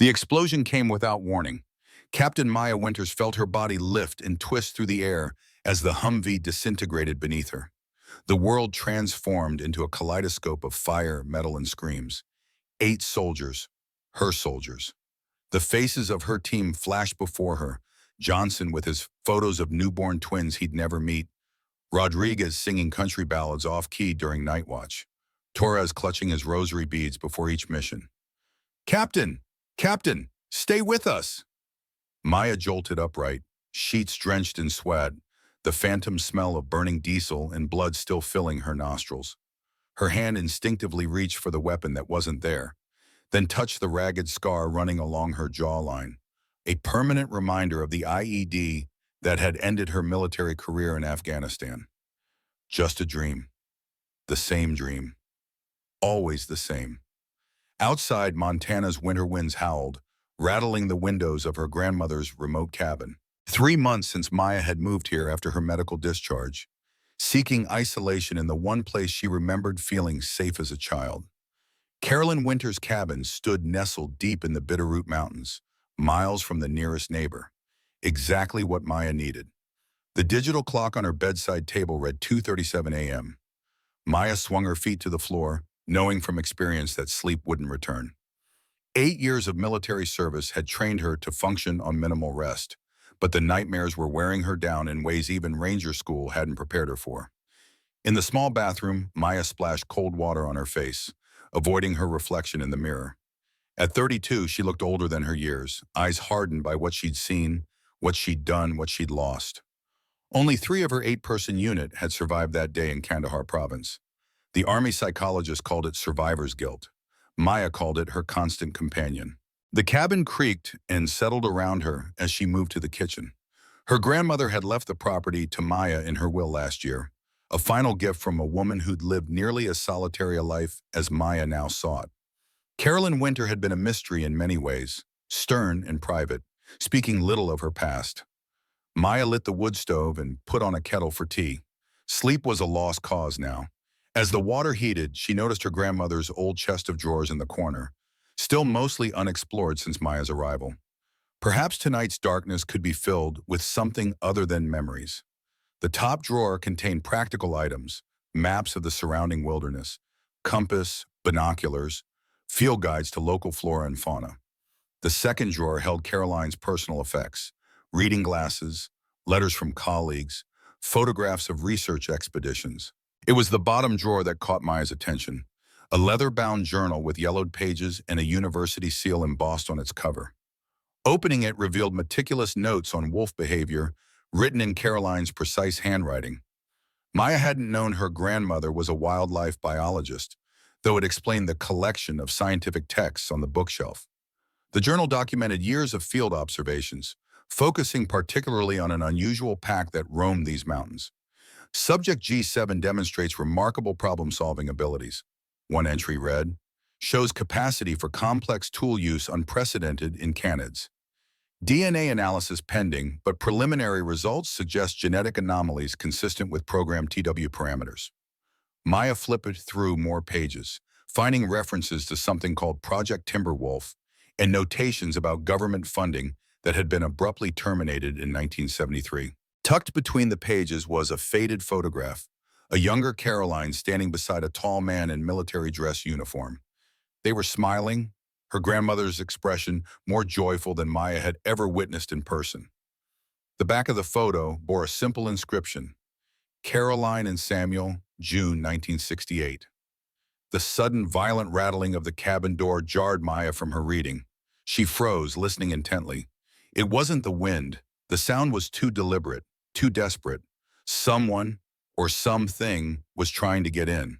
The explosion came without warning. Captain Maya Winters felt her body lift and twist through the air as the Humvee disintegrated beneath her. The world transformed into a kaleidoscope of fire, metal, and screams. 8 soldiers, her soldiers. The faces of her team flashed before her. Johnson with his photos of newborn twins he'd never meet. Rodriguez singing country ballads off-key during night watch. Torres clutching his rosary beads before each mission. "Captain! Captain! Stay with us!" Maya jolted upright, sheets drenched in sweat, the phantom smell of burning diesel and blood still filling her nostrils. Her hand instinctively reached for the weapon that wasn't there, then touched the ragged scar running along her jawline, a permanent reminder of the IED that had ended her military career in Afghanistan. Just a dream. The same dream. Always the same. Outside, Montana's winter winds howled, rattling the windows of her grandmother's remote cabin. 3 months since Maya had moved here after her medical discharge, seeking isolation in the one place she remembered feeling safe as a child. Carolyn Winter's cabin stood nestled deep in the Bitterroot Mountains, miles from the nearest neighbor. Exactly what Maya needed. The digital clock on her bedside table read 2:37 a.m. Maya swung her feet to the floor, knowing from experience that sleep wouldn't return. 8 years of military service had trained her to function on minimal rest, but the nightmares were wearing her down in ways even Ranger School hadn't prepared her for. In the small bathroom, Maya splashed cold water on her face, avoiding her reflection in the mirror. At 32, she looked older than her years, eyes hardened by what she'd seen, what she'd done, what she'd lost. Only 3 of her 8-person unit had survived that day in Kandahar province. The Army psychologist called it survivor's guilt. Maya called it her constant companion. The cabin creaked and settled around her as she moved to the kitchen. Her grandmother had left the property to Maya in her will last year, a final gift from a woman who'd lived nearly as solitary a life as Maya now sought. Carolyn Winter had been a mystery in many ways, stern and private, speaking little of her past. Maya lit the wood stove and put on a kettle for tea. Sleep was a lost cause now. As the water heated, she noticed her grandmother's old chest of drawers in the corner, still mostly unexplored since Maya's arrival. Perhaps tonight's darkness could be filled with something other than memories. The top drawer contained practical items, maps of the surrounding wilderness, compass, binoculars, field guides to local flora and fauna. The second drawer held Caroline's personal effects, reading glasses, letters from colleagues, photographs of research expeditions. It was the bottom drawer that caught Maya's attention, a leather-bound journal with yellowed pages and a university seal embossed on its cover. Opening it revealed meticulous notes on wolf behavior, written in Caroline's precise handwriting. Maya hadn't known her grandmother was a wildlife biologist, though it explained the collection of scientific texts on the bookshelf. The journal documented years of field observations, focusing particularly on an unusual pack that roamed these mountains. Subject G7 demonstrates remarkable problem-solving abilities. One entry read, shows capacity for complex tool use unprecedented in canids. DNA analysis pending, but preliminary results suggest genetic anomalies consistent with program TW parameters. Maya flipped through more pages, finding references to something called Project Timberwolf and notations about government funding that had been abruptly terminated in 1973. Tucked between the pages was a faded photograph, a younger Caroline standing beside a tall man in military dress uniform. They were smiling, her grandmother's expression more joyful than Maya had ever witnessed in person. The back of the photo bore a simple inscription, Caroline and Samuel, June 1968. The sudden violent rattling of the cabin door jarred Maya from her reading. She froze, listening intently. It wasn't the wind. The sound was too deliberate, too desperate. Someone or something was trying to get in.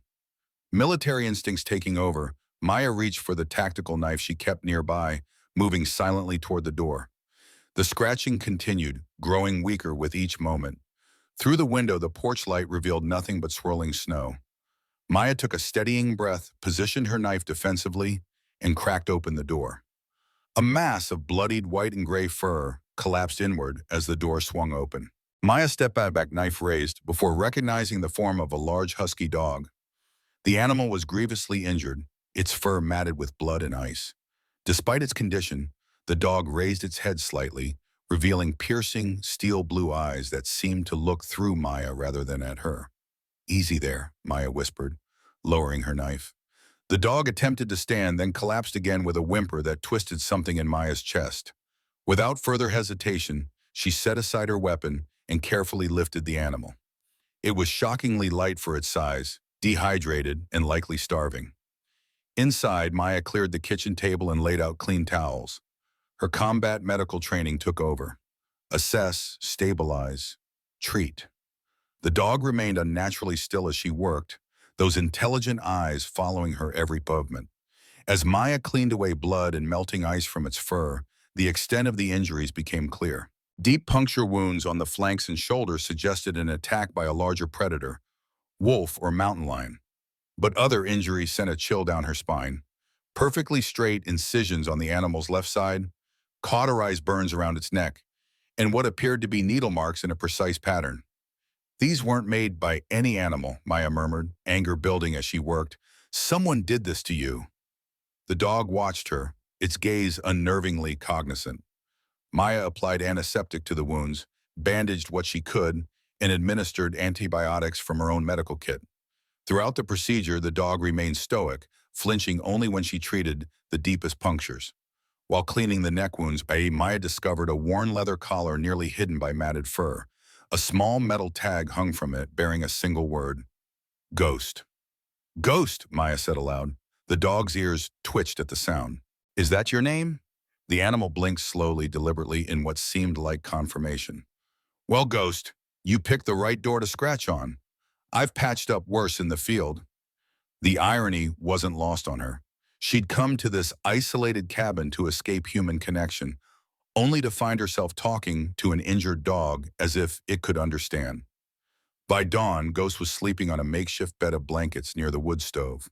Military instincts taking over, Maya reached for the tactical knife she kept nearby, moving silently toward the door. The scratching continued, growing weaker with each moment. Through the window, the porch light revealed nothing but swirling snow. Maya took a steadying breath, positioned her knife defensively, and cracked open the door. A mass of bloodied white and gray fur collapsed inward as the door swung open. Maya stepped back, knife raised, before recognizing the form of a large husky dog. The animal was grievously injured, its fur matted with blood and ice. Despite its condition, the dog raised its head slightly, revealing piercing, steel blue eyes that seemed to look through Maya rather than at her. "Easy there," Maya whispered, lowering her knife. The dog attempted to stand, then collapsed again with a whimper that twisted something in Maya's chest. Without further hesitation, she set aside her weapon and carefully lifted the animal. It was shockingly light for its size, dehydrated and likely starving. Inside, Maya cleared the kitchen table and laid out clean towels. Her combat medical training took over. Assess, stabilize, treat. The dog remained unnaturally still as she worked, those intelligent eyes following her every movement. As Maya cleaned away blood and melting ice from its fur, the extent of the injuries became clear. Deep puncture wounds on the flanks and shoulders suggested an attack by a larger predator, wolf or mountain lion. But other injuries sent a chill down her spine. Perfectly straight incisions on the animal's left side, cauterized burns around its neck, and what appeared to be needle marks in a precise pattern. "These weren't made by any animal," Maya murmured, anger building as she worked. "Someone did this to you." The dog watched her, its gaze unnervingly cognizant. Maya applied antiseptic to the wounds, bandaged what she could, and administered antibiotics from her own medical kit. Throughout the procedure, the dog remained stoic, flinching only when she treated the deepest punctures. While cleaning the neck wounds, Maya discovered a worn leather collar nearly hidden by matted fur. A small metal tag hung from it, bearing a single word: Ghost. "Ghost," Maya said aloud. The dog's ears twitched at the sound. "Is that your name?" The animal blinked slowly, deliberately, in what seemed like confirmation. "Well, Ghost, you picked the right door to scratch on. I've patched up worse in the field." The irony wasn't lost on her. She'd come to this isolated cabin to escape human connection, only to find herself talking to an injured dog as if it could understand. By dawn, Ghost was sleeping on a makeshift bed of blankets near the wood stove.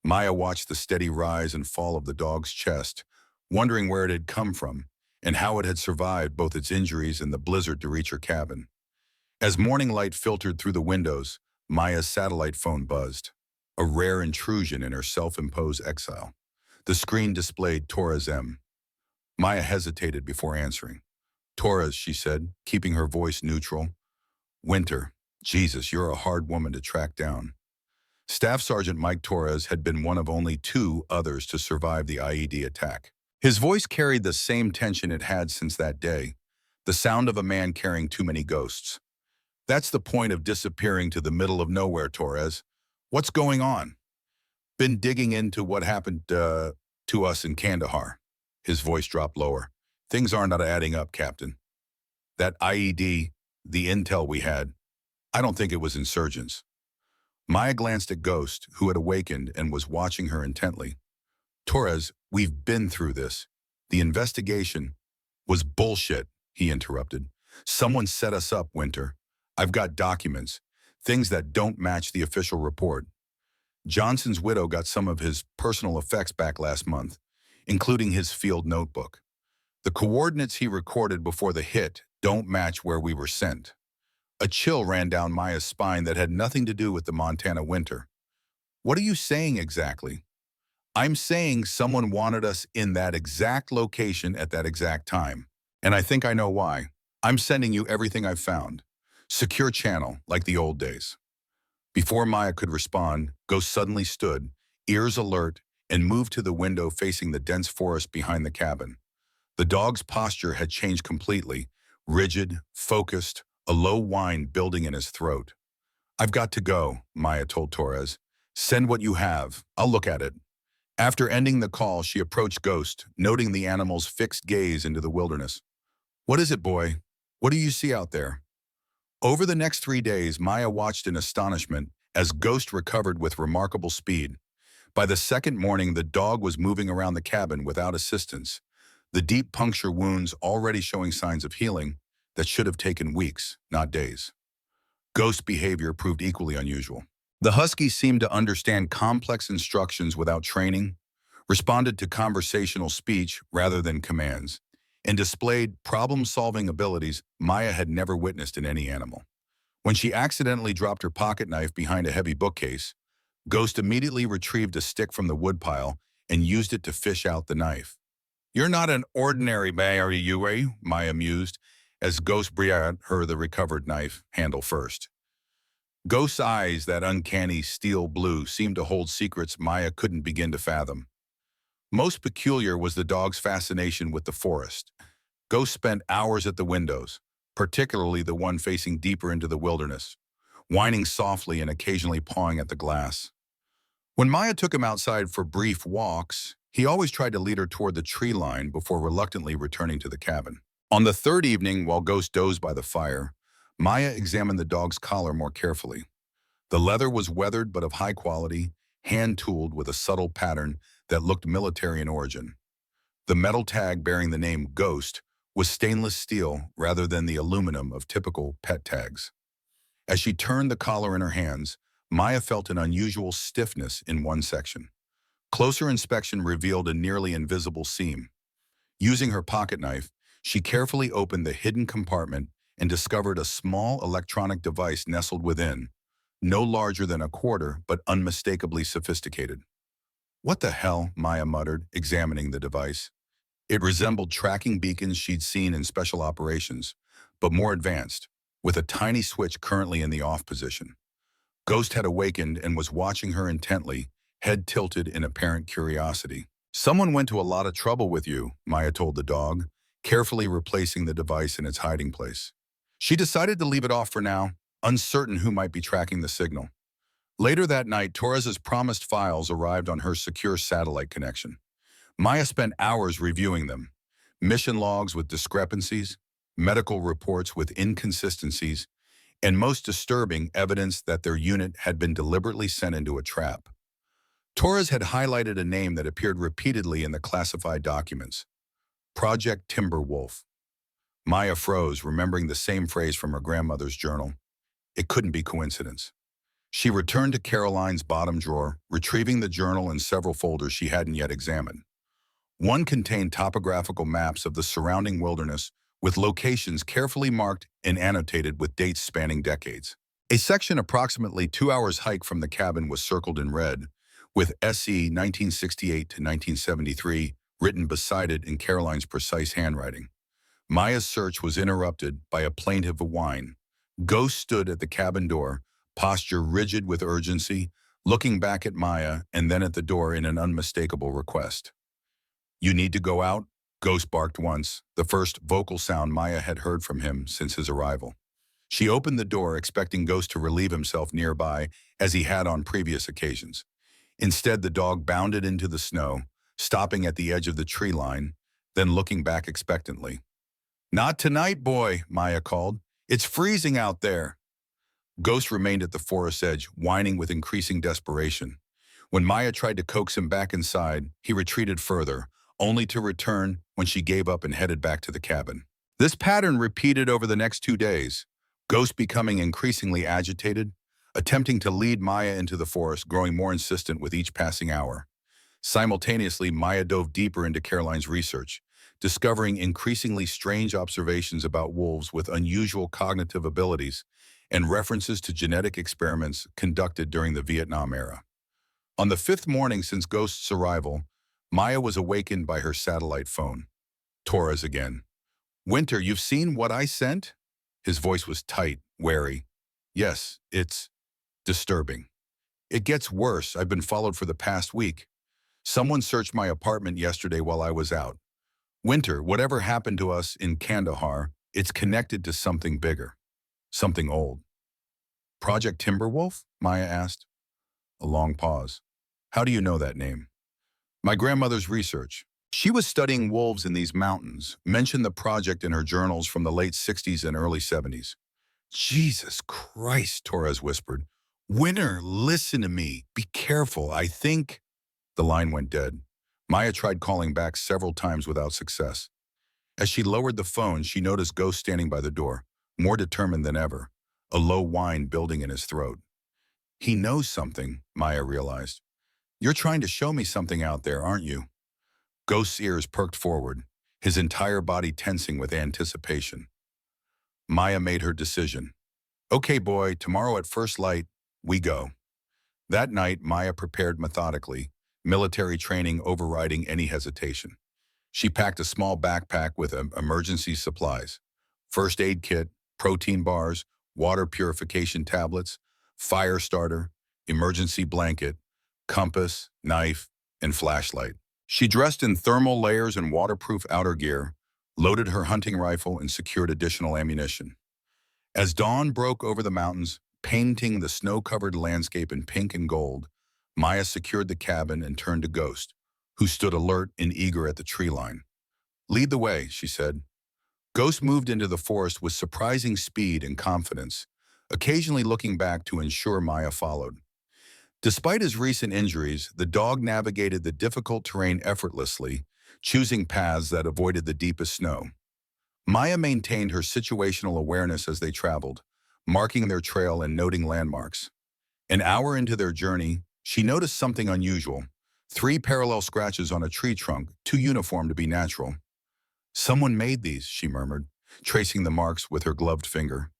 Maya watched the steady rise and fall of the dog's chest, wondering where it had come from and how it had survived both its injuries and the blizzard to reach her cabin. As morning light filtered through the windows, Maya's satellite phone buzzed, a rare intrusion in her self-imposed exile. The screen displayed Torres M. Maya hesitated before answering. "Torres," she said, keeping her voice neutral. "Winter, Jesus, you're a hard woman to track down." Staff Sergeant Mike Torres had been one of only 2 others to survive the IED attack. His voice carried the same tension it had since that day, the sound of a man carrying too many ghosts. "That's the point of disappearing to the middle of nowhere, Torres. What's going on?" "Been digging into what happened to us in Kandahar." His voice dropped lower. "Things aren't adding up, Captain. That IED, the intel we had, I don't think it was insurgents." Maya glanced at Ghost, who had awakened and was watching her intently. "Torres, we've been through this. The investigation was bullshit," he interrupted. "Someone set us up, Winter. I've got documents, things that don't match the official report. Johnson's widow got some of his personal effects back last month, including his field notebook. The coordinates he recorded before the hit don't match where we were sent." A chill ran down Maya's spine that had nothing to do with the Montana winter. "What are you saying exactly?" "I'm saying someone wanted us in that exact location at that exact time. And I think I know why. I'm sending you everything I've found. Secure channel, like the old days." Before Maya could respond, Ghost suddenly stood, ears alert, and moved to the window facing the dense forest behind the cabin. The dog's posture had changed completely, rigid, focused, a low whine building in his throat. "I've got to go," Maya told Torres. "Send what you have. I'll look at it." After ending the call, she approached Ghost, noting the animal's fixed gaze into the wilderness. "What is it, boy? What do you see out there?" Over the next 3 days, Maya watched in astonishment as Ghost recovered with remarkable speed. By the second morning, the dog was moving around the cabin without assistance, the deep puncture wounds already showing signs of healing that should have taken weeks, not days. Ghost behavior proved equally unusual. The husky seemed to understand complex instructions without training, responded to conversational speech rather than commands, and displayed problem-solving abilities Maya had never witnessed in any animal. When she accidentally dropped her pocket knife behind a heavy bookcase, Ghost immediately retrieved a stick from the woodpile and used it to fish out the knife. "You're not an ordinary Mary Yue," Maya mused, as Ghost brought her the recovered knife handle first. Ghost's eyes, that uncanny steel blue, seemed to hold secrets Maya couldn't begin to fathom. Most peculiar was the dog's fascination with the forest. Ghost spent hours at the windows, particularly the one facing deeper into the wilderness, whining softly and occasionally pawing at the glass. When Maya took him outside for brief walks, he always tried to lead her toward the tree line before reluctantly returning to the cabin. On the third evening, while Ghost dozed by the fire, Maya examined the dog's collar more carefully. The leather was weathered but of high quality, hand-tooled with a subtle pattern that looked military in origin. The metal tag bearing the name Ghost was stainless steel rather than the aluminum of typical pet tags. As she turned the collar in her hands, Maya felt an unusual stiffness in one section. Closer inspection revealed a nearly invisible seam. Using her pocket knife, she carefully opened the hidden compartment and discovered a small electronic device nestled within, no larger than a quarter but unmistakably sophisticated. "What the hell?" Maya muttered, examining the device. It resembled tracking beacons she'd seen in special operations, but more advanced, with a tiny switch currently in the off position. Ghost had awakened and was watching her intently, head tilted in apparent curiosity. "Someone went to a lot of trouble with you," Maya told the dog, carefully replacing the device in its hiding place. She decided to leave it off for now, uncertain who might be tracking the signal. Later that night, Torres's promised files arrived on her secure satellite connection. Maya spent hours reviewing them. Mission logs with discrepancies, medical reports with inconsistencies, and most disturbing, evidence that their unit had been deliberately sent into a trap. Torres had highlighted a name that appeared repeatedly in the classified documents: Project Timberwolf. Maya froze, remembering the same phrase from her grandmother's journal. It couldn't be coincidence. She returned to Caroline's bottom drawer, retrieving the journal and several folders she hadn't yet examined. One contained topographical maps of the surrounding wilderness, with locations carefully marked and annotated with dates spanning decades. A section approximately 2 hours' hike from the cabin was circled in red, with SE 1968 to 1973 written beside it in Caroline's precise handwriting. Maya's search was interrupted by a plaintive whine. Ghost stood at the cabin door, posture rigid with urgency, looking back at Maya and then at the door in an unmistakable request. "You need to go out?" Ghost barked once, the first vocal sound Maya had heard from him since his arrival. She opened the door, expecting Ghost to relieve himself nearby, as he had on previous occasions. Instead, the dog bounded into the snow, stopping at the edge of the tree line, then looking back expectantly. "Not tonight, boy," Maya called. "It's freezing out there." Ghost remained at the forest edge, whining with increasing desperation. When Maya tried to coax him back inside, he retreated further, only to return when she gave up and headed back to the cabin. This pattern repeated over the next 2 days, Ghost becoming increasingly agitated, attempting to lead Maya into the forest, growing more insistent with each passing hour. Simultaneously, Maya dove deeper into Caroline's research, discovering increasingly strange observations about wolves with unusual cognitive abilities and references to genetic experiments conducted during the Vietnam era. On the 5th morning since Ghost's arrival, Maya was awakened by her satellite phone. Torres again. "Winter, you've seen what I sent?" His voice was tight, wary. "Yes, it's disturbing. It gets worse. I've been followed for the past week. Someone searched my apartment yesterday while I was out. Winter, whatever happened to us in Kandahar, it's connected to something bigger. Something old." "Project Timberwolf?" Maya asked. A long pause. "How do you know that name?" "My grandmother's research. She was studying wolves in these mountains, mentioned the project in her journals from the late 60s and early 70s. "Jesus Christ," Torres whispered. "Winter, listen to me. Be careful. I think—" The line went dead. Maya tried calling back several times without success. As she lowered the phone, she noticed Ghost standing by the door, more determined than ever, a low whine building in his throat. "He knows something," Maya realized. "You're trying to show me something out there, aren't you?" Ghost's ears perked forward, his entire body tensing with anticipation. Maya made her decision. "Okay, boy, tomorrow at first light, we go." That night, Maya prepared methodically, military training overriding any hesitation. She packed a small backpack with emergency supplies, first aid kit, protein bars, water purification tablets, fire starter, emergency blanket, compass, knife, and flashlight. She dressed in thermal layers and waterproof outer gear, loaded her hunting rifle, and secured additional ammunition. As dawn broke over the mountains, painting the snow-covered landscape in pink and gold, Maya secured the cabin and turned to Ghost, who stood alert and eager at the tree line. "Lead the way," she said. Ghost moved into the forest with surprising speed and confidence, occasionally looking back to ensure Maya followed. Despite his recent injuries, the dog navigated the difficult terrain effortlessly, choosing paths that avoided the deepest snow. Maya maintained her situational awareness as they traveled, marking their trail and noting landmarks. An hour into their journey, she noticed something unusual: 3 parallel scratches on a tree trunk, too uniform to be natural. "Someone made these," she murmured, tracing the marks with her gloved finger.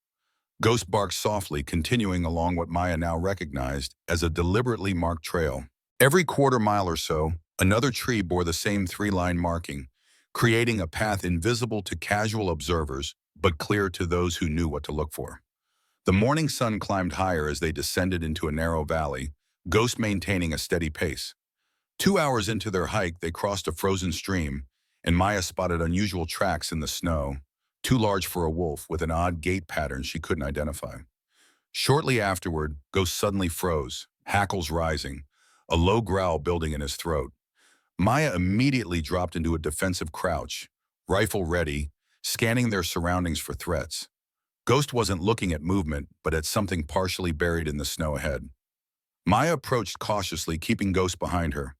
Ghost barked softly, continuing along what Maya now recognized as a deliberately marked trail. Every quarter-mile or so, another tree bore the same 3-line marking, creating a path invisible to casual observers, but clear to those who knew what to look for. The morning sun climbed higher as they descended into a narrow valley, Ghost maintaining a steady pace. 2 hours into their hike, they crossed a frozen stream, and Maya spotted unusual tracks in the snow, too large for a wolf, with an odd gait pattern she couldn't identify. Shortly afterward, Ghost suddenly froze, hackles rising, a low growl building in his throat. Maya immediately dropped into a defensive crouch, rifle ready, scanning their surroundings for threats. Ghost wasn't looking at movement, but at something partially buried in the snow ahead. Maya approached cautiously, keeping Ghost behind her.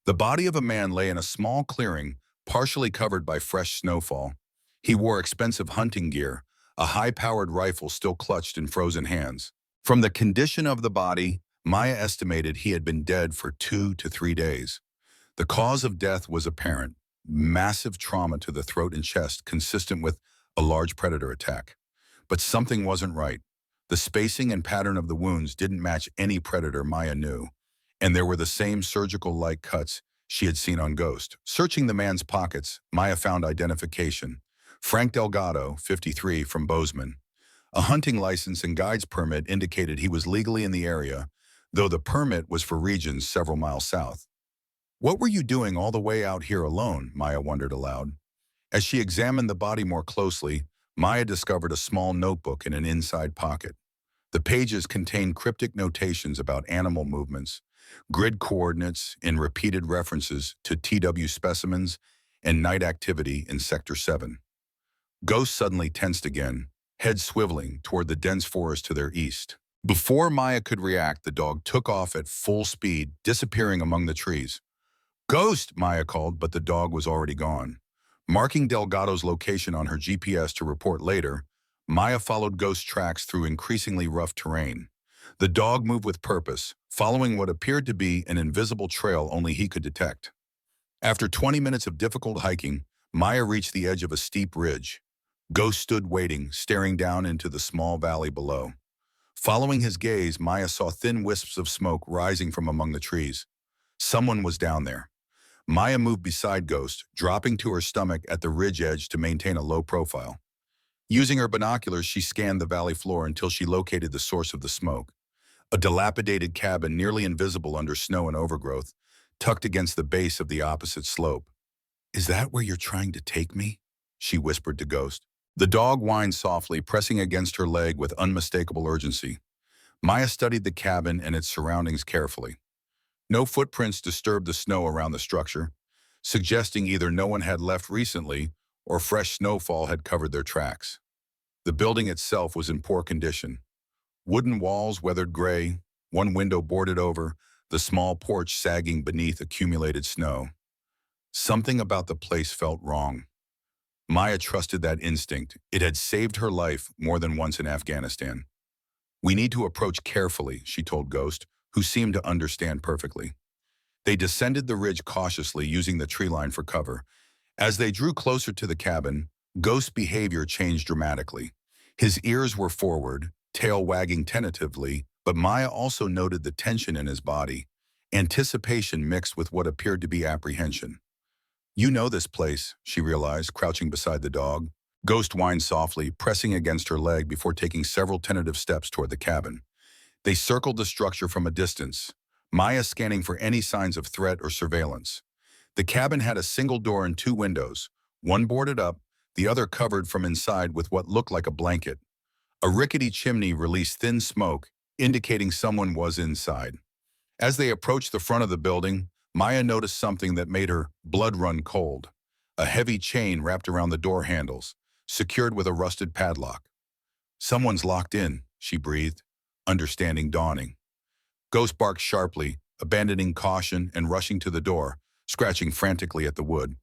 The body of a man lay in a small clearing, partially covered by fresh snowfall. He wore expensive hunting gear, a high-powered rifle still clutched in frozen hands. From the condition of the body, Maya estimated he had been dead for 2 to 3 days. The cause of death was apparent: massive trauma to the throat and chest, consistent with a large predator attack. But something wasn't right. The spacing and pattern of the wounds didn't match any predator Maya knew, and there were the same surgical-like cuts she had seen on Ghost. Searching the man's pockets, Maya found identification: Frank Delgado, 53, from Bozeman. A hunting license and guide's permit indicated he was legally in the area, though the permit was for regions several miles south. "What were you doing all the way out here alone?" Maya wondered aloud. As she examined the body more closely, Maya discovered a small notebook in an inside pocket. The pages contained cryptic notations about animal movements, grid coordinates, and repeated references to TW specimens and night activity in Sector 7. Ghost suddenly tensed again, head swiveling toward the dense forest to their east. Before Maya could react, the dog took off at full speed, disappearing among the trees. "Ghost!" Maya called, but the dog was already gone. Marking Delgado's location on her GPS to report later, Maya followed Ghost's tracks through increasingly rough terrain. The dog moved with purpose, following what appeared to be an invisible trail only he could detect. After 20 minutes of difficult hiking, Maya reached the edge of a steep ridge. Ghost stood waiting, staring down into the small valley below. Following his gaze, Maya saw thin wisps of smoke rising from among the trees. Someone was down there. Maya moved beside Ghost, dropping to her stomach at the ridge edge to maintain a low profile. Using her binoculars, she scanned the valley floor until she located the source of the smoke: a dilapidated cabin nearly invisible under snow and overgrowth, tucked against the base of the opposite slope. "Is that where you're trying to take me?" she whispered to Ghost. The dog whined softly, pressing against her leg with unmistakable urgency. Maya studied the cabin and its surroundings carefully. No footprints disturbed the snow around the structure, suggesting either no one had left recently or fresh snowfall had covered their tracks. The building itself was in poor condition. Wooden walls weathered gray, one window boarded over, the small porch sagging beneath accumulated snow. Something about the place felt wrong. Maya trusted that instinct. It had saved her life more than once in Afghanistan. "We need to approach carefully," she told Ghost, who seemed to understand perfectly. They descended the ridge cautiously, using the tree line for cover. As they drew closer to the cabin, Ghost's behavior changed dramatically. His ears were forward, tail wagging tentatively, but Maya also noted the tension in his body, anticipation mixed with what appeared to be apprehension. "You know this place," she realized, crouching beside the dog. Ghost whined softly, pressing against her leg before taking several tentative steps toward the cabin. They circled the structure from a distance, Maya scanning for any signs of threat or surveillance. The cabin had a single door and two windows, one boarded up, the other covered from inside with what looked like a blanket. A rickety chimney released thin smoke, indicating someone was inside. As they approached the front of the building, Maya noticed something that made her blood run cold. A heavy chain wrapped around the door handles, secured with a rusted padlock. "Someone's locked in," she breathed, understanding dawning. Ghost barked sharply, abandoning caution and rushing to the door, scratching frantically at the wood.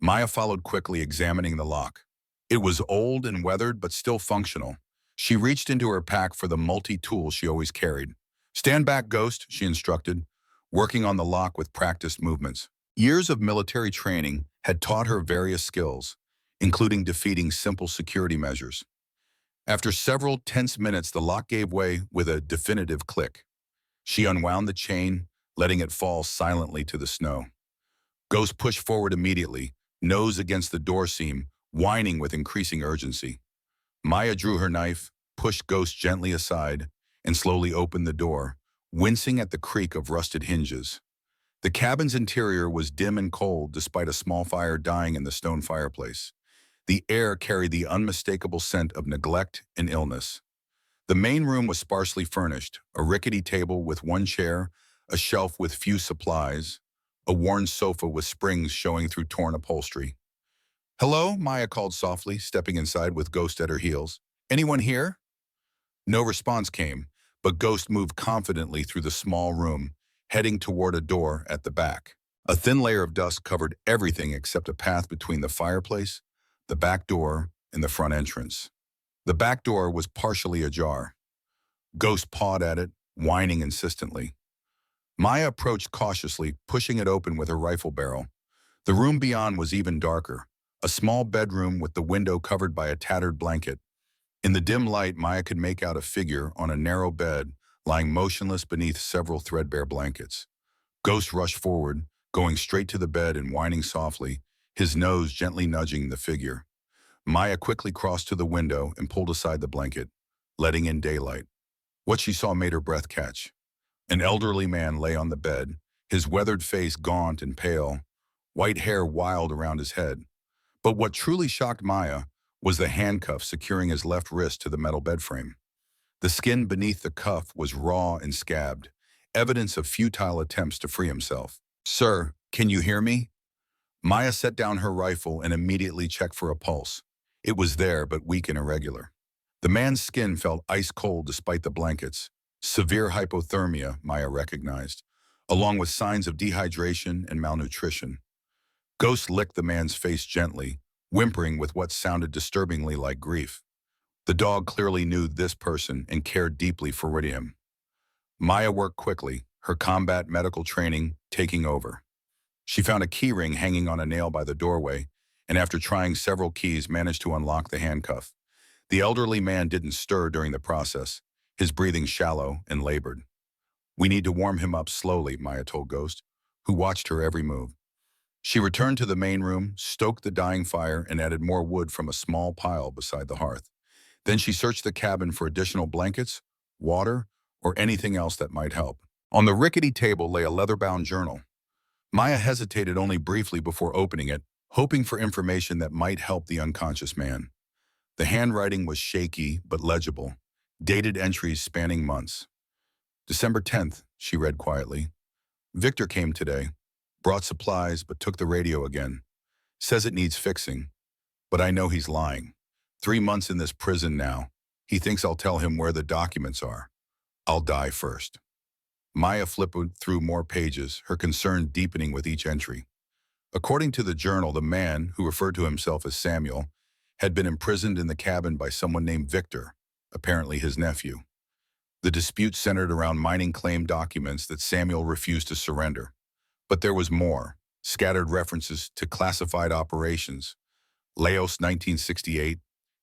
Maya followed quickly, examining the lock. It was old and weathered, but still functional. She reached into her pack for the multi-tool she always carried. "Stand back, Ghost," she instructed, working on the lock with practiced movements. Years of military training had taught her various skills, including defeating simple security measures. After several tense minutes, the lock gave way with a definitive click. She unwound the chain, letting it fall silently to the snow. Ghost pushed forward immediately, nose against the door seam, whining with increasing urgency. Maya drew her knife, pushed Ghost gently aside, and slowly opened the door, wincing at the creak of rusted hinges. The cabin's interior was dim and cold despite a small fire dying in the stone fireplace. The air carried the unmistakable scent of neglect and illness. The main room was sparsely furnished, a rickety table with one chair, a shelf with few supplies, a worn sofa with springs showing through torn upholstery. "Hello?" Maya called softly, stepping inside with Ghost at her heels. "Anyone here?" No response came, but Ghost moved confidently through the small room, heading toward a door at the back. A thin layer of dust covered everything except a path between the fireplace, the back door, and the front entrance. The back door was partially ajar. Ghost pawed at it, whining insistently. Maya approached cautiously, pushing it open with her rifle barrel. The room beyond was even darker, a small bedroom with the window covered by a tattered blanket. In the dim light, Maya could make out a figure on a narrow bed, lying motionless beneath several threadbare blankets. Ghost rushed forward, going straight to the bed and whining softly, his nose gently nudging the figure. Maya quickly crossed to the window and pulled aside the blanket, letting in daylight. What she saw made her breath catch. An elderly man lay on the bed, his weathered face gaunt and pale, white hair wild around his head. But what truly shocked Maya was the handcuff securing his left wrist to the metal bedframe. The skin beneath the cuff was raw and scabbed, evidence of futile attempts to free himself. "Sir, can you hear me?" Maya set down her rifle and immediately checked for a pulse. It was there, but weak and irregular. The man's skin felt ice cold despite the blankets. Severe hypothermia, Maya recognized, along with signs of dehydration and malnutrition. Ghost licked the man's face gently, whimpering with what sounded disturbingly like grief. The dog clearly knew this person and cared deeply for him. Maya worked quickly, her combat medical training taking over. She found a key ring hanging on a nail by the doorway, and after trying several keys, managed to unlock the handcuff. The elderly man didn't stir during the process, his breathing shallow and labored. "We need to warm him up slowly," Maya told Ghost, who watched her every move. She returned to the main room, stoked the dying fire, and added more wood from a small pile beside the hearth. Then she searched the cabin for additional blankets, water, or anything else that might help. On the rickety table lay a leather-bound journal. Maya hesitated only briefly before opening it, hoping for information that might help the unconscious man. The handwriting was shaky but legible, dated entries spanning months. "December 10th, she read quietly. "Victor came today, brought supplies but took the radio again. Says it needs fixing, but I know he's lying. 3 months in this prison now. He thinks I'll tell him where the documents are. I'll die first." Maya flipped through more pages, her concern deepening with each entry. According to the journal, the man, who referred to himself as Samuel, had been imprisoned in the cabin by someone named Victor, apparently his nephew. The dispute centered around mining claim documents that Samuel refused to surrender. But there was more, scattered references to classified operations, Laos 1968,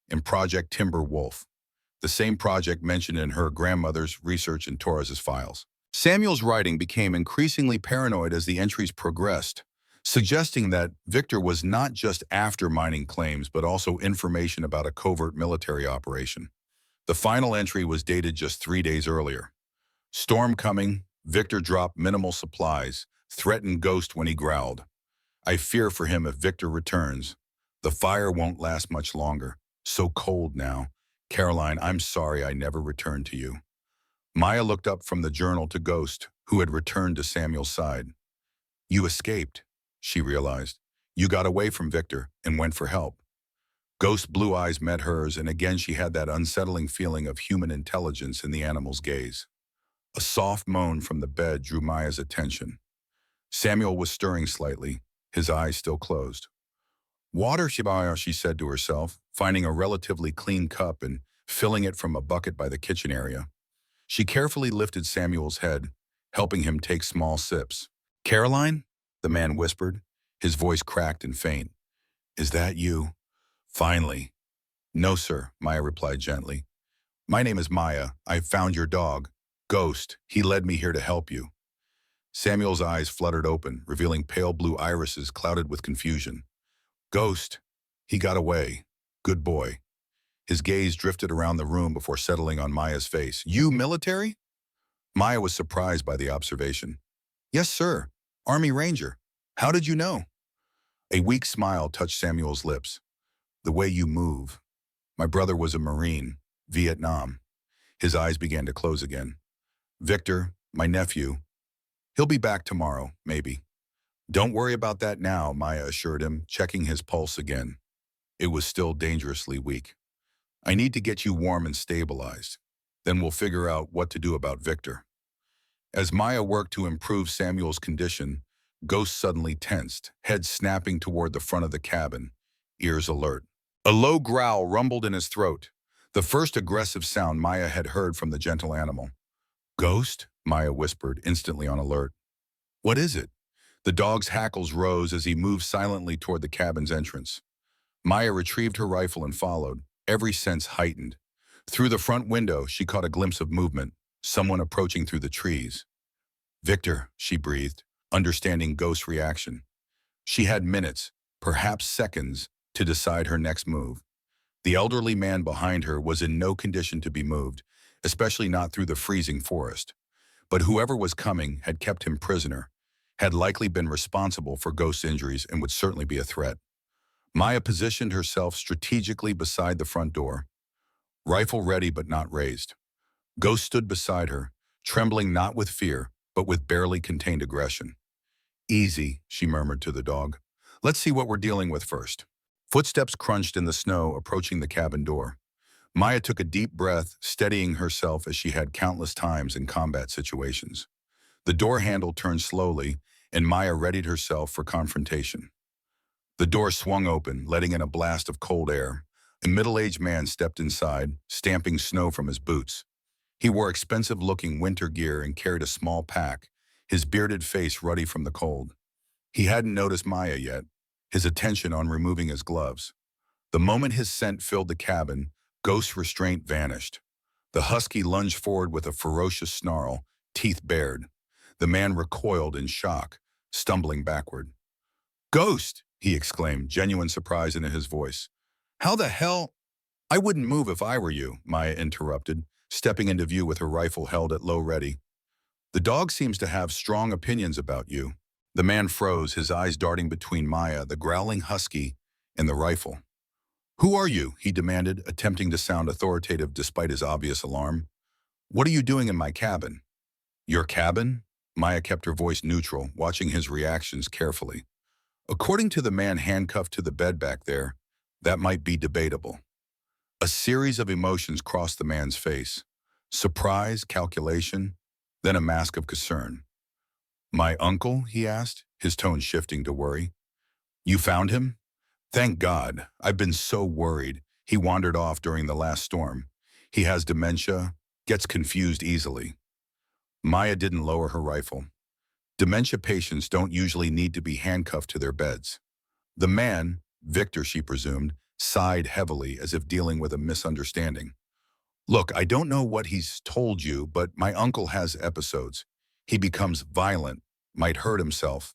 and Project Timberwolf, the same project mentioned in her grandmother's research in Torres's files. Samuel's writing became increasingly paranoid as the entries progressed, suggesting that Victor was not just after mining claims but also information about a covert military operation. The final entry was dated just 3 days earlier. Storm coming, Victor dropped minimal supplies, threatened Ghost when he growled. I fear for him if Victor returns. The fire won't last much longer. So cold now. Caroline, I'm sorry I never returned to you. Maya looked up from the journal to Ghost, who had returned to Samuel's side. You escaped, she realized. You got away from Victor and went for help. Ghost's blue eyes met hers, and again she had that unsettling feeling of human intelligence in the animal's gaze. A soft moan from the bed drew Maya's attention. Samuel was stirring slightly, his eyes still closed. Water, Shibaya, she said to herself, finding a relatively clean cup and filling it from a bucket by the kitchen area. She carefully lifted Samuel's head, helping him take small sips. Caroline? The man whispered, his voice cracked and faint. Is that you? Finally. No, sir, Maya replied gently. My name is Maya. I found your dog. Ghost. He led me here to help you. Samuel's eyes fluttered open, revealing pale blue irises clouded with confusion. Ghost. He got away. Good boy. His gaze drifted around the room before settling on Maya's face. You military? Maya was surprised by the observation. Yes, sir. Army Ranger. How did you know? A weak smile touched Samuel's lips. The way you move. My brother was a Marine, Vietnam. His eyes began to close again. Victor, my nephew. He'll be back tomorrow, maybe. Don't worry about that now, Maya assured him, checking his pulse again. It was still dangerously weak. I need to get you warm and stabilized. Then we'll figure out what to do about Victor. As Maya worked to improve Samuel's condition, Ghost suddenly tensed, head snapping toward the front of the cabin, ears alert. A low growl rumbled in his throat, the first aggressive sound Maya had heard from the gentle animal. Ghost? Maya whispered, instantly on alert. What is it? The dog's hackles rose as he moved silently toward the cabin's entrance. Maya retrieved her rifle and followed, every sense heightened. Through the front window, she caught a glimpse of movement, someone approaching through the trees. Victor, she breathed, understanding Ghost's reaction. She had minutes, perhaps seconds, to decide her next move. The elderly man behind her was in no condition to be moved, especially not through the freezing forest. But whoever was coming had kept him prisoner, had likely been responsible for Ghost's injuries and would certainly be a threat. Maya positioned herself strategically beside the front door, rifle ready but not raised. Ghost stood beside her, trembling not with fear, but with barely contained aggression. Easy, she murmured to the dog. Let's see what we're dealing with first. Footsteps crunched in the snow, approaching the cabin door. Maya took a deep breath, steadying herself as she had countless times in combat situations. The door handle turned slowly, and Maya readied herself for confrontation. The door swung open, letting in a blast of cold air. A middle-aged man stepped inside, stamping snow from his boots. He wore expensive-looking winter gear and carried a small pack, his bearded face ruddy from the cold. He hadn't noticed Maya yet, his attention on removing his gloves. The moment his scent filled the cabin, Ghost's restraint vanished. The husky lunged forward with a ferocious snarl, teeth bared. The man recoiled in shock, stumbling backward. Ghost! He exclaimed, genuine surprise in his voice. How the hell? I wouldn't move if I were you, Maya interrupted, stepping into view with her rifle held at low ready. The dog seems to have strong opinions about you. The man froze, his eyes darting between Maya, the growling husky, and the rifle. Who are you? He demanded, attempting to sound authoritative despite his obvious alarm. What are you doing in my cabin? Your cabin? Maya kept her voice neutral, watching his reactions carefully. According to the man handcuffed to the bed back there, that might be debatable. A series of emotions crossed the man's face. Surprise, calculation, then a mask of concern. My uncle? He asked, his tone shifting to worry. You found him? Thank God. I've been so worried. He wandered off during the last storm. He has dementia, gets confused easily. Maya didn't lower her rifle. Dementia patients don't usually need to be handcuffed to their beds. The man, Victor she presumed, sighed heavily as if dealing with a misunderstanding. Look, I don't know what he's told you, but my uncle has episodes. He becomes violent, might hurt himself.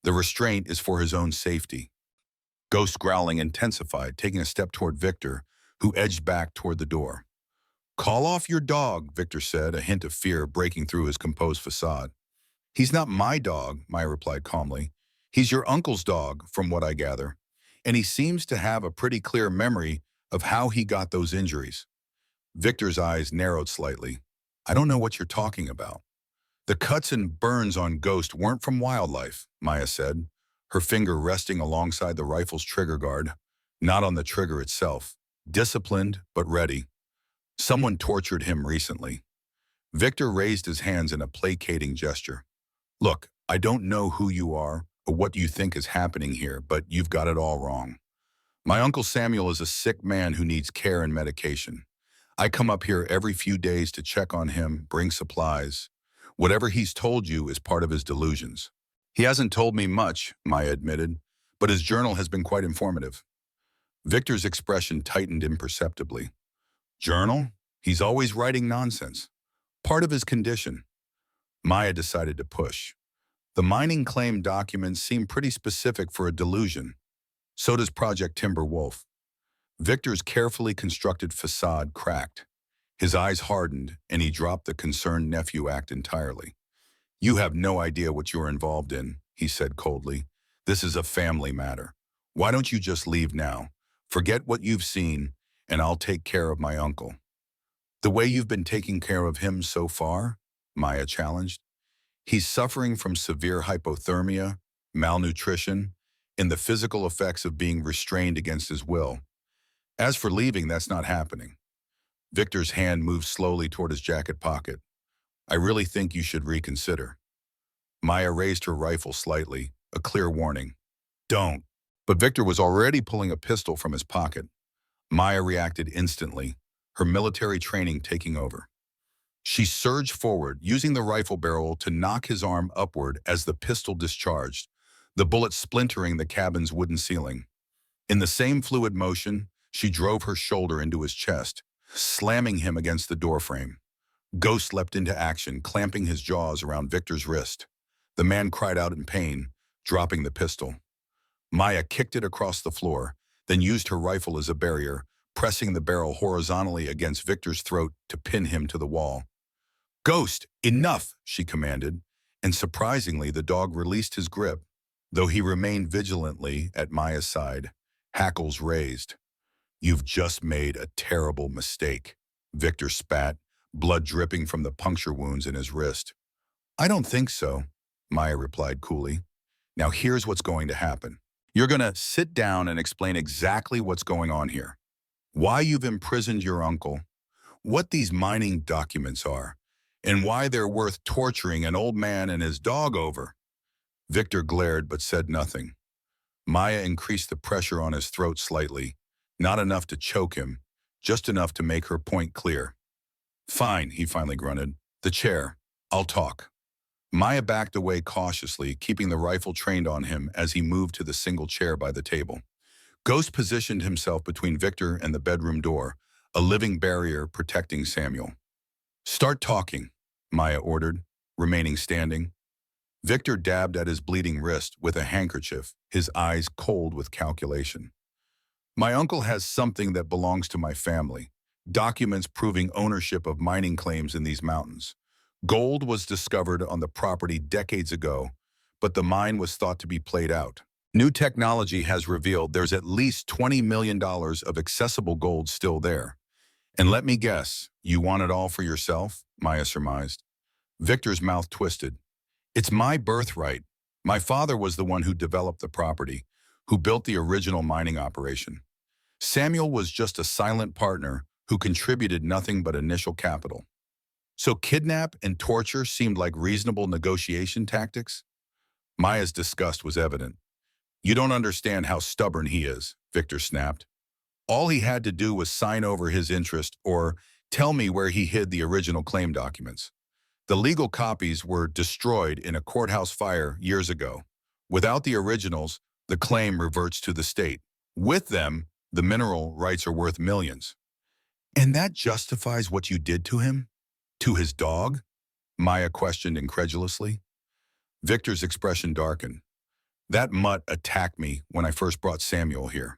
The restraint is for his own safety. Ghost growling intensified, taking a step toward Victor, who edged back toward the door. Call off your dog, Victor said, a hint of fear breaking through his composed facade. He's not my dog, Maya replied calmly. He's your uncle's dog, from what I gather. And he seems to have a pretty clear memory of how he got those injuries. Victor's eyes narrowed slightly. I don't know what you're talking about. The cuts and burns on Ghost weren't from wildlife, Maya said, her finger resting alongside the rifle's trigger guard, not on the trigger itself. Disciplined, but ready. Someone tortured him recently. Victor raised his hands in a placating gesture. Look, I don't know who you are or what you think is happening here, but you've got it all wrong. My Uncle Samuel is a sick man who needs care and medication. I come up here every few days to check on him, bring supplies. Whatever he's told you is part of his delusions. He hasn't told me much, Maya admitted, but his journal has been quite informative. Victor's expression tightened imperceptibly. Journal? He's always writing nonsense. Part of his condition. Maya decided to push. The mining claim documents seem pretty specific for a delusion. So does Project Timberwolf. Victor's carefully constructed facade cracked. His eyes hardened, and he dropped the concerned nephew act entirely. You have no idea what you're involved in, he said coldly. This is a family matter. Why don't you just leave now? Forget what you've seen, and I'll take care of my uncle. The way you've been taking care of him so far? Maya challenged. He's suffering from severe hypothermia, malnutrition, and the physical effects of being restrained against his will. As for leaving, that's not happening. Victor's hand moved slowly toward his jacket pocket. I really think you should reconsider. Maya raised her rifle slightly, a clear warning. Don't. But Victor was already pulling a pistol from his pocket. Maya reacted instantly, her military training taking over. She surged forward, using the rifle barrel to knock his arm upward as the pistol discharged, the bullet splintering the cabin's wooden ceiling. In the same fluid motion, she drove her shoulder into his chest, slamming him against the doorframe. Ghost leapt into action, clamping his jaws around Victor's wrist. The man cried out in pain, dropping the pistol. Maya kicked it across the floor, then used her rifle as a barrier, pressing the barrel horizontally against Victor's throat to pin him to the wall. Ghost, enough, she commanded, and surprisingly the dog released his grip, though he remained vigilantly at Maya's side, hackles raised. You've just made a terrible mistake, Victor spat, blood dripping from the puncture wounds in his wrist. I don't think so, Maya replied coolly. Now here's what's going to happen. You're going to sit down and explain exactly what's going on here. Why you've imprisoned your uncle, what these mining documents are, and why they're worth torturing an old man and his dog over. Victor glared but said nothing. Maya increased the pressure on his throat slightly, not enough to choke him, just enough to make her point clear. Fine, he finally grunted. The chair. I'll talk. Maya backed away cautiously, keeping the rifle trained on him as he moved to the single chair by the table. Ghost positioned himself between Victor and the bedroom door, a living barrier protecting Samuel. Start talking, Maya ordered, remaining standing. Victor dabbed at his bleeding wrist with a handkerchief, his eyes cold with calculation. My uncle has something that belongs to my family, documents proving ownership of mining claims in these mountains. Gold was discovered on the property decades ago, but the mine was thought to be played out. New technology has revealed there's at least $20 million of accessible gold still there. And let me guess, you want it all for yourself? Maya surmised. Victor's mouth twisted. It's my birthright. My father was the one who developed the property, who built the original mining operation. Samuel was just a silent partner who contributed nothing but initial capital. So kidnap and torture seemed like reasonable negotiation tactics? Maya's disgust was evident. You don't understand how stubborn he is, Victor snapped. All he had to do was sign over his interest or tell me where he hid the original claim documents. The legal copies were destroyed in a courthouse fire years ago. Without the originals, the claim reverts to the state. With them, the mineral rights are worth millions. And that justifies what you did to him? To his dog? Maya questioned incredulously. Victor's expression darkened. That mutt attacked me when I first brought Samuel here.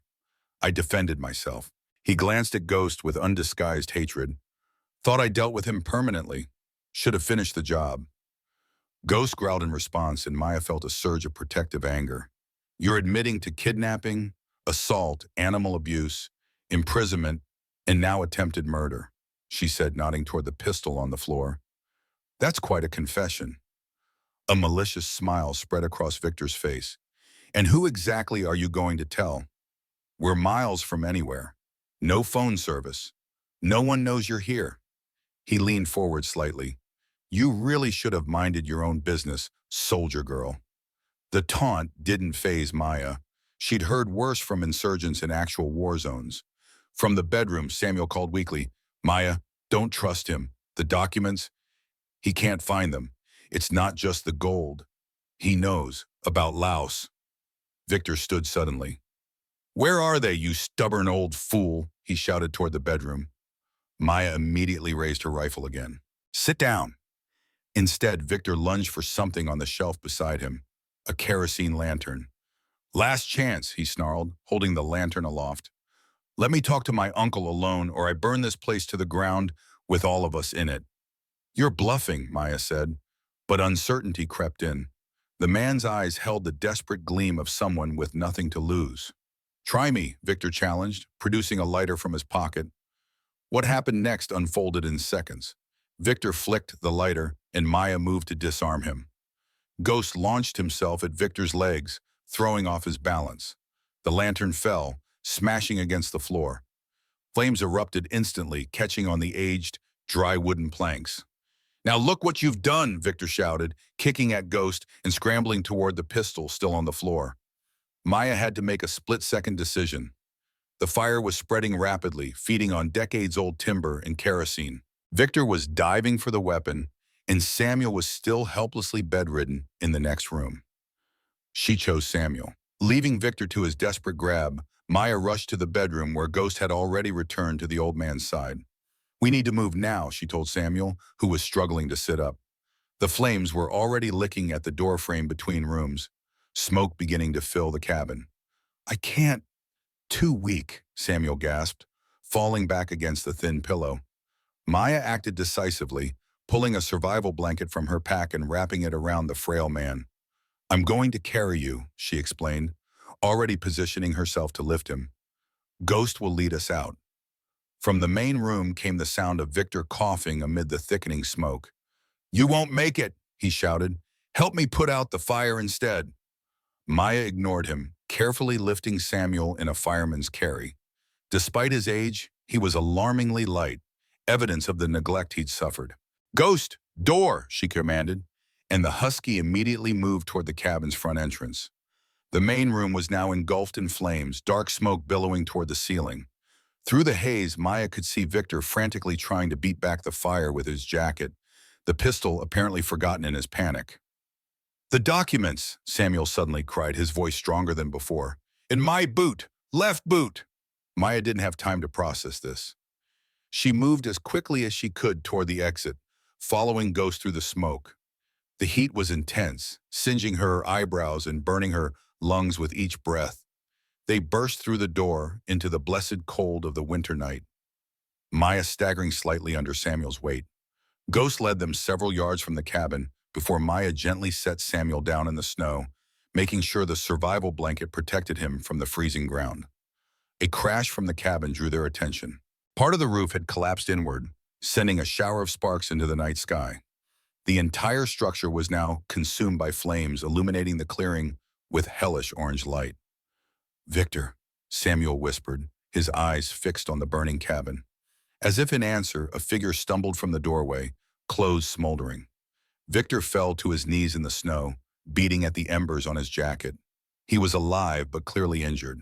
I defended myself. He glanced at Ghost with undisguised hatred. Thought I dealt with him permanently. Should have finished the job. Ghost growled in response, and Maya felt a surge of protective anger. You're admitting to kidnapping, assault, animal abuse, imprisonment, and now attempted murder, she said, nodding toward the pistol on the floor. That's quite a confession. A malicious smile spread across Victor's face. And who exactly are you going to tell? We're miles from anywhere. No phone service. No one knows you're here. He leaned forward slightly. You really should have minded your own business, soldier girl. The taunt didn't faze Maya. She'd heard worse from insurgents in actual war zones. From the bedroom, Samuel called weakly, Maya, don't trust him. The documents, he can't find them. It's not just the gold. He knows about Laos. Victor stood suddenly. Where are they, you stubborn old fool? He shouted toward the bedroom. Maya immediately raised her rifle again. Sit down. Instead, Victor lunged for something on the shelf beside him, a kerosene lantern. Last chance, he snarled, holding the lantern aloft. Let me talk to my uncle alone, or I burn this place to the ground with all of us in it. You're bluffing, Maya said, but uncertainty crept in. The man's eyes held the desperate gleam of someone with nothing to lose. Try me, Victor challenged, producing a lighter from his pocket. What happened next unfolded in seconds. Victor flicked the lighter, and Maya moved to disarm him. Ghost launched himself at Victor's legs, throwing off his balance. The lantern fell, smashing against the floor. Flames erupted instantly, catching on the aged, dry wooden planks. Now look what you've done, Victor shouted, kicking at Ghost and scrambling toward the pistol still on the floor. Maya had to make a split-second decision. The fire was spreading rapidly, feeding on decades-old timber and kerosene. Victor was diving for the weapon, and Samuel was still helplessly bedridden in the next room. She chose Samuel. Leaving Victor to his desperate grab, Maya rushed to the bedroom where Ghost had already returned to the old man's side. We need to move now, she told Samuel, who was struggling to sit up. The flames were already licking at the doorframe between rooms, smoke beginning to fill the cabin. I can't. Too weak, Samuel gasped, falling back against the thin pillow. Maya acted decisively, pulling a survival blanket from her pack and wrapping it around the frail man. I'm going to carry you, she explained, already positioning herself to lift him. Ghost will lead us out. From the main room came the sound of Victor coughing amid the thickening smoke. You won't make it, he shouted. Help me put out the fire instead. Maya ignored him, carefully lifting Samuel in a fireman's carry. Despite his age, he was alarmingly light, evidence of the neglect he'd suffered. Ghost, door, she commanded, and the husky immediately moved toward the cabin's front entrance. The main room was now engulfed in flames, dark smoke billowing toward the ceiling. Through the haze, Maya could see Victor frantically trying to beat back the fire with his jacket, the pistol apparently forgotten in his panic. The documents, Samuel suddenly cried, his voice stronger than before. In my boot, left boot. Maya didn't have time to process this. She moved as quickly as she could toward the exit, following Ghost through the smoke. The heat was intense, singeing her eyebrows and burning her lungs with each breath. They burst through the door into the blessed cold of the winter night, Maya staggering slightly under Samuel's weight. Ghost led them several yards from the cabin before Maya gently set Samuel down in the snow, making sure the survival blanket protected him from the freezing ground. A crash from the cabin drew their attention. Part of the roof had collapsed inward, sending a shower of sparks into the night sky. The entire structure was now consumed by flames, illuminating the clearing with hellish orange light. Victor, Samuel whispered, his eyes fixed on the burning cabin. As if in answer, a figure stumbled from the doorway, clothes smoldering. Victor fell to his knees in the snow, beating at the embers on his jacket. He was alive, but clearly injured.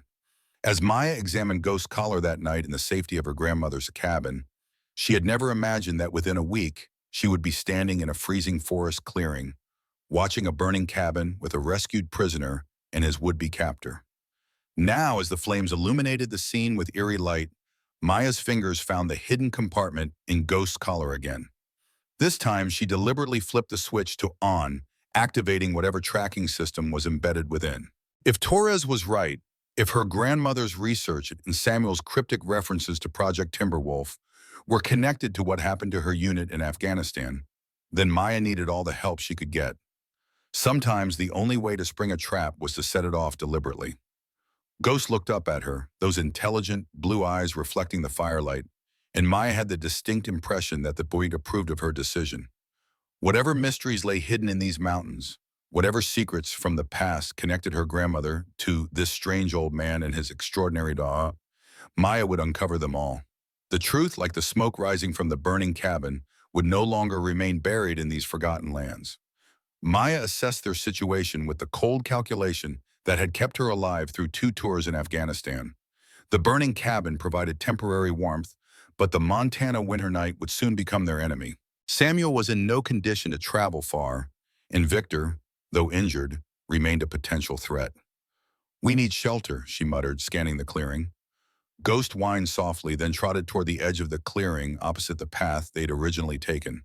As Maya examined Ghost's collar that night in the safety of her grandmother's cabin, she had never imagined that within a week, she would be standing in a freezing forest clearing, watching a burning cabin with a rescued prisoner and his would-be captor. Now, as the flames illuminated the scene with eerie light, Maya's fingers found the hidden compartment in Ghost's collar again. This time, she deliberately flipped the switch to on, activating whatever tracking system was embedded within. If Torres was right, if her grandmother's research and Samuel's cryptic references to Project Timberwolf were connected to what happened to her unit in Afghanistan, then Maya needed all the help she could get. Sometimes the only way to spring a trap was to set it off deliberately. Ghost looked up at her, those intelligent, blue eyes reflecting the firelight, and Maya had the distinct impression that the boy approved of her decision. Whatever mysteries lay hidden in these mountains, whatever secrets from the past connected her grandmother to this strange old man and his extraordinary dog, Maya would uncover them all. The truth, like the smoke rising from the burning cabin, would no longer remain buried in these forgotten lands. Maya assessed their situation with the cold calculation that had kept her alive through 2 tours in Afghanistan. The burning cabin provided temporary warmth, but the Montana winter night would soon become their enemy. Samuel was in no condition to travel far, and Victor, though injured, remained a potential threat. "We need shelter," she muttered, scanning the clearing. Ghost whined softly, then trotted toward the edge of the clearing opposite the path they'd originally taken.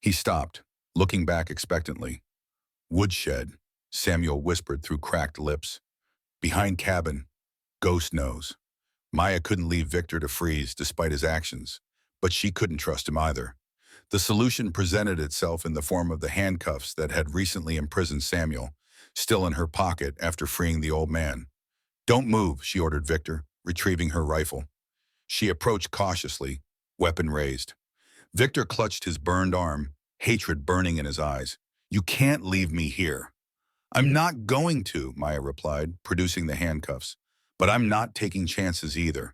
He stopped, looking back expectantly. "Woodshed," Samuel whispered through cracked lips. "Behind cabin. Ghost knows." Maya couldn't leave Victor to freeze despite his actions, but she couldn't trust him either. The solution presented itself in the form of the handcuffs that had recently imprisoned Samuel, still in her pocket after freeing the old man. "Don't move," she ordered Victor, retrieving her rifle. She approached cautiously, weapon raised. Victor clutched his burned arm, hatred burning in his eyes. "You can't leave me here." "I'm not going to," Maya replied, producing the handcuffs. "But I'm not taking chances either.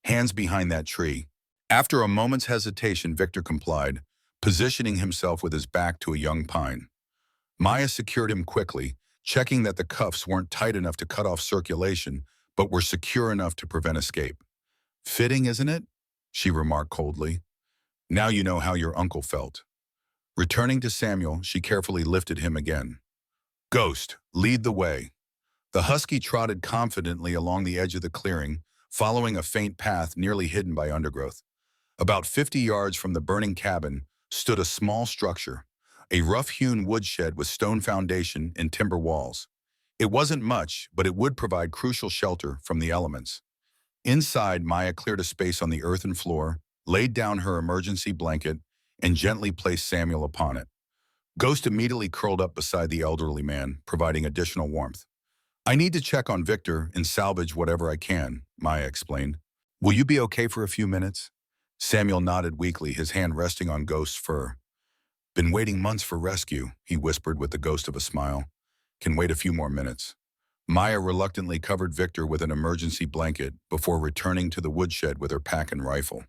Hands behind that tree." After a moment's hesitation, Victor complied, positioning himself with his back to a young pine. Maya secured him quickly, checking that the cuffs weren't tight enough to cut off circulation, but were secure enough to prevent escape. "Fitting, isn't it?" she remarked coldly. "Now you know how your uncle felt." Returning to Samuel, she carefully lifted him again. "Ghost, lead the way." The husky trotted confidently along the edge of the clearing, following a faint path nearly hidden by undergrowth. About 50 yards from the burning cabin stood a small structure, a rough-hewn woodshed with stone foundation and timber walls. It wasn't much, but it would provide crucial shelter from the elements. Inside, Maya cleared a space on the earthen floor, laid down her emergency blanket, and gently placed Samuel upon it. Ghost immediately curled up beside the elderly man, providing additional warmth. "I need to check on Victor and salvage whatever I can," Maya explained. "Will you be okay for a few minutes?" Samuel nodded weakly, his hand resting on Ghost's fur. "Been waiting months for rescue," he whispered with the ghost of a smile. "Can wait a few more minutes." Maya reluctantly covered Victor with an emergency blanket before returning to the woodshed with her pack and rifle.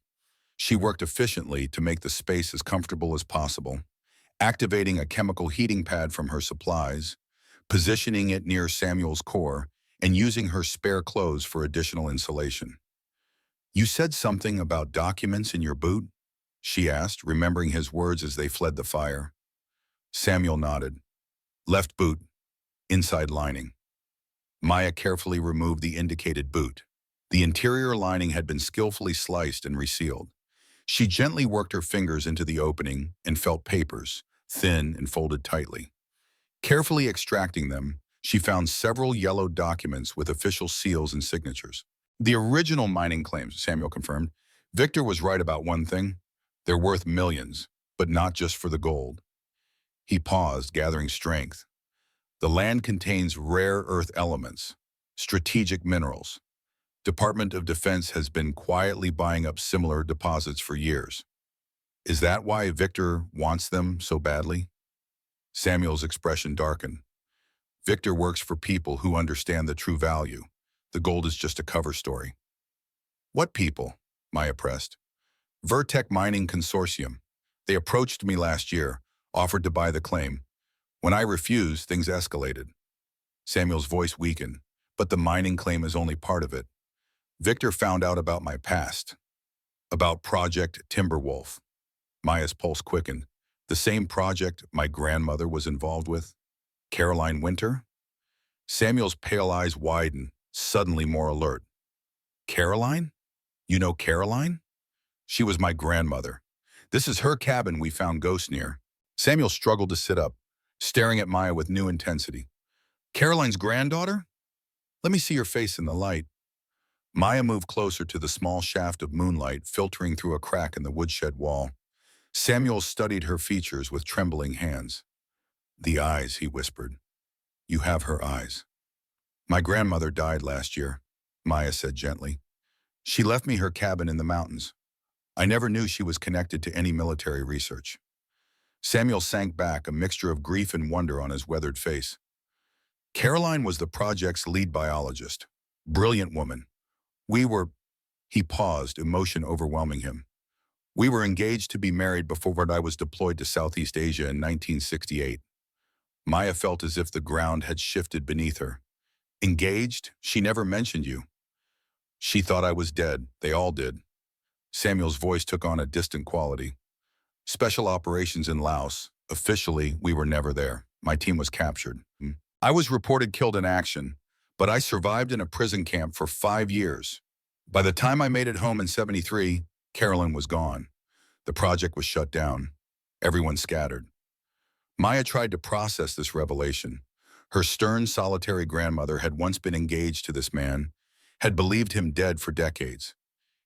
She worked efficiently to make the space as comfortable as possible, activating a chemical heating pad from her supplies, positioning it near Samuel's core, and using her spare clothes for additional insulation. "You said something about documents in your boot?" she asked, remembering his words as they fled the fire. Samuel nodded. "Left boot, inside lining." Maya carefully removed the indicated boot. The interior lining had been skillfully sliced and resealed. She gently worked her fingers into the opening and felt papers, thin and folded tightly. Carefully extracting them, she found several yellow documents with official seals and signatures. "The original mining claims," Samuel confirmed. "Victor was right about one thing. They're worth millions, but not just for the gold." He paused, gathering strength. "The land contains rare earth elements, strategic minerals. Department of Defense has been quietly buying up similar deposits for years. Is that why Victor wants them so badly?" Samuel's expression darkened. "Victor works for people who understand the true value. The gold is just a cover story." "What people?" Maya pressed. "Vertec Mining Consortium. They approached me last year, offered to buy the claim. When I refused, things escalated." Samuel's voice weakened. "But the mining claim is only part of it. Victor found out about my past. About Project Timberwolf." Maya's pulse quickened. "The same project my grandmother was involved with? Caroline Winter?" Samuel's pale eyes widened, suddenly more alert. "Caroline? You know Caroline?" "She was my grandmother. This is her cabin we found Ghost near. Samuel struggled to sit up, staring at Maya with new intensity. Caroline's granddaughter? Let me see your face in the light. Maya moved closer to the small shaft of moonlight filtering through a crack in the woodshed wall. Samuel studied her features with trembling hands. The eyes, he whispered. You have her eyes. My grandmother died last year, Maya said gently. She left me her cabin in the mountains. I never knew she was connected to any military research. Samuel sank back, a mixture of grief and wonder on his weathered face. Caroline was the project's lead biologist. Brilliant woman. He paused, emotion overwhelming him. We were engaged to be married before I was deployed to Southeast Asia in 1968. Maya felt as if the ground had shifted beneath her. Engaged? She never mentioned you. She thought I was dead. They all did. Samuel's voice took on a distant quality. Special operations in Laos. Officially, we were never there. My team was captured. I was reported killed in action, but I survived in a prison camp for 5 years. By the time I made it home in '73, Carolyn was gone. The project was shut down. Everyone scattered. Maya tried to process this revelation. Her stern, solitary grandmother had once been engaged to this man, had believed him dead for decades.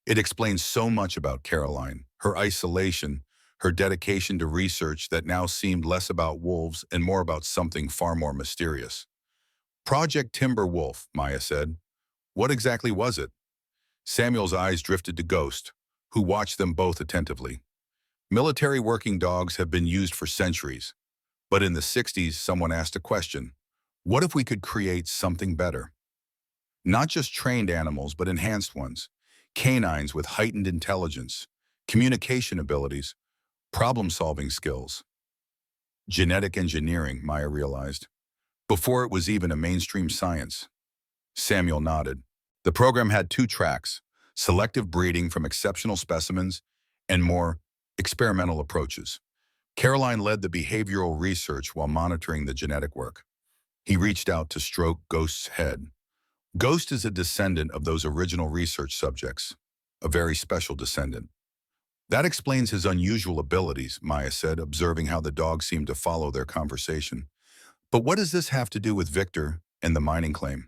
It explains so much about Caroline, her isolation, her dedication to research that now seemed less about wolves and more about something far more mysterious. Project Timberwolf, Maya said. What exactly was it? Samuel's eyes drifted to Ghost, who watched them both attentively. Military working dogs have been used for centuries, but in the '60s, someone asked a question. What if we could create something better? Not just trained animals, but enhanced ones. Canines with heightened intelligence, communication abilities, problem-solving skills. Genetic engineering, Maya realized, before it was even a mainstream science. Samuel nodded. The program had 2 tracks, selective breeding from exceptional specimens and more experimental approaches. Caroline led the behavioral research while monitoring the genetic work. He reached out to stroke Ghost's head. Ghost is a descendant of those original research subjects, a very special descendant. That explains his unusual abilities, Maya said, observing how the dog seemed to follow their conversation. But what does this have to do with Victor and the mining claim?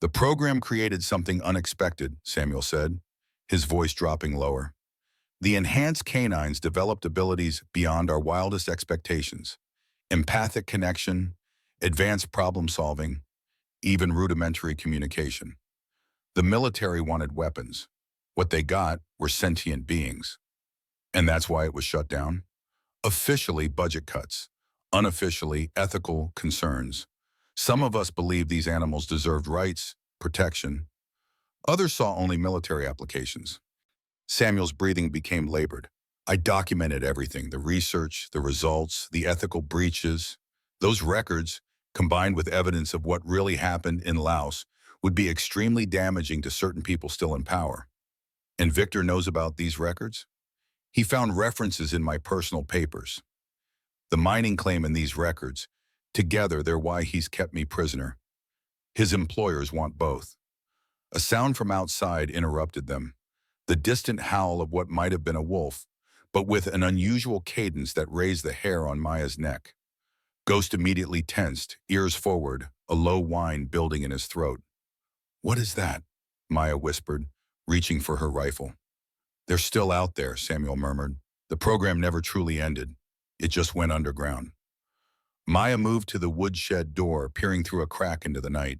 The program created something unexpected, Samuel said, his voice dropping lower. The enhanced canines developed abilities beyond our wildest expectations. Empathic connection, advanced problem solving, even rudimentary communication. The military wanted weapons. What they got were sentient beings. And that's why it was shut down? Officially, budget cuts. Unofficially, ethical concerns. Some of us believed these animals deserved rights, protection. Others saw only military applications. Samuel's breathing became labored. I documented everything, the research, the results, the ethical breaches. Those records, combined with evidence of what really happened in Laos, would be extremely damaging to certain people still in power. And Victor knows about these records? He found references in my personal papers. The mining claim in these records, together they're why he's kept me prisoner. His employers want both. A sound from outside interrupted them, the distant howl of what might have been a wolf, but with an unusual cadence that raised the hair on Maya's neck. Ghost immediately tensed, ears forward, a low whine building in his throat. What is that? Maya whispered, reaching for her rifle. They're still out there, Samuel murmured. The program never truly ended. It just went underground. Maya moved to the woodshed door, peering through a crack into the night.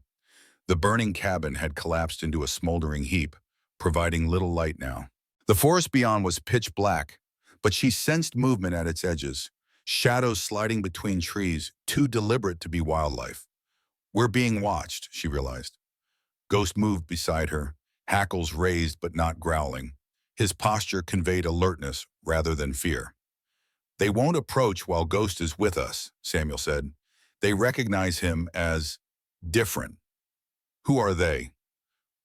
The burning cabin had collapsed into a smoldering heap, providing little light now. The forest beyond was pitch black, but she sensed movement at its edges, shadows sliding between trees, too deliberate to be wildlife. We're being watched, she realized. Ghost moved beside her, hackles raised but not growling. His posture conveyed alertness rather than fear. They won't approach while Ghost is with us, Samuel said. They recognize him as different. Who are they?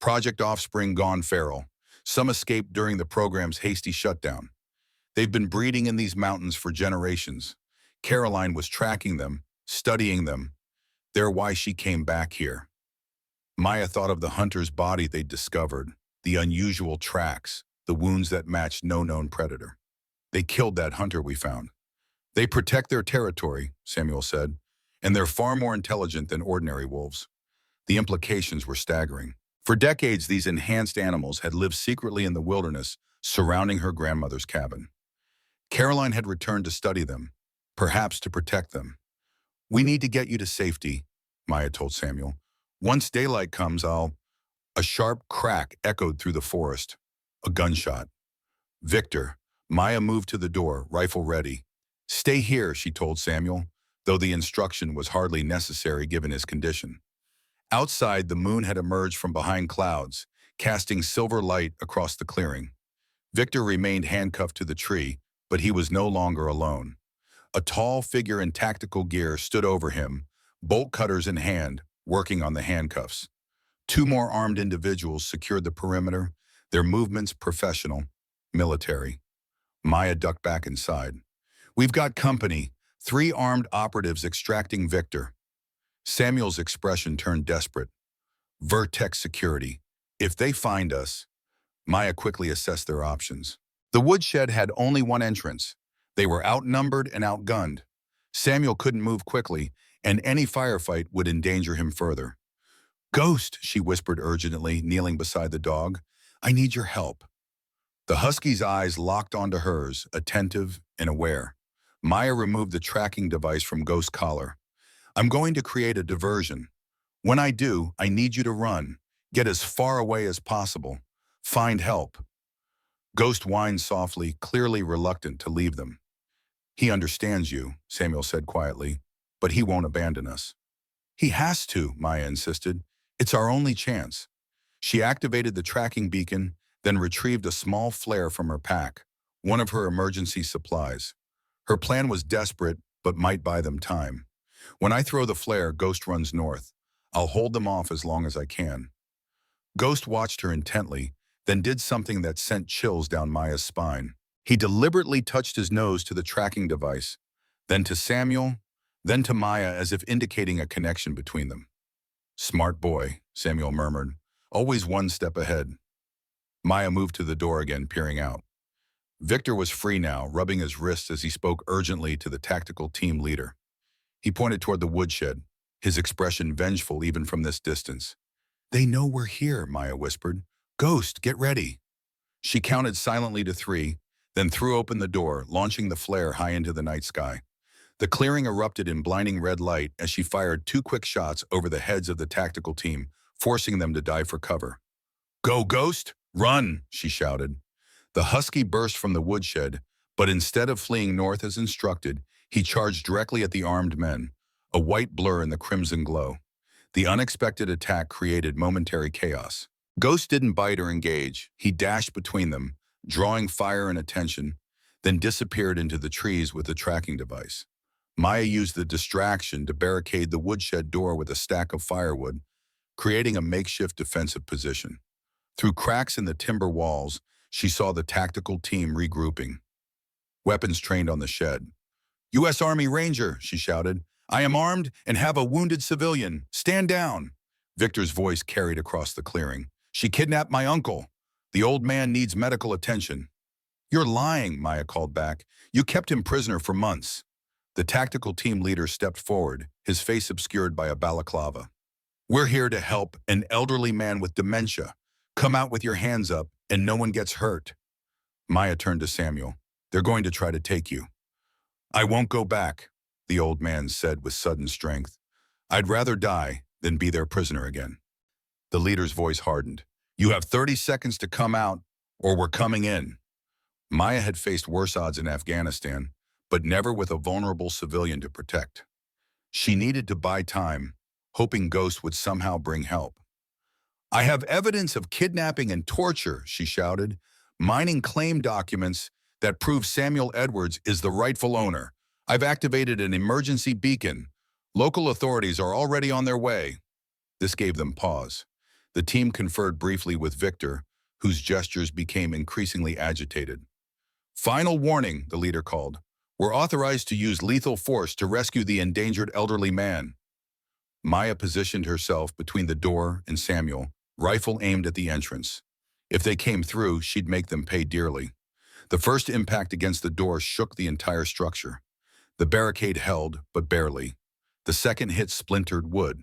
Project Offspring gone feral. Some escaped during the program's hasty shutdown. They've been breeding in these mountains for generations. Caroline was tracking them, studying them. They're why she came back here. Maya thought of the hunter's body they'd discovered, the unusual tracks, the wounds that matched no known predator. They killed that hunter we found. They protect their territory, Samuel said, and they're far more intelligent than ordinary wolves. The implications were staggering. For decades, these enhanced animals had lived secretly in the wilderness surrounding her grandmother's cabin. Caroline had returned to study them, perhaps to protect them. "We need to get you to safety," Maya told Samuel. "Once daylight comes, I'll—" A sharp crack echoed through the forest. A gunshot. "Victor." Maya moved to the door, rifle ready. "Stay here," she told Samuel, though the instruction was hardly necessary given his condition. Outside, the moon had emerged from behind clouds, casting silver light across the clearing. Victor remained handcuffed to the tree, but he was no longer alone. A tall figure in tactical gear stood over him, bolt cutters in hand, working on the handcuffs. Two more armed individuals secured the perimeter, their movements professional, military. Maya ducked back inside. "We've got company, 3 armed operatives extracting Victor." Samuel's expression turned desperate. "Vertex security. If they find us—" Maya quickly assessed their options. The woodshed had only one entrance. They were outnumbered and outgunned. Samuel couldn't move quickly, and any firefight would endanger him further. "Ghost," she whispered urgently, kneeling beside the dog. "I need your help." The husky's eyes locked onto hers, attentive and aware. Maya removed the tracking device from Ghost's collar. "I'm going to create a diversion. When I do, I need you to run. Get as far away as possible. Find help." Ghost whined softly, clearly reluctant to leave them. "He understands you," Samuel said quietly, "but he won't abandon us." "He has to," Maya insisted. "It's our only chance." She activated the tracking beacon, then retrieved a small flare from her pack, one of her emergency supplies. Her plan was desperate, but might buy them time. "When I throw the flare, Ghost runs north. I'll hold them off as long as I can." Ghost watched her intently, then did something that sent chills down Maya's spine. He deliberately touched his nose to the tracking device, then to Samuel, then to Maya, as if indicating a connection between them. "Smart boy," Samuel murmured, "always one step ahead." Maya moved to the door again, peering out. Victor was free now, rubbing his wrists as he spoke urgently to the tactical team leader. He pointed toward the woodshed, his expression vengeful even from this distance. "They know we're here," Maya whispered. "Ghost, get ready." She counted silently to 3, then threw open the door, launching the flare high into the night sky. The clearing erupted in blinding red light as she fired 2 quick shots over the heads of the tactical team, forcing them to dive for cover. "Go, Ghost! Run!" she shouted. The husky burst from the woodshed, but instead of fleeing north as instructed, he charged directly at the armed men, a white blur in the crimson glow. The unexpected attack created momentary chaos. Ghost didn't bite or engage. He dashed between them, drawing fire and attention, then disappeared into the trees with the tracking device. Maya used the distraction to barricade the woodshed door with a stack of firewood, creating a makeshift defensive position. Through cracks in the timber walls, she saw the tactical team regrouping. Weapons trained on the shed. "U.S. Army Ranger," she shouted. "I am armed and have a wounded civilian. Stand down." Victor's voice carried across the clearing. "She kidnapped my uncle. The old man needs medical attention." "You're lying," Maya called back. "You kept him prisoner for months." The tactical team leader stepped forward, his face obscured by a balaclava. "We're here to help an elderly man with dementia. Come out with your hands up, and no one gets hurt." Maya turned to Samuel. "They're going to try to take you." "I won't go back," the old man said with sudden strength. "I'd rather die than be their prisoner again." The leader's voice hardened. "You have 30 seconds to come out, or we're coming in." Maya had faced worse odds in Afghanistan, but never with a vulnerable civilian to protect. She needed to buy time, hoping Ghost would somehow bring help. "I have evidence of kidnapping and torture," she shouted, "mining claim documents that prove Samuel Edwards is the rightful owner. I've activated an emergency beacon. Local authorities are already on their way." This gave them pause. The team conferred briefly with Victor, whose gestures became increasingly agitated. "Final warning," the leader called. "We're authorized to use lethal force to rescue the endangered elderly man." Maya positioned herself between the door and Samuel, rifle aimed at the entrance. If they came through, she'd make them pay dearly. The first impact against the door shook the entire structure. The barricade held, but barely. The second hit splintered wood.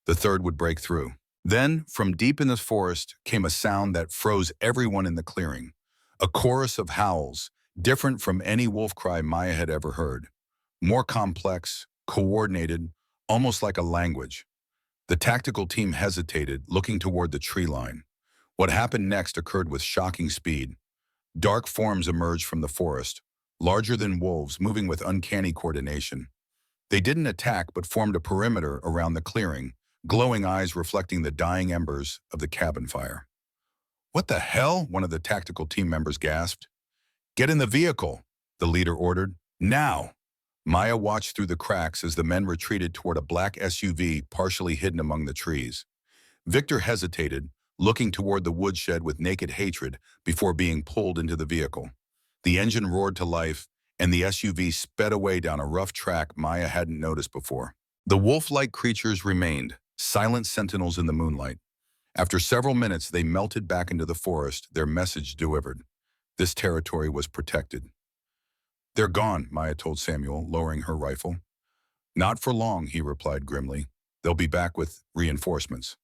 The third would break through. Then, from deep in the forest, came a sound that froze everyone in the clearing. A chorus of howls, different from any wolf cry Maya had ever heard. More complex, coordinated, almost like a language. The tactical team hesitated, looking toward the tree line. What happened next occurred with shocking speed. Dark forms emerged from the forest, larger than wolves, moving with uncanny coordination. They didn't attack but formed a perimeter around the clearing, glowing eyes reflecting the dying embers of the cabin fire. "What the hell?" one of the tactical team members gasped. "Get in the vehicle," the leader ordered. "Now!" Maya watched through the cracks as the men retreated toward a black SUV partially hidden among the trees. Victor hesitated, looking toward the woodshed with naked hatred before being pulled into the vehicle. The engine roared to life, and the SUV sped away down a rough track Maya hadn't noticed before. The wolf-like creatures remained, silent sentinels in the moonlight. After several minutes, they melted back into the forest, their message delivered. This territory was protected. "They're gone," Maya told Samuel, lowering her rifle. "Not for long," he replied grimly. "They'll be back with reinforcements."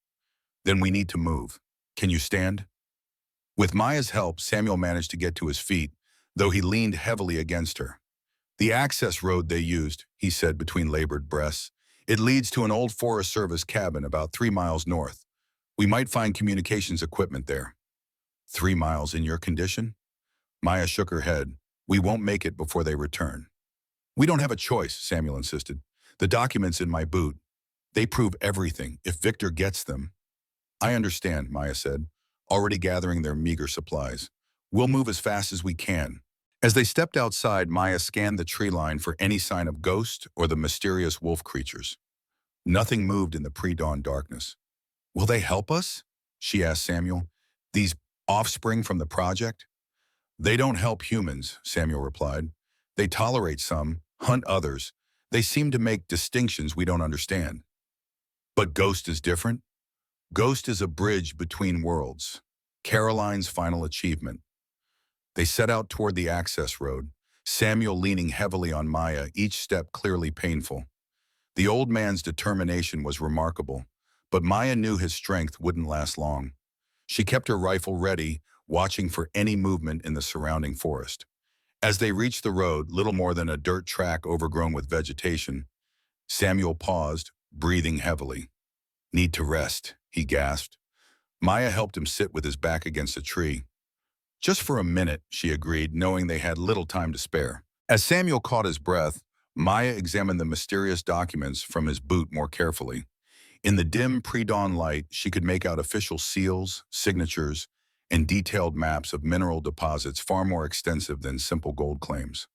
"Then we need to move. Can you stand?" With Maya's help, Samuel managed to get to his feet, though he leaned heavily against her. "The access road they used," he said between labored breaths. "It leads to an old Forest Service cabin about 3 miles north. We might find communications equipment there." 3 miles in your condition?" Maya shook her head. "We won't make it before they return." "We don't have a choice," Samuel insisted. "The documents in my boot. They prove everything, if Victor gets them." "I understand," Maya said, already gathering their meager supplies. "We'll move as fast as we can." As they stepped outside, Maya scanned the tree line for any sign of ghost or the mysterious wolf creatures. Nothing moved in the pre-dawn darkness. "Will they help us?" she asked Samuel. "These offspring from the project?" "They don't help humans," Samuel replied. "They tolerate some, hunt others. They seem to make distinctions we don't understand." "But Ghost is different?" "Ghost is a bridge between worlds. Caroline's final achievement." They set out toward the access road, Samuel leaning heavily on Maya, each step clearly painful. The old man's determination was remarkable, but Maya knew his strength wouldn't last long. She kept her rifle ready, watching for any movement in the surrounding forest. As they reached the road, little more than a dirt track overgrown with vegetation, Samuel paused, breathing heavily. "Need to rest," he gasped. Maya helped him sit with his back against a tree. "Just for a minute," she agreed, knowing they had little time to spare. As Samuel caught his breath, Maya examined the mysterious documents from his boot more carefully. In the dim pre-dawn light, she could make out official seals, signatures, and detailed maps of mineral deposits far more extensive than simple gold claims.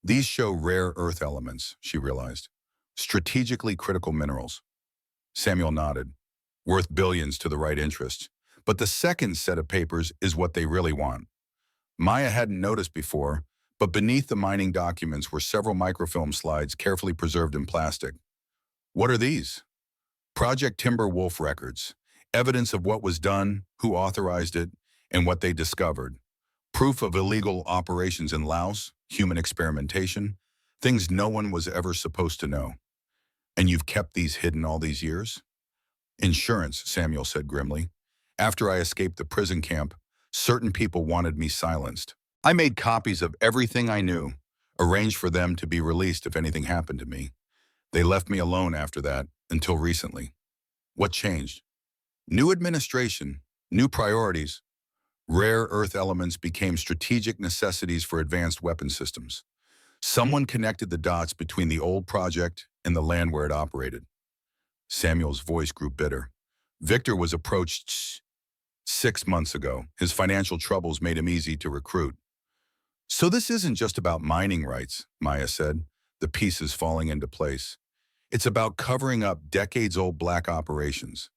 "These show rare earth elements," she realized. "Strategically critical minerals." Samuel nodded. "Worth billions to the right interests. But the second set of papers is what they really want." Maya hadn't noticed before, but beneath the mining documents were several microfilm slides carefully preserved in plastic. "What are these?" "Project Timberwolf records. Evidence of what was done, who authorized it, and what they discovered. Proof of illegal operations in Laos, human experimentation, things no one was ever supposed to know." "And you've kept these hidden all these years?" "Insurance," Samuel said grimly. "After I escaped the prison camp, certain people wanted me silenced. I made copies of everything I knew, arranged for them to be released if anything happened to me. They left me alone after that, until recently." "What changed?" "New administration, new priorities. Rare earth elements became strategic necessities for advanced weapon systems. Someone connected the dots between the old project and the land where it operated." Samuel's voice grew bitter. "Victor was approached 6 months ago. His financial troubles made him easy to recruit." "So this isn't just about mining rights," Maya said, the pieces falling into place. "It's about covering up decades-old black operations.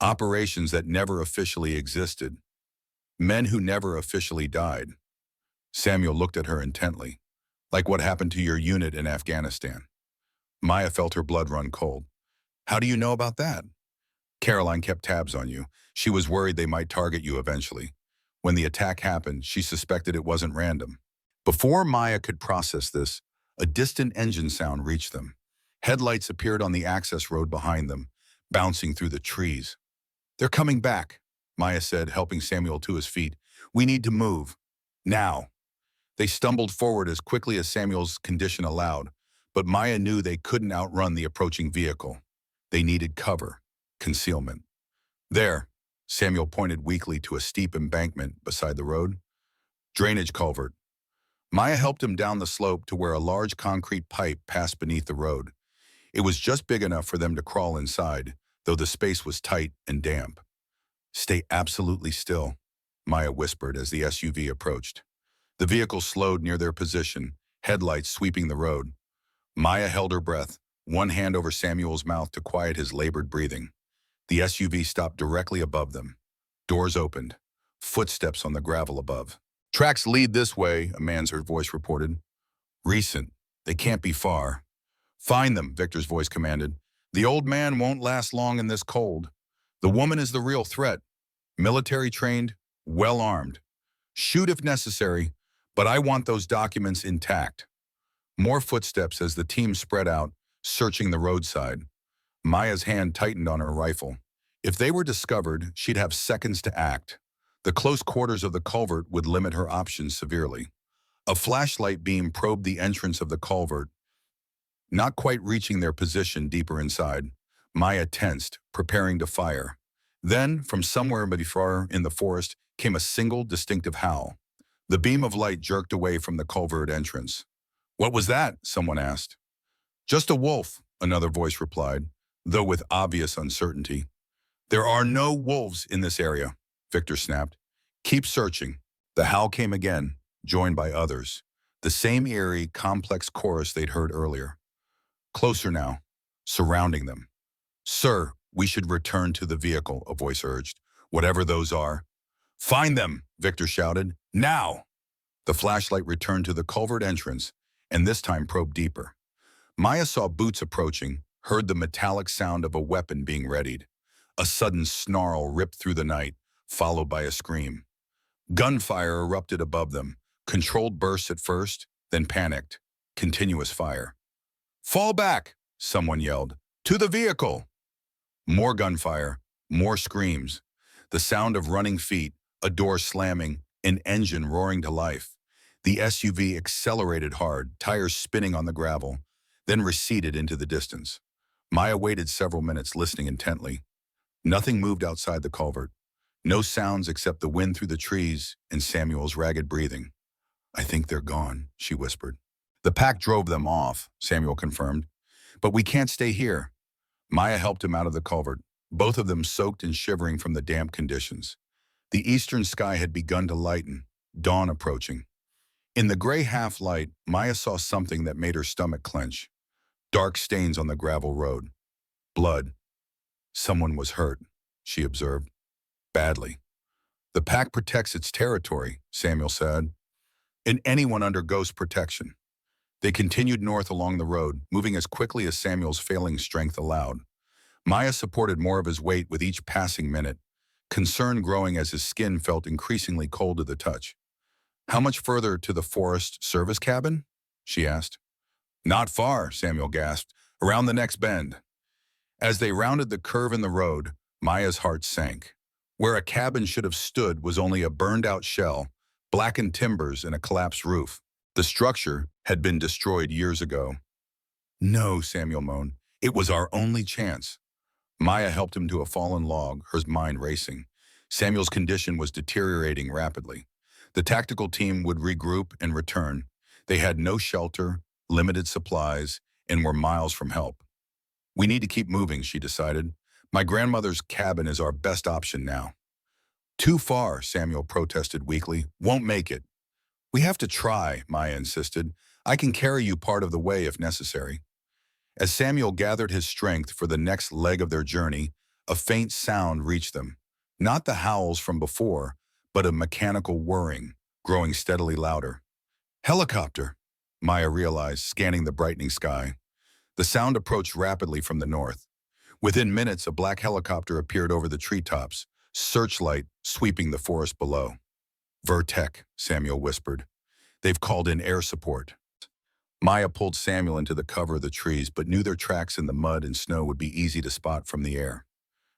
Operations that never officially existed. Men who never officially died." Samuel looked at her intently. "Like what happened to your unit in Afghanistan." Maya felt her blood run cold. "How do you know about that?" "Caroline kept tabs on you. She was worried they might target you eventually. When the attack happened, she suspected it wasn't random. Before Maya could process this, a distant engine sound reached them. Headlights appeared on the access road behind them, bouncing through the trees. "They're coming back," Maya said, helping Samuel to his feet. "We need to move. Now." They stumbled forward as quickly as Samuel's condition allowed, but Maya knew they couldn't outrun the approaching vehicle. They needed cover, concealment. "There," Samuel pointed weakly to a steep embankment beside the road. "Drainage culvert." Maya helped him down the slope to where a large concrete pipe passed beneath the road. It was just big enough for them to crawl inside, though the space was tight and damp. "Stay absolutely still," Maya whispered as the SUV approached. The vehicle slowed near their position, headlights sweeping the road. Maya held her breath, one hand over Samuel's mouth to quiet his labored breathing. The SUV stopped directly above them. Doors opened. Footsteps on the gravel above. "Tracks lead this way," a man's voice reported. "Recent. They can't be far." "Find them," Victor's voice commanded. "The old man won't last long in this cold. The woman is the real threat. Military trained, well armed. Shoot if necessary, but I want those documents intact." More footsteps as the team spread out, searching the roadside. Maya's hand tightened on her rifle. If they were discovered, she'd have seconds to act. The close quarters of the culvert would limit her options severely. A flashlight beam probed the entrance of the culvert, not quite reaching their position deeper inside. Maya tensed, preparing to fire. Then, from somewhere far in the forest, came a single distinctive howl. The beam of light jerked away from the culvert entrance. "What was that?" someone asked. "Just a wolf," another voice replied, though with obvious uncertainty. "There are no wolves in this area," Victor snapped. "Keep searching." The howl came again, joined by others. The same eerie, complex chorus they'd heard earlier. Closer now, surrounding them. "Sir, we should return to the vehicle," a voice urged. "Whatever those are." "Find them," Victor shouted. "Now!" The flashlight returned to the culvert entrance, and this time probed deeper. Maya saw boots approaching, heard the metallic sound of a weapon being readied. A sudden snarl ripped through the night, followed by a scream. Gunfire erupted above them, controlled bursts at first, then panicked, continuous fire. "Fall back," someone yelled. "To the vehicle!" More gunfire, more screams. The sound of running feet, a door slamming, an engine roaring to life. The SUV accelerated hard, tires spinning on the gravel, then receded into the distance. Maya waited several minutes, listening intently. Nothing moved outside the culvert. No sounds except the wind through the trees and Samuel's ragged breathing. "I think they're gone," she whispered. "The pack drove them off," Samuel confirmed. "But we can't stay here." Maya helped him out of the culvert, both of them soaked and shivering from the damp conditions. The eastern sky had begun to lighten, dawn approaching. In the gray half-light, Maya saw something that made her stomach clench. Dark stains on the gravel road. Blood. Someone was hurt, she observed. Badly. "The pack protects its territory," Samuel said, "and anyone under ghost protection." They continued north along the road, moving as quickly as Samuel's failing strength allowed. Maya supported more of his weight with each passing minute, concern growing as his skin felt increasingly cold to the touch. "How much further to the Forest Service cabin?" she asked. "Not far," Samuel gasped. "Around the next bend." As they rounded the curve in the road, Maya's heart sank. Where a cabin should have stood was only a burned-out shell, blackened timbers, and a collapsed roof. The structure had been destroyed years ago. "No," Samuel moaned. "It was our only chance." Maya helped him to a fallen log, her mind racing. Samuel's condition was deteriorating rapidly. The tactical team would regroup and return. They had no shelter, limited supplies, and were miles from help. "We need to keep moving," she decided. "My grandmother's cabin is our best option now." "Too far," Samuel protested weakly. "Won't make it." "We have to try," Maya insisted. "I can carry you part of the way if necessary." As Samuel gathered his strength for the next leg of their journey, a faint sound reached them. Not the howls from before, but a mechanical whirring, growing steadily louder. "Helicopter," Maya realized, scanning the brightening sky. The sound approached rapidly from the north. Within minutes, a black helicopter appeared over the treetops, searchlight sweeping the forest below. "Vertec," Samuel whispered. "They've called in air support." Maya pulled Samuel into the cover of the trees, but knew their tracks in the mud and snow would be easy to spot from the air.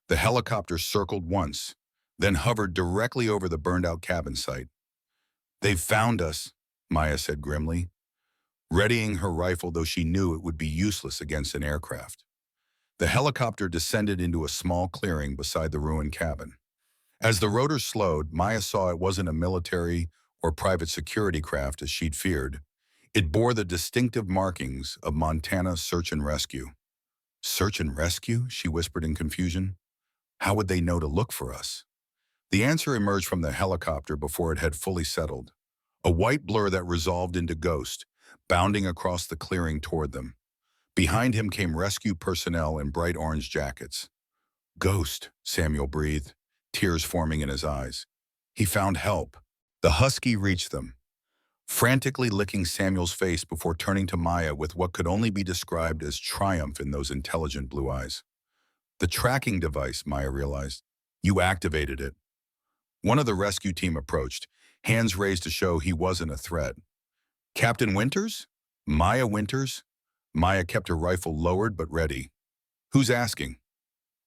The helicopter circled once, then hovered directly over the burned-out cabin site. "They've found us," Maya said grimly, readying her rifle, though she knew it would be useless against an aircraft. The helicopter descended into a small clearing beside the ruined cabin. As the rotor slowed, Maya saw it wasn't a military or private security craft as she'd feared. It bore the distinctive markings of Montana Search and Rescue. "Search and rescue?" she whispered in confusion. "How would they know to look for us?" The answer emerged from the helicopter before it had fully settled. A white blur that resolved into Ghost, bounding across the clearing toward them. Behind him came rescue personnel in bright orange jackets. "Ghost," Samuel breathed, tears forming in his eyes. He found help. The husky reached them, frantically licking Samuel's face before turning to Maya with what could only be described as triumph in those intelligent blue eyes. "The tracking device," Maya realized. "You activated it." One of the rescue team approached, hands raised to show he wasn't a threat. "Captain Winters? Maya Winters?" Maya kept her rifle lowered but ready. "Who's asking?"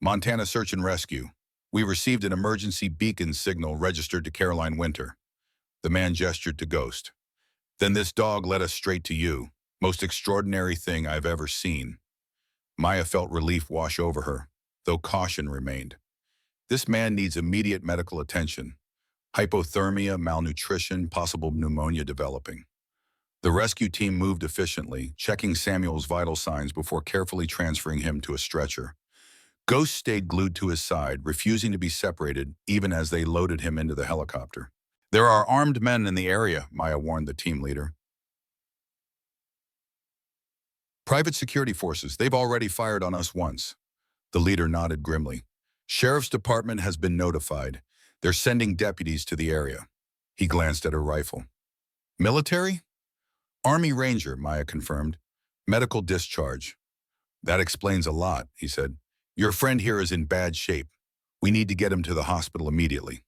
"Montana Search and Rescue. We received an emergency beacon signal registered to Caroline Winter." The man gestured to Ghost. "Then this dog led us straight to you. Most extraordinary thing I've ever seen." Maya felt relief wash over her, though caution remained. This man needs immediate medical attention. Hypothermia, malnutrition, possible pneumonia developing. The rescue team moved efficiently, checking Samuel's vital signs before carefully transferring him to a stretcher. Ghost stayed glued to his side, refusing to be separated even as they loaded him into the helicopter. "There are armed men in the area," Maya warned the team leader. "Private security forces. They've already fired on us once." The leader nodded grimly. "Sheriff's Department has been notified. They're sending deputies to the area." He glanced at her rifle. "Military?" "Army Ranger," Maya confirmed. "Medical discharge." "That explains a lot," he said. "Your friend here is in bad shape. We need to get him to the hospital immediately."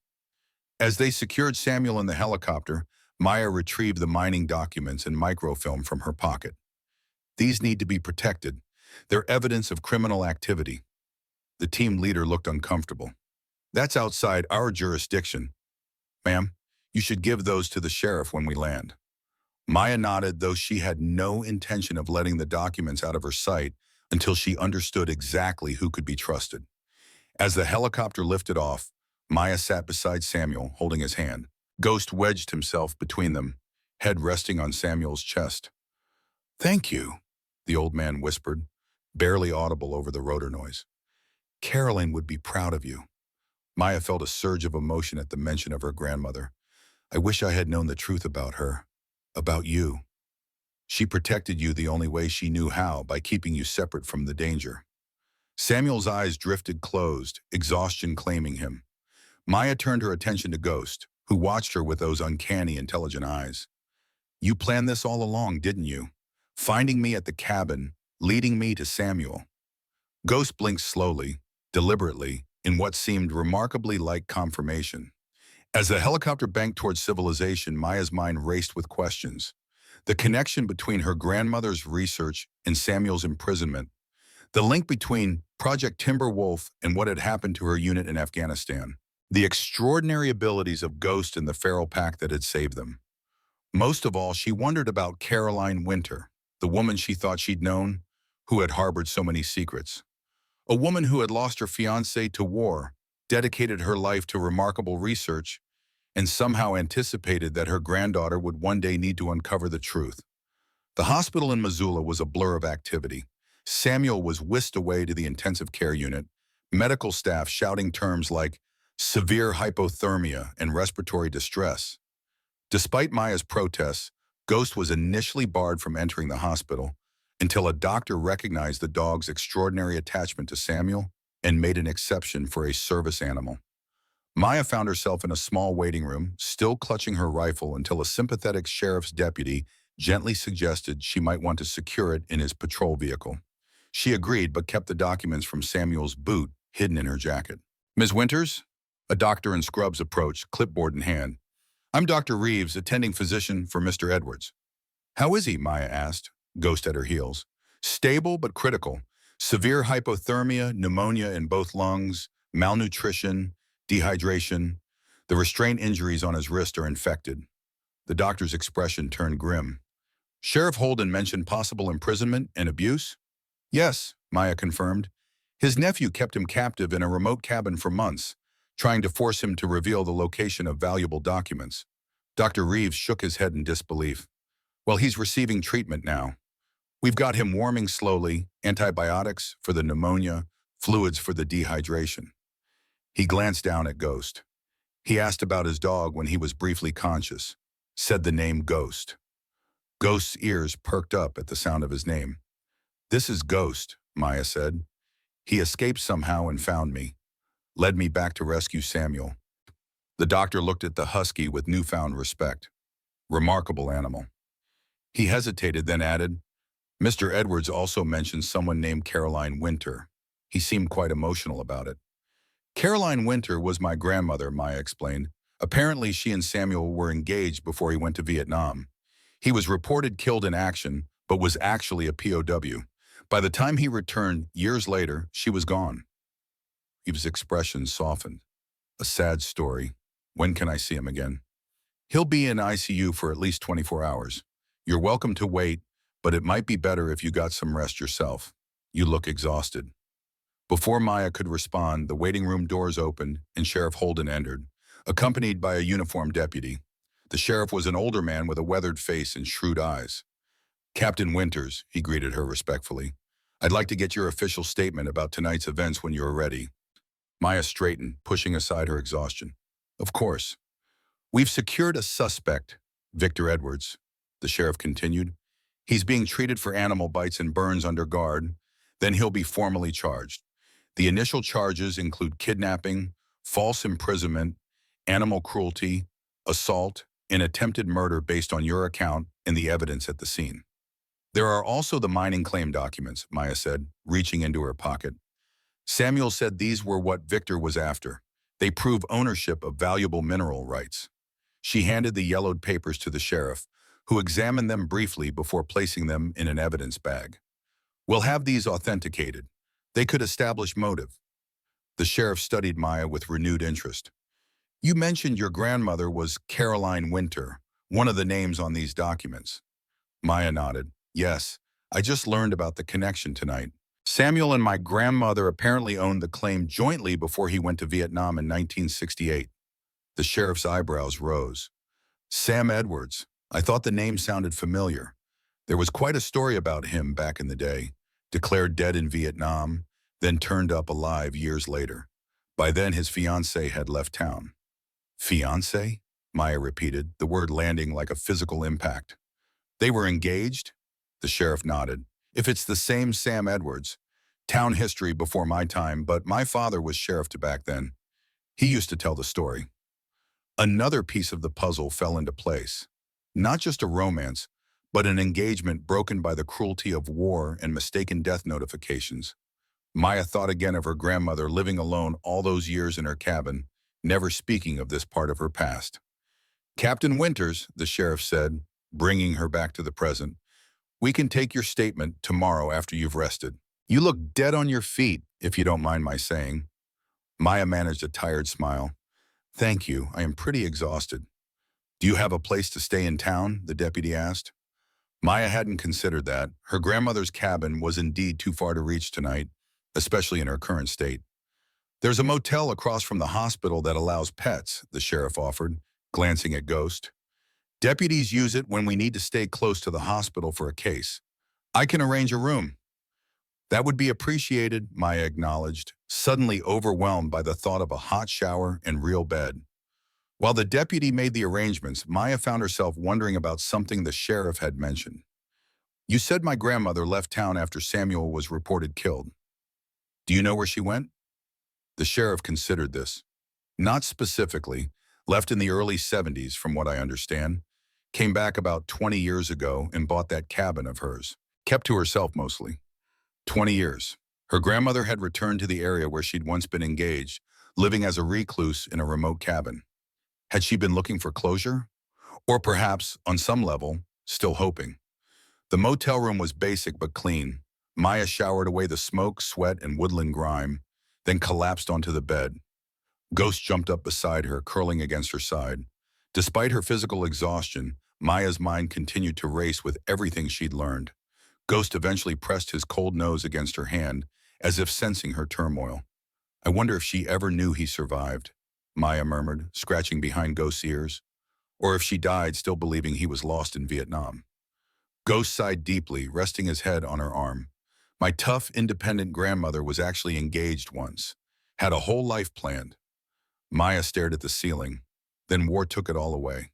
As they secured Samuel in the helicopter, Maya retrieved the mining documents and microfilm from her pocket. "These need to be protected. They're evidence of criminal activity." The team leader looked uncomfortable. "That's outside our jurisdiction. Ma'am, you should give those to the sheriff when we land." Maya nodded, though she had no intention of letting the documents out of her sight until she understood exactly who could be trusted. As the helicopter lifted off, Maya sat beside Samuel, holding his hand. Ghost wedged himself between them, head resting on Samuel's chest. "Thank you," the old man whispered, barely audible over the rotor noise. "Caroline would be proud of you." Maya felt a surge of emotion at the mention of her grandmother. "I wish I had known the truth about her, about you. She protected you the only way she knew how, by keeping you separate from the danger." Samuel's eyes drifted closed, exhaustion claiming him. Maya turned her attention to Ghost, who watched her with those uncanny, intelligent eyes. "You planned this all along, didn't you? Finding me at the cabin, leading me to Samuel." Ghost blinked slowly, deliberately, in what seemed remarkably like confirmation. As the helicopter banked towards civilization, Maya's mind raced with questions. The connection between her grandmother's research and Samuel's imprisonment. The link between Project Timberwolf and what had happened to her unit in Afghanistan. The extraordinary abilities of Ghost and the feral pack that had saved them. Most of all, she wondered about Caroline Winter, the woman she thought she'd known, who had harbored so many secrets. A woman who had lost her fiancé to war, dedicated her life to remarkable research, and somehow anticipated that her granddaughter would one day need to uncover the truth. The hospital in Missoula was a blur of activity. Samuel was whisked away to the intensive care unit, medical staff shouting terms like severe hypothermia and respiratory distress. Despite Maya's protests, Ghost was initially barred from entering the hospital until a doctor recognized the dog's extraordinary attachment to Samuel and made an exception for a service animal. Maya found herself in a small waiting room, still clutching her rifle, until a sympathetic sheriff's deputy gently suggested she might want to secure it in his patrol vehicle. She agreed, but kept the documents from Samuel's boot hidden in her jacket. "Ms. Winters?" A doctor in scrubs approached, clipboard in hand. I'm Dr. Reeves, attending physician for Mr. Edwards. How is he? Maya asked, Ghost at her heels. Stable but critical. Severe hypothermia, pneumonia in both lungs, malnutrition, dehydration. The restraint injuries on his wrist are infected. The doctor's expression turned grim. Sheriff Holden mentioned possible imprisonment and abuse? Yes, Maya confirmed. His nephew kept him captive in a remote cabin for months, trying to force him to reveal the location of valuable documents. Dr. Reeves shook his head in disbelief. Well, he's receiving treatment now. We've got him warming slowly, antibiotics for the pneumonia, fluids for the dehydration. He glanced down at Ghost. He asked about his dog when he was briefly conscious, said the name Ghost. Ghost's ears perked up at the sound of his name. This is Ghost, Maya said. He escaped somehow and found me. Led me back to rescue Samuel. The doctor looked at the husky with newfound respect. Remarkable animal. He hesitated, then added, Mr. Edwards also mentioned someone named Caroline Winter. He seemed quite emotional about it. Caroline Winter was my grandmother, Maya explained. Apparently, she and Samuel were engaged before he went to Vietnam. He was reported killed in action, but was actually a POW. By the time he returned, years later, she was gone. Eve's expression softened. A sad story. When can I see him again? He'll be in ICU for at least 24 hours. You're welcome to wait, but it might be better if you got some rest yourself. You look exhausted. Before Maya could respond, the waiting room doors opened and Sheriff Holden entered, accompanied by a uniformed deputy. The sheriff was an older man with a weathered face and shrewd eyes. Captain Winters, he greeted her respectfully. I'd like to get your official statement about tonight's events when you're ready. Maya straightened, pushing aside her exhaustion. Of course. We've secured a suspect, Victor Edwards, the sheriff continued. He's being treated for animal bites and burns under guard. Then he'll be formally charged. The initial charges include kidnapping, false imprisonment, animal cruelty, assault, and attempted murder based on your account and the evidence at the scene. There are also the mining claim documents, Maya said, reaching into her pocket. Samuel said these were what Victor was after. They prove ownership of valuable mineral rights. She handed the yellowed papers to the sheriff, who examined them briefly before placing them in an evidence bag. We'll have these authenticated. They could establish motive. The sheriff studied Maya with renewed interest. You mentioned your grandmother was Caroline Winter, one of the names on these documents. Maya nodded. Yes, I just learned about the connection tonight. Samuel and my grandmother apparently owned the claim jointly before he went to Vietnam in 1968. The sheriff's eyebrows rose. Sam Edwards. I thought the name sounded familiar. There was quite a story about him back in the day. Declared dead in Vietnam, then turned up alive years later. By then, his fiancée had left town. Fiancée? Maya repeated, the word landing like a physical impact. They were engaged? The sheriff nodded. If it's the same Sam Edwards. Town history before my time, but my father was sheriff back then. He used to tell the story. Another piece of the puzzle fell into place. Not just a romance, but an engagement broken by the cruelty of war and mistaken death notifications. Maya thought again of her grandmother living alone all those years in her cabin, never speaking of this part of her past. Captain Winters, the sheriff said, bringing her back to the present, we can take your statement tomorrow after you've rested. You look dead on your feet, if you don't mind my saying. Maya managed a tired smile. Thank you, I am pretty exhausted. Do you have a place to stay in town? The deputy asked. Maya hadn't considered that. Her grandmother's cabin was indeed too far to reach tonight, especially in her current state. There's a motel across from the hospital that allows pets, the sheriff offered, glancing at Ghost. Deputies use it when we need to stay close to the hospital for a case. I can arrange a room. That would be appreciated, Maya acknowledged, suddenly overwhelmed by the thought of a hot shower and real bed. While the deputy made the arrangements, Maya found herself wondering about something the sheriff had mentioned. You said my grandmother left town after Samuel was reported killed. Do you know where she went? The sheriff considered this. Not specifically. Left in the early 70s, from what I understand. Came back about 20 years ago and bought that cabin of hers. Kept to herself mostly. 20 years. Her grandmother had returned to the area where she'd once been engaged, living as a recluse in a remote cabin. Had she been looking for closure? Or perhaps, on some level, still hoping? The motel room was basic but clean. Maya showered away the smoke, sweat, and woodland grime, then collapsed onto the bed. Ghost jumped up beside her, curling against her side. Despite her physical exhaustion, Maya's mind continued to race with everything she'd learned. Ghost eventually pressed his cold nose against her hand, as if sensing her turmoil. I wonder if she ever knew he survived, Maya murmured, scratching behind Ghost's ears. Or if she died still believing he was lost in Vietnam. Ghost sighed deeply, resting his head on her arm. My tough, independent grandmother was actually engaged once. Had a whole life planned. Maya stared at the ceiling. Then war took it all away.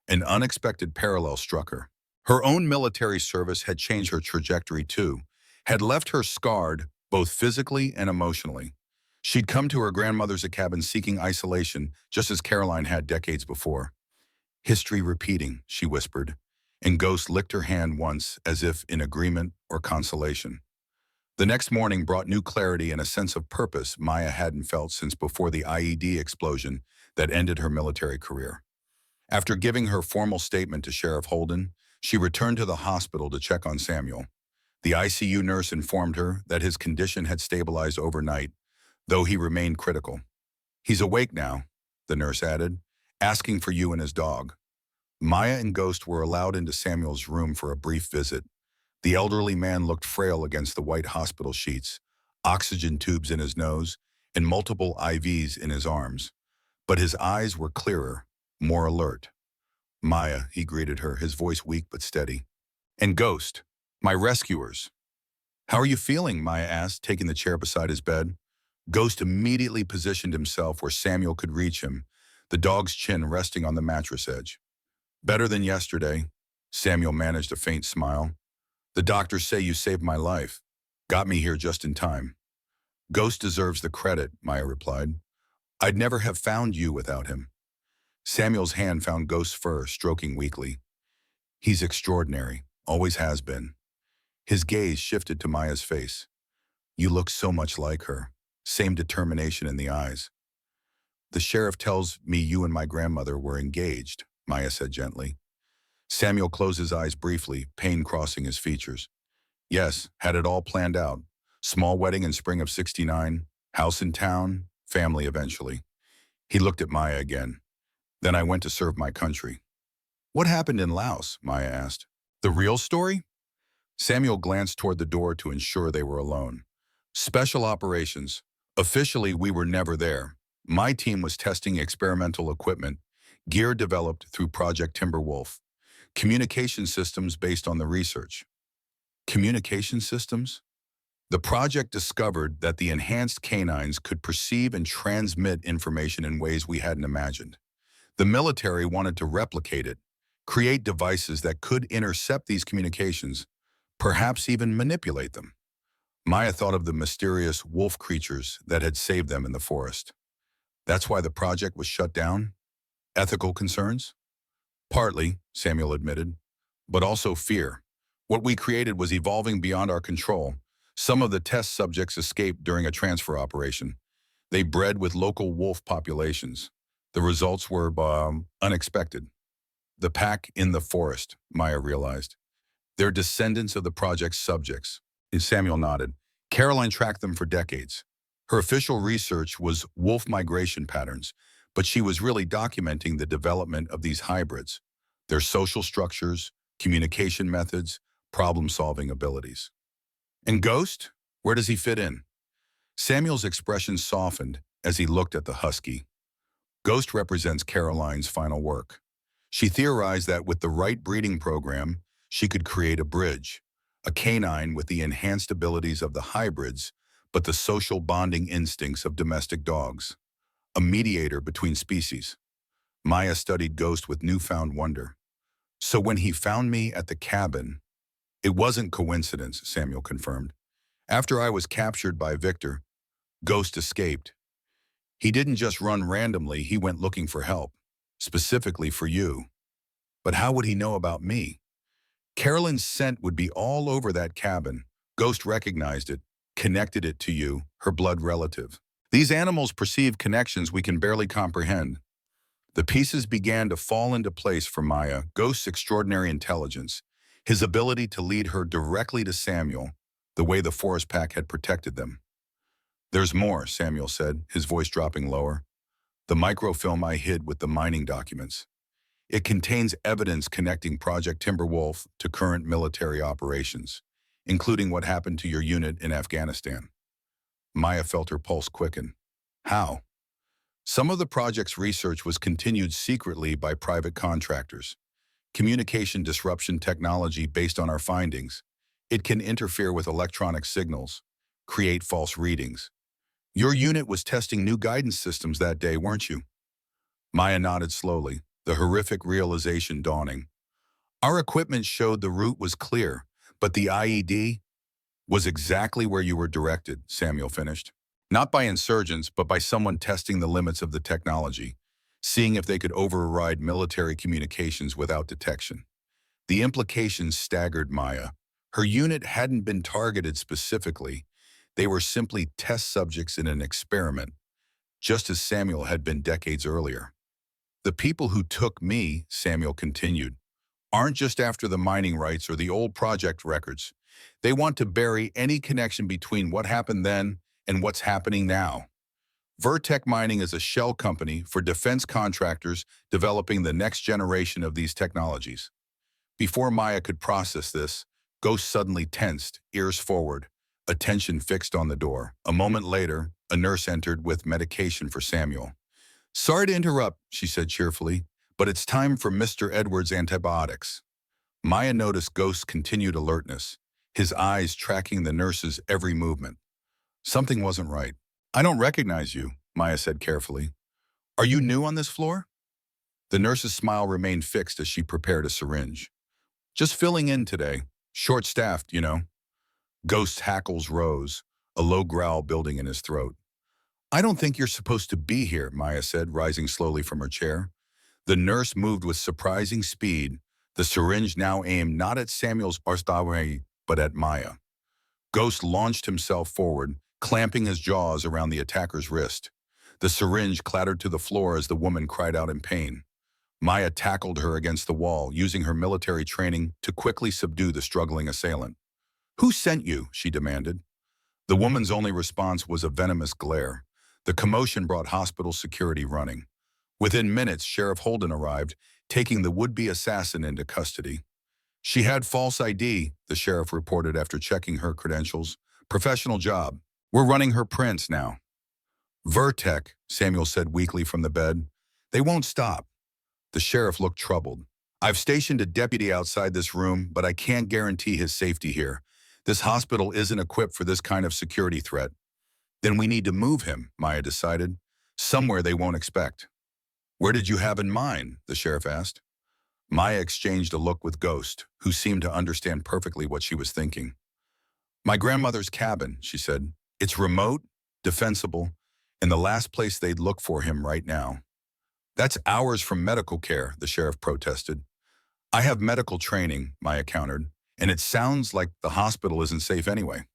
An unexpected parallel struck her. Her own military service had changed her trajectory too, had left her scarred both physically and emotionally. She'd come to her grandmother's cabin seeking isolation, just as Caroline had decades before. History repeating, she whispered, and Ghost licked her hand once as if in agreement or consolation. The next morning brought new clarity and a sense of purpose Maya hadn't felt since before the IED explosion that ended her military career. After giving her formal statement to Sheriff Holden, she returned to the hospital to check on Samuel. The ICU nurse informed her that his condition had stabilized overnight, though he remained critical. He's awake now, the nurse added, asking for you and his dog. Maya and Ghost were allowed into Samuel's room for a brief visit. The elderly man looked frail against the white hospital sheets, oxygen tubes in his nose, and multiple IVs in his arms. But his eyes were clearer, more alert. Maya, he greeted her, his voice weak but steady. And Ghost, my rescuers. How are you feeling? Maya asked, taking the chair beside his bed. Ghost immediately positioned himself where Samuel could reach him, the dog's chin resting on the mattress edge. Better than yesterday. Samuel managed a faint smile. The doctors say you saved my life. Got me here just in time. Ghost deserves the credit, Maya replied. I'd never have found you without him. Samuel's hand found Ghost's fur, stroking weakly. He's extraordinary, always has been. His gaze shifted to Maya's face. You look so much like her. Same determination in the eyes. The sheriff tells me you and my grandmother were engaged, Maya said gently. Samuel closed his eyes briefly, pain crossing his features. Yes, had it all planned out. Small wedding in spring of '69, house in town, family eventually. He looked at Maya again. Then I went to serve my country. What happened in Laos? Maya asked. The real story? Samuel glanced toward the door to ensure they were alone. Special operations. Officially, we were never there. My team was testing experimental equipment, gear developed through Project Timberwolf. Communication systems based on the research. Communication systems? The project discovered that the enhanced canines could perceive and transmit information in ways we hadn't imagined. The military wanted to replicate it, create devices that could intercept these communications, perhaps even manipulate them. Maya thought of the mysterious wolf creatures that had saved them in the forest. That's why the project was shut down? Ethical concerns? Partly, Samuel admitted, but also fear. What we created was evolving beyond our control. Some of the test subjects escaped during a transfer operation. They bred with local wolf populations. The results were unexpected. The pack in the forest, Maya realized. They're descendants of the project's subjects. Samuel nodded. Caroline tracked them for decades. Her official research was wolf migration patterns, but she was really documenting the development of these hybrids, their social structures, communication methods, problem-solving abilities. And Ghost? Where does he fit in? Samuel's expression softened as he looked at the husky. Ghost represents Caroline's final work. She theorized that with the right breeding program, she could create a bridge, a canine with the enhanced abilities of the hybrids, but the social bonding instincts of domestic dogs, a mediator between species. Maya studied Ghost with newfound wonder. So when he found me at the cabin, it wasn't coincidence, Samuel confirmed. After I was captured by Victor, Ghost escaped. He didn't just run randomly, he went looking for help, specifically for you. But how would he know about me? Carolyn's scent would be all over that cabin. Ghost recognized it, connected it to you, her blood relative. These animals perceive connections we can barely comprehend. The pieces began to fall into place for Maya, Ghost's extraordinary intelligence, his ability to lead her directly to Samuel, the way the forest pack had protected them. "There's more," Samuel said, his voice dropping lower. "The microfilm I hid with the mining documents. It contains evidence connecting Project Timberwolf to current military operations, including what happened to your unit in Afghanistan." Maya felt her pulse quicken. "How?" "Some of the project's research was continued secretly by private contractors. Communication disruption technology based on our findings. It can interfere with electronic signals, create false readings. Your unit was testing new guidance systems that day, weren't you?" Maya nodded slowly, the horrific realization dawning. "Our equipment showed the route was clear, but the IED was exactly where you were directed," Samuel finished. "Not by insurgents, but by someone testing the limits of the technology, seeing if they could override military communications without detection." The implications staggered Maya. Her unit hadn't been targeted specifically. They were simply test subjects in an experiment, just as Samuel had been decades earlier. "The people who took me," Samuel continued, "aren't just after the mining rights or the old project records. They want to bury any connection between what happened then and what's happening now. Vertec Mining is a shell company for defense contractors developing the next generation of these technologies." Before Maya could process this, Ghost suddenly tensed, ears forward, attention fixed on the door. A moment later, a nurse entered with medication for Samuel. "Sorry to interrupt," she said cheerfully, "but it's time for Mr. Edwards' antibiotics." Maya noticed Ghost's continued alertness, his eyes tracking the nurse's every movement. Something wasn't right. "I don't recognize you," Maya said carefully. "Are you new on this floor?" The nurse's smile remained fixed as she prepared a syringe. "Just filling in today. Short-staffed, you know." Ghost's hackles rose, a low growl building in his throat. "I don't think you're supposed to be here," Maya said, rising slowly from her chair. The nurse moved with surprising speed, the syringe now aimed not at Samuel's arstaway, but at Maya. Ghost launched himself forward, clamping his jaws around the attacker's wrist. The syringe clattered to the floor as the woman cried out in pain. Maya tackled her against the wall, using her military training to quickly subdue the struggling assailant. "Who sent you?" she demanded. The woman's only response was a venomous glare. The commotion brought hospital security running. Within minutes, Sheriff Holden arrived, taking the would-be assassin into custody. "She had false ID," the sheriff reported after checking her credentials. "Professional job. We're running her prints now." "Vertec," Samuel said weakly from the bed. "They won't stop." The sheriff looked troubled. "I've stationed a deputy outside this room, but I can't guarantee his safety here. This hospital isn't equipped for this kind of security threat." "Then we need to move him," Maya decided. "Somewhere they won't expect." "Where did you have in mind?" the sheriff asked. Maya exchanged a look with Ghost, who seemed to understand perfectly what she was thinking. "My grandmother's cabin," she said. "It's remote, defensible, and the last place they'd look for him right now." "That's hours from medical care," the sheriff protested. "I have medical training," Maya countered, "and it sounds like the hospital isn't safe anyway."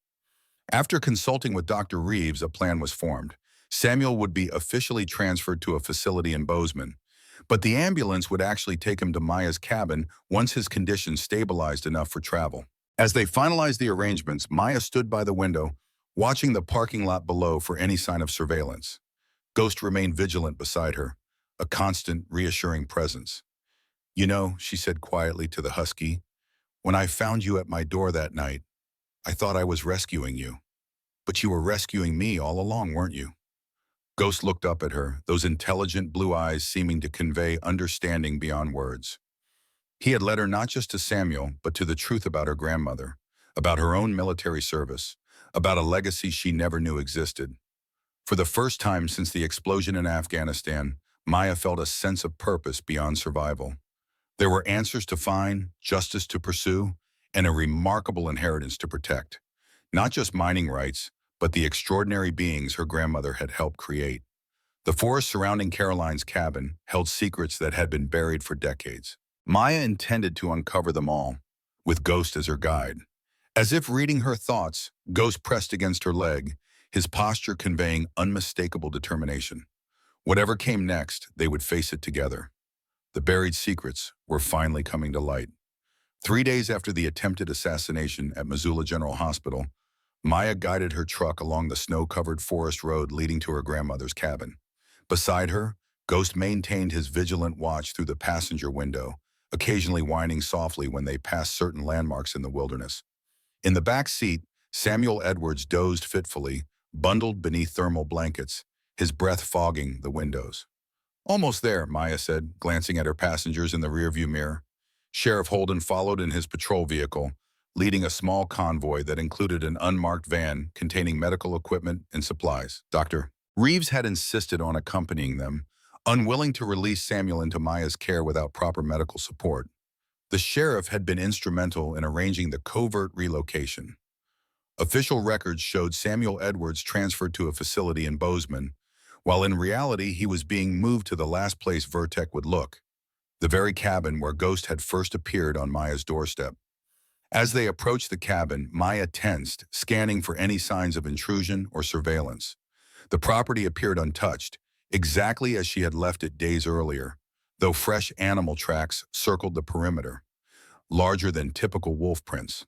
After consulting with Dr. Reeves, a plan was formed. Samuel would be officially transferred to a facility in Bozeman, but the ambulance would actually take him to Maya's cabin once his condition stabilized enough for travel. As they finalized the arrangements, Maya stood by the window, watching the parking lot below for any sign of surveillance. Ghost remained vigilant beside her, a constant, reassuring presence. "You know," she said quietly to the husky, "when I found you at my door that night, I thought I was rescuing you. But you were rescuing me all along, weren't you?" Ghost looked up at her, those intelligent blue eyes seeming to convey understanding beyond words. He had led her not just to Samuel, but to the truth about her grandmother, about her own military service, about a legacy she never knew existed. For the first time since the explosion in Afghanistan, Maya felt a sense of purpose beyond survival. There were answers to find, justice to pursue, and a remarkable inheritance to protect. Not just mining rights, but the extraordinary beings her grandmother had helped create. The forest surrounding Caroline's cabin held secrets that had been buried for decades. Maya intended to uncover them all, with Ghost as her guide. As if reading her thoughts, Ghost pressed against her leg, his posture conveying unmistakable determination. Whatever came next, they would face it together. The buried secrets were finally coming to light. 3 days after the attempted assassination at Missoula General Hospital, Maya guided her truck along the snow-covered forest road leading to her grandmother's cabin. Beside her, Ghost maintained his vigilant watch through the passenger window, occasionally whining softly when they passed certain landmarks in the wilderness. In the back seat, Samuel Edwards dozed fitfully, bundled beneath thermal blankets, his breath fogging the windows. "Almost there," Maya said, glancing at her passengers in the rearview mirror. Sheriff Holden followed in his patrol vehicle, leading a small convoy that included an unmarked van containing medical equipment and supplies. Dr. Reeves had insisted on accompanying them, unwilling to release Samuel into Maya's care without proper medical support. The sheriff had been instrumental in arranging the covert relocation. Official records showed Samuel Edwards transferred to a facility in Bozeman, while in reality he was being moved to the last place Vertec would look, the very cabin where Ghost had first appeared on Maya's doorstep. As they approached the cabin, Maya tensed, scanning for any signs of intrusion or surveillance. The property appeared untouched, exactly as she had left it days earlier, though fresh animal tracks circled the perimeter, larger than typical wolf prints.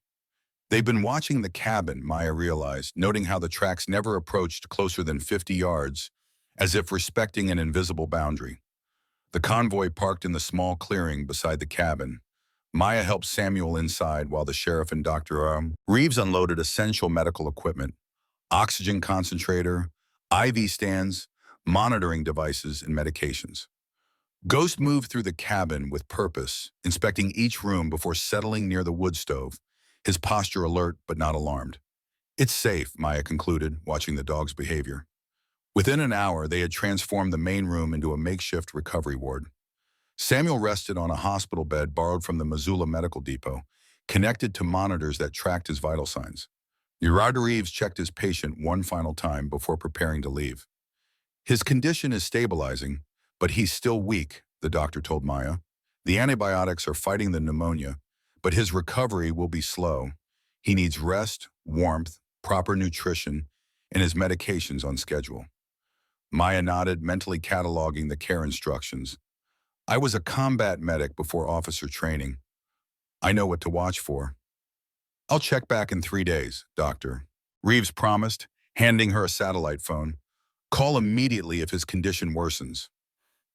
They'd been watching the cabin, Maya realized, noting how the tracks never approached closer than 50 yards, as if respecting an invisible boundary. The convoy parked in the small clearing beside the cabin. Maya helped Samuel inside while the sheriff and Dr. Reeves unloaded essential medical equipment, oxygen concentrator, IV stands, monitoring devices, and medications. Ghost moved through the cabin with purpose, inspecting each room before settling near the wood stove, his posture alert but not alarmed. "It's safe," Maya concluded, watching the dog's behavior. Within an hour, they had transformed the main room into a makeshift recovery ward. Samuel rested on a hospital bed borrowed from the Missoula Medical Depot, connected to monitors that tracked his vital signs. Dr. Reeves checked his patient one final time before preparing to leave. "His condition is stabilizing, but he's still weak," the doctor told Maya. "The antibiotics are fighting the pneumonia, but his recovery will be slow. He needs rest, warmth, proper nutrition, and his medications on schedule." Maya nodded, mentally cataloging the care instructions. "I was a combat medic before officer training. I know what to watch for." "I'll check back in 3 days, Doctor," Reeves promised, handing her a satellite phone. "Call immediately if his condition worsens."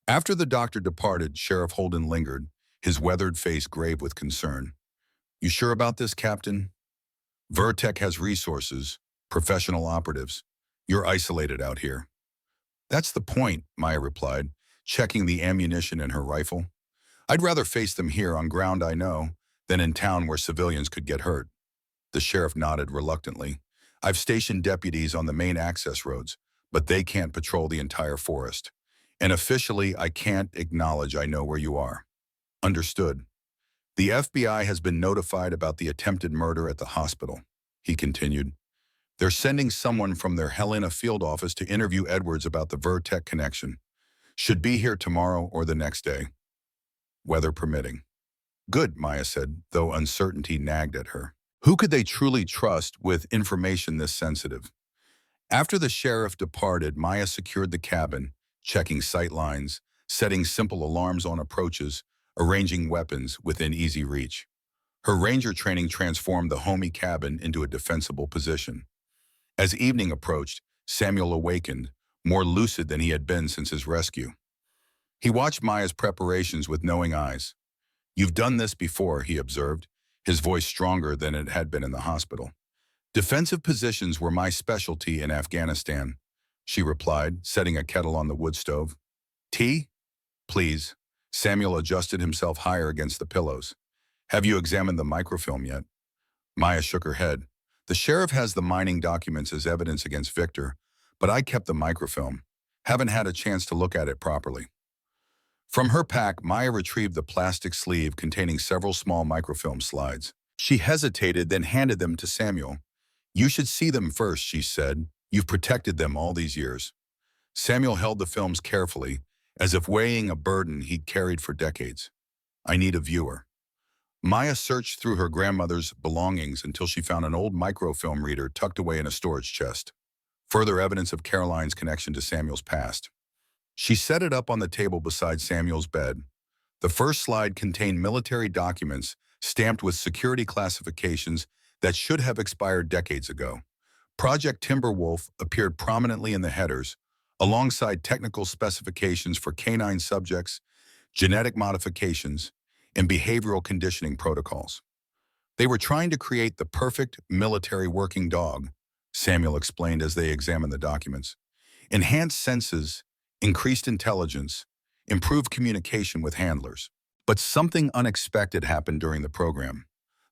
After the doctor departed, Sheriff Holden lingered, his weathered face grave with concern. "You sure about this, Captain? Vertec has resources, professional operatives. You're isolated out here." "That's the point," Maya replied, checking the ammunition in her rifle. "I'd rather face them here on ground I know than in town where civilians could get hurt." The sheriff nodded reluctantly. "I've stationed deputies on the main access roads, but they can't patrol the entire forest. And officially, I can't acknowledge I know where you are." "Understood." "The FBI has been notified about the attempted murder at the hospital," he continued. "They're sending someone from their Helena field office to interview Edwards about the Vertec connection. Should be here tomorrow or the next day, weather permitting." "Good," Maya said, though uncertainty nagged at her. Who could they truly trust with information this sensitive? After the sheriff departed, Maya secured the cabin, checking sight lines, setting simple alarms on approaches, arranging weapons within easy reach. Her ranger training transformed the homey cabin into a defensible position. As evening approached, Samuel awakened, more lucid than he had been since his rescue. He watched Maya's preparations with knowing eyes. "You've done this before," he observed, his voice stronger than it had been in the hospital. "Defensive positions were my specialty in Afghanistan," she replied, setting a kettle on the wood stove. "Tea? Please." Samuel adjusted himself higher against the pillows. "Have you examined the microfilm yet?" Maya shook her head. "The sheriff has the mining documents as evidence against Victor, but I kept the microfilm. Haven't had a chance to look at it properly." From her pack, Maya retrieved the plastic sleeve containing several small microfilm slides. She hesitated, then handed them to Samuel. "You should see them first," she said. "You've protected them all these years." Samuel held the films carefully, as if weighing a burden he'd carried for decades. "I need a viewer." Maya searched through her grandmother's belongings until she found an old microfilm reader tucked away in a storage chest. Further evidence of Caroline's connection to Samuel's past. She set it up on the table beside Samuel's bed. The first slide contained military documents stamped with security classifications that should have expired decades ago. Project Timberwolf appeared prominently in the headers, alongside technical specifications for canine subjects, genetic modifications, and behavioral conditioning protocols. They were trying to create the perfect military working dog, Samuel explained as they examined the documents. Enhanced senses, increased intelligence, improved communication with handlers. But something unexpected happened during the program.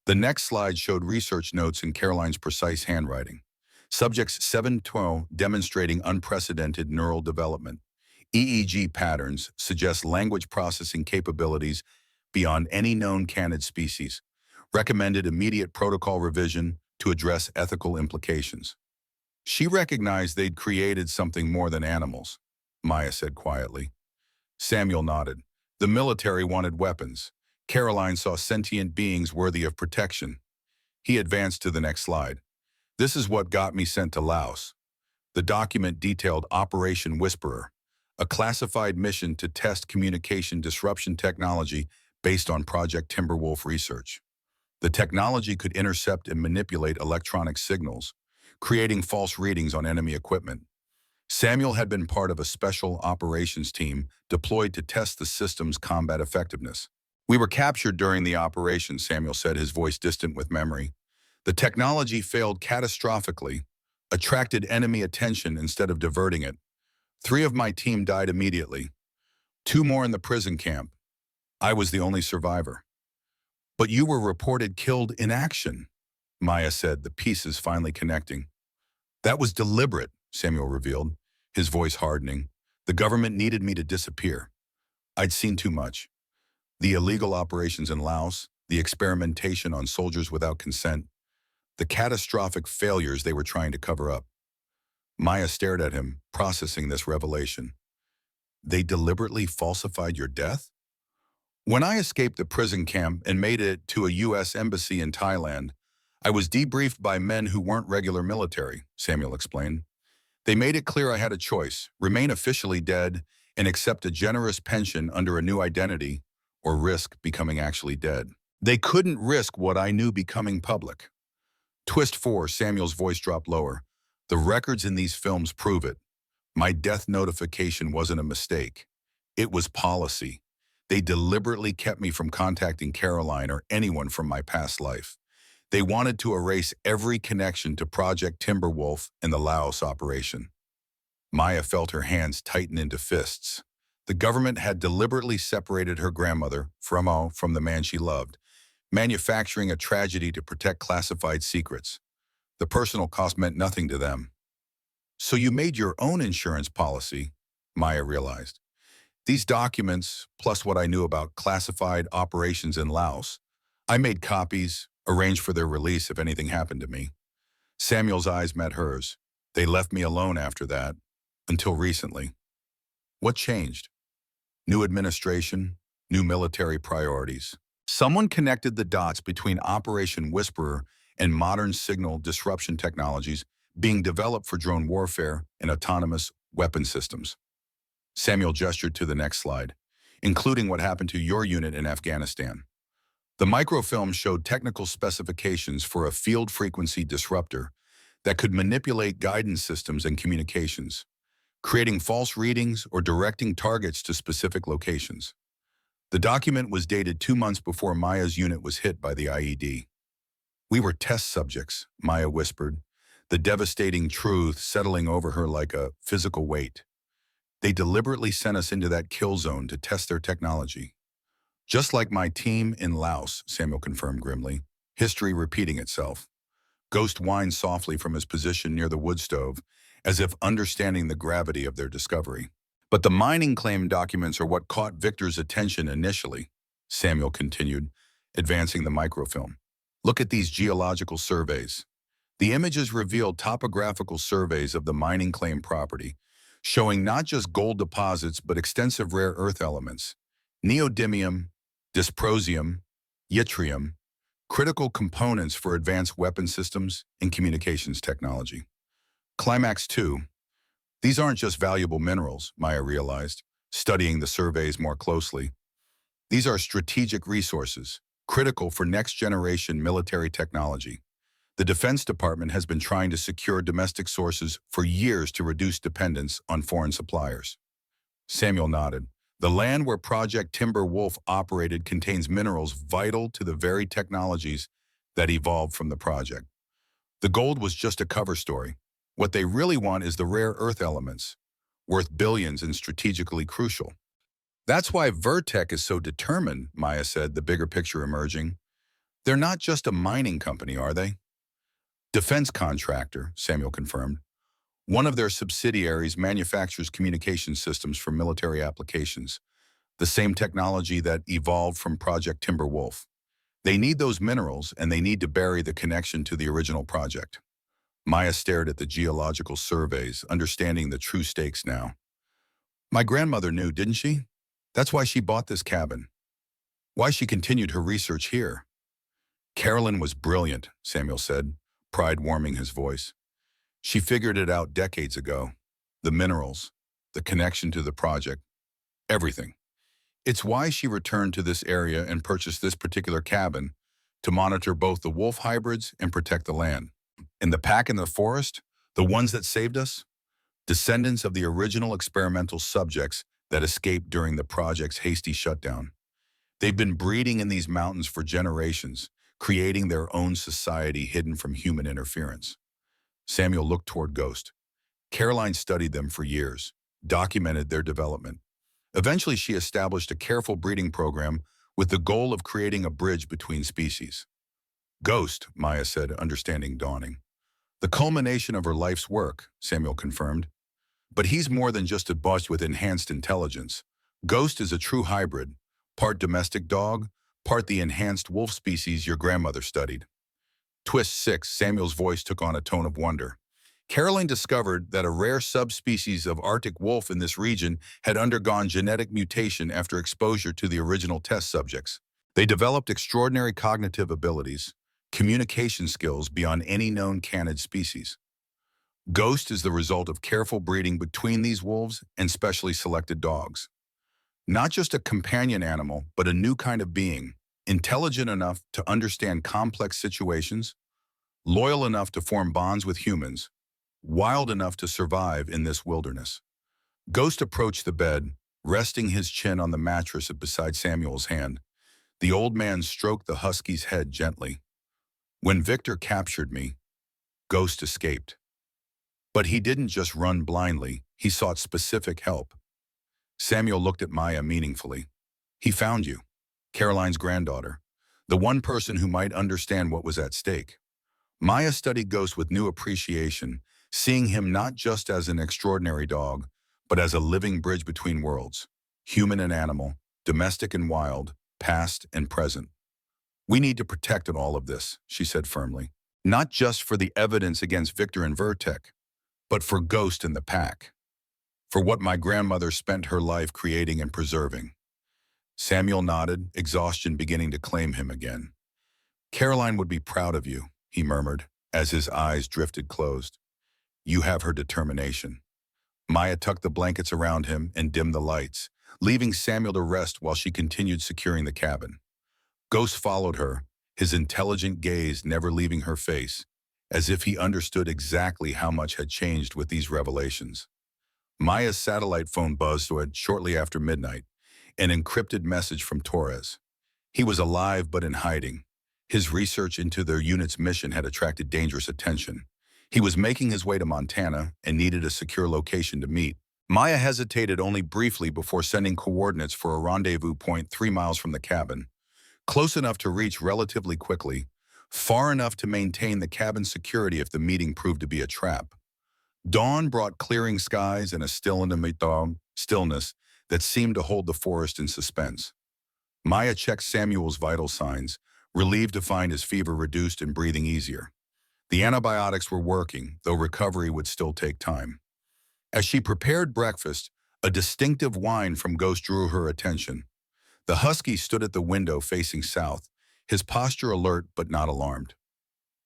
The next slide showed research notes in Caroline's precise handwriting. Subjects 7-12 demonstrating unprecedented neural development. EEG patterns suggest language processing capabilities beyond any known canid species. Recommended immediate protocol revision to address ethical implications. She recognized they'd created something more than animals, Maya said quietly. Samuel nodded. The military wanted weapons. Caroline saw sentient beings worthy of protection. He advanced to the next slide. This is what got me sent to Laos. The document detailed Operation Whisperer, a classified mission to test communication disruption technology based on Project Timberwolf research. The technology could intercept and manipulate electronic signals, creating false readings on enemy equipment. Samuel had been part of a special operations team deployed to test the system's combat effectiveness. We were captured during the operation, Samuel said, his voice distant with memory. The technology failed catastrophically, attracted enemy attention instead of diverting it. 3 of my team died immediately. 2 more in the prison camp. I was the only survivor. But you were reported killed in action, Maya said, the pieces finally connecting. That was deliberate, Samuel revealed, his voice hardening. The government needed me to disappear. I'd seen too much. The illegal operations in Laos, the experimentation on soldiers without consent, the catastrophic failures they were trying to cover up. Maya stared at him, processing this revelation. They deliberately falsified your death? When I escaped the prison camp and made it to a U.S. embassy in Thailand, I was debriefed by men who weren't regular military, Samuel explained. They made it clear I had a choice, remain officially dead and accept a generous pension under a new identity, or risk becoming actually dead. They couldn't risk what I knew becoming public. Twist 4, Samuel's voice dropped lower. The records in these films prove it. My death notification wasn't a mistake. It was policy. They deliberately kept me from contacting Caroline or anyone from my past life. They wanted to erase every connection to Project Timberwolf and the Laos operation. Maya felt her hands tighten into fists. The government had deliberately separated her grandmother, from the man she loved, manufacturing a tragedy to protect classified secrets. The personal cost meant nothing to them. So you made your own insurance policy, Maya realized. These documents, plus what I knew about classified operations in Laos, I made copies, arranged for their release if anything happened to me. Samuel's eyes met hers. They left me alone after that, until recently. What changed? New administration, new military priorities. Someone connected the dots between Operation Whisperer and modern signal disruption technologies being developed for drone warfare and autonomous weapon systems. Samuel gestured to the next slide, including what happened to your unit in Afghanistan. The microfilm showed technical specifications for a field frequency disruptor that could manipulate guidance systems and communications, creating false readings or directing targets to specific locations. The document was dated 2 months before Maya's unit was hit by the IED. We were test subjects, Maya whispered, the devastating truth settling over her like a physical weight. They deliberately sent us into that kill zone to test their technology. Just like my team in Laos, Samuel confirmed grimly, history repeating itself. Ghost whined softly from his position near the wood stove, as if understanding the gravity of their discovery. But the mining claim documents are what caught Victor's attention initially, Samuel continued, advancing the microfilm. Look at these geological surveys. The images reveal topographical surveys of the mining claim property, showing not just gold deposits but extensive rare earth elements, neodymium, dysprosium, yttrium, critical components for advanced weapon systems and communications technology. Climax 2. These aren't just valuable minerals, Maya realized, studying the surveys more closely. These are strategic resources, critical for next-generation military technology. The Defense Department has been trying to secure domestic sources for years to reduce dependence on foreign suppliers. Samuel nodded. The land where Project Timberwolf operated contains minerals vital to the very technologies that evolved from the project. The gold was just a cover story. What they really want is the rare earth elements, worth billions and strategically crucial. That's why Vertec is so determined, Maya said, the bigger picture emerging. They're not just a mining company, are they? Defense contractor, Samuel confirmed. One of their subsidiaries manufactures communication systems for military applications, the same technology that evolved from Project Timberwolf. They need those minerals, and they need to bury the connection to the original project. Maya stared at the geological surveys, understanding the true stakes now. My grandmother knew, didn't she? That's why she bought this cabin. Why she continued her research here. Carolyn was brilliant, Samuel said, pride warming his voice. She figured it out decades ago. The minerals, the connection to the project, everything. It's why she returned to this area and purchased this particular cabin to monitor both the wolf hybrids and protect the land. And the pack in the forest, the ones that saved us, descendants of the original experimental subjects that escaped during the project's hasty shutdown. They've been breeding in these mountains for generations, creating their own society hidden from human interference. Samuel looked toward Ghost. Caroline studied them for years, documented their development. Eventually, she established a careful breeding program with the goal of creating a bridge between species. Ghost, Maya said, understanding dawning. The culmination of her life's work, Samuel confirmed. But he's more than just a boss with enhanced intelligence. Ghost is a true hybrid, part domestic dog, part the enhanced wolf species your grandmother studied. Twist 6, Samuel's voice took on a tone of wonder. Caroline discovered that a rare subspecies of Arctic wolf in this region had undergone genetic mutation after exposure to the original test subjects. They developed extraordinary cognitive abilities, communication skills beyond any known canid species. Ghost is the result of careful breeding between these wolves and specially selected dogs. Not just a companion animal, but a new kind of being, intelligent enough to understand complex situations, loyal enough to form bonds with humans, wild enough to survive in this wilderness. Ghost approached the bed, resting his chin on the mattress beside Samuel's hand. The old man stroked the husky's head gently. When Victor captured me, Ghost escaped. But he didn't just run blindly, he sought specific help. Samuel looked at Maya meaningfully. He found you, Caroline's granddaughter, the one person who might understand what was at stake. Maya studied Ghost with new appreciation, seeing him not just as an extraordinary dog, but as a living bridge between worlds, human and animal, domestic and wild, past and present. We need to protect all of this, she said firmly, not just for the evidence against Victor and Vertec, but for Ghost and the pack, for what my grandmother spent her life creating and preserving. Samuel nodded, exhaustion beginning to claim him again. Caroline would be proud of you, he murmured, as his eyes drifted closed. You have her determination. Maya tucked the blankets around him and dimmed the lights, leaving Samuel to rest while she continued securing the cabin. Ghost followed her, his intelligent gaze never leaving her face, as if he understood exactly how much had changed with these revelations. Maya's satellite phone buzzed shortly after midnight, an encrypted message from Torres. He was alive but in hiding. His research into their unit's mission had attracted dangerous attention. He was making his way to Montana and needed a secure location to meet. Maya hesitated only briefly before sending coordinates for a rendezvous point 3 miles from the cabin, close enough to reach relatively quickly, far enough to maintain the cabin's security if the meeting proved to be a trap. Dawn brought clearing skies and a stillness that seemed to hold the forest in suspense. Maya checked Samuel's vital signs, relieved to find his fever reduced and breathing easier. The antibiotics were working, though recovery would still take time. As she prepared breakfast, a distinctive whine from Ghost drew her attention. The husky stood at the window facing south, his posture alert but not alarmed.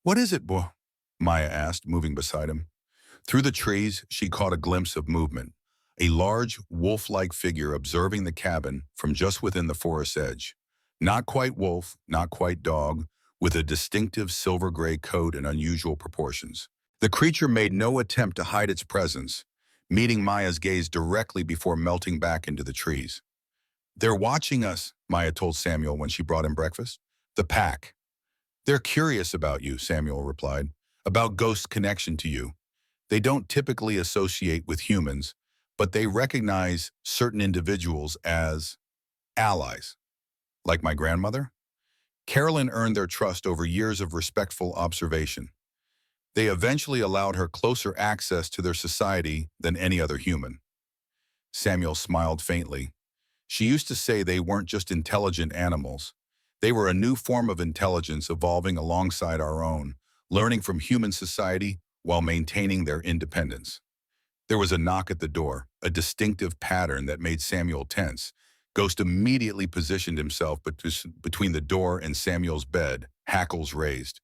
"What is it, boy?" Maya asked, moving beside him. Through the trees, she caught a glimpse of movement, a large, wolf-like figure observing the cabin from just within the forest's edge. Not quite wolf, not quite dog, with a distinctive silver-gray coat and unusual proportions. The creature made no attempt to hide its presence, meeting Maya's gaze directly before melting back into the trees. "They're watching us," Maya told Samuel when she brought him breakfast. "The pack." "They're curious about you," Samuel replied, "about Ghost's connection to you. They don't typically associate with humans, but they recognize certain individuals as allies." "Like my grandmother?" Carolyn earned their trust over years of respectful observation. They eventually allowed her closer access to their society than any other human. Samuel smiled faintly. "She used to say they weren't just intelligent animals. They were a new form of intelligence evolving alongside our own, learning from human society while maintaining their independence." There was a knock at the door, a distinctive pattern that made Samuel tense. Ghost immediately positioned himself between the door and Samuel's bed, hackles raised.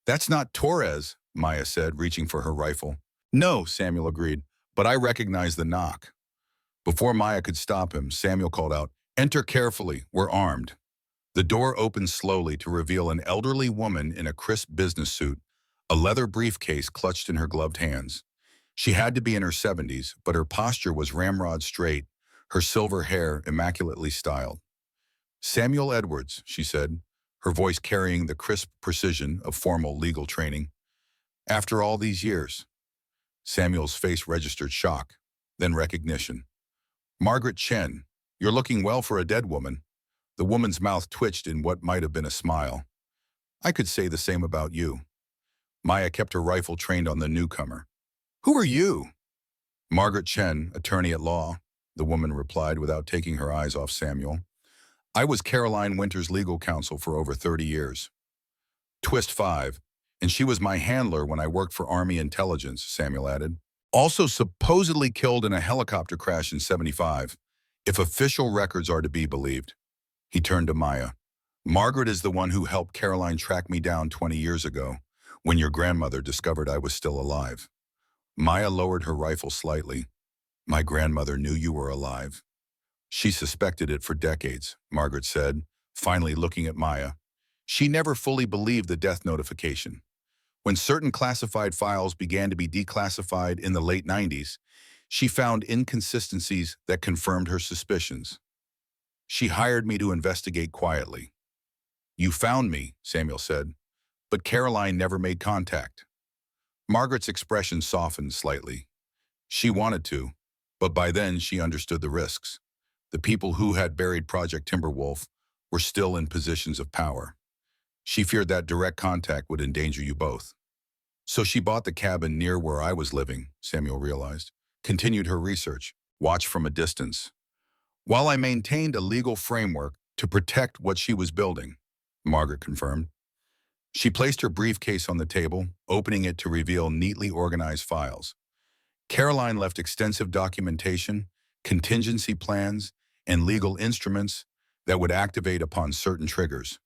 "That's not Torres," Maya said, reaching for her rifle. "No," Samuel agreed, "but I recognize the knock." Before Maya could stop him, Samuel called out, "Enter carefully, we're armed." The door opened slowly to reveal an elderly woman in a crisp business suit, a leather briefcase clutched in her gloved hands. She had to be in her 70s, but her posture was ramrod straight, her silver hair immaculately styled. "Samuel Edwards," she said, her voice carrying the crisp precision of formal legal training. "After all these years." Samuel's face registered shock, then recognition. "Margaret Chen, you're looking well for a dead woman." The woman's mouth twitched in what might have been a smile. "I could say the same about you." Maya kept her rifle trained on the newcomer. "Who are you?" "Margaret Chen, attorney at law," the woman replied without taking her eyes off Samuel. "I was Caroline Winter's legal counsel for over 30 years. Twist 5. And she was my handler when I worked for Army Intelligence," Samuel added. "Also supposedly killed in a helicopter crash in '75, if official records are to be believed." He turned to Maya. "Margaret is the one who helped Caroline track me down 20 years ago, when your grandmother discovered I was still alive." Maya lowered her rifle slightly. "My grandmother knew you were alive." "She suspected it for decades," Margaret said, finally looking at Maya. "She never fully believed the death notification. When certain classified files began to be declassified in the late '90s, she found inconsistencies that confirmed her suspicions. She hired me to investigate quietly." "You found me," Samuel said, "but Caroline never made contact." Margaret's expression softened slightly. "She wanted to, but by then she understood the risks. The people who had buried Project Timberwolf were still in positions of power. She feared that direct contact would endanger you both. So she bought the cabin near where I was living," Samuel realized, continued her research, watched from a distance, "while I maintained a legal framework to protect what she was building," Margaret confirmed. She placed her briefcase on the table, opening it to reveal neatly organized files. Caroline left extensive documentation, contingency plans, and legal instruments that would activate upon certain triggers.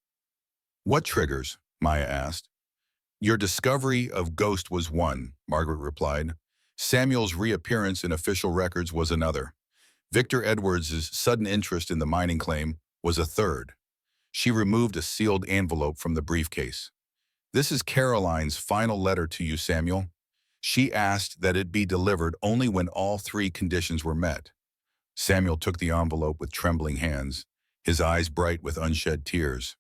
"What triggers?" Maya asked. "Your discovery of Ghost was one," Margaret replied. "Samuel's reappearance in official records was another. Victor Edwards' sudden interest in the mining claim was a third." She removed a sealed envelope from the briefcase. "This is Caroline's final letter to you, Samuel. She asked that it be delivered only when all three conditions were met." Samuel took the envelope with trembling hands, his eyes bright with unshed tears.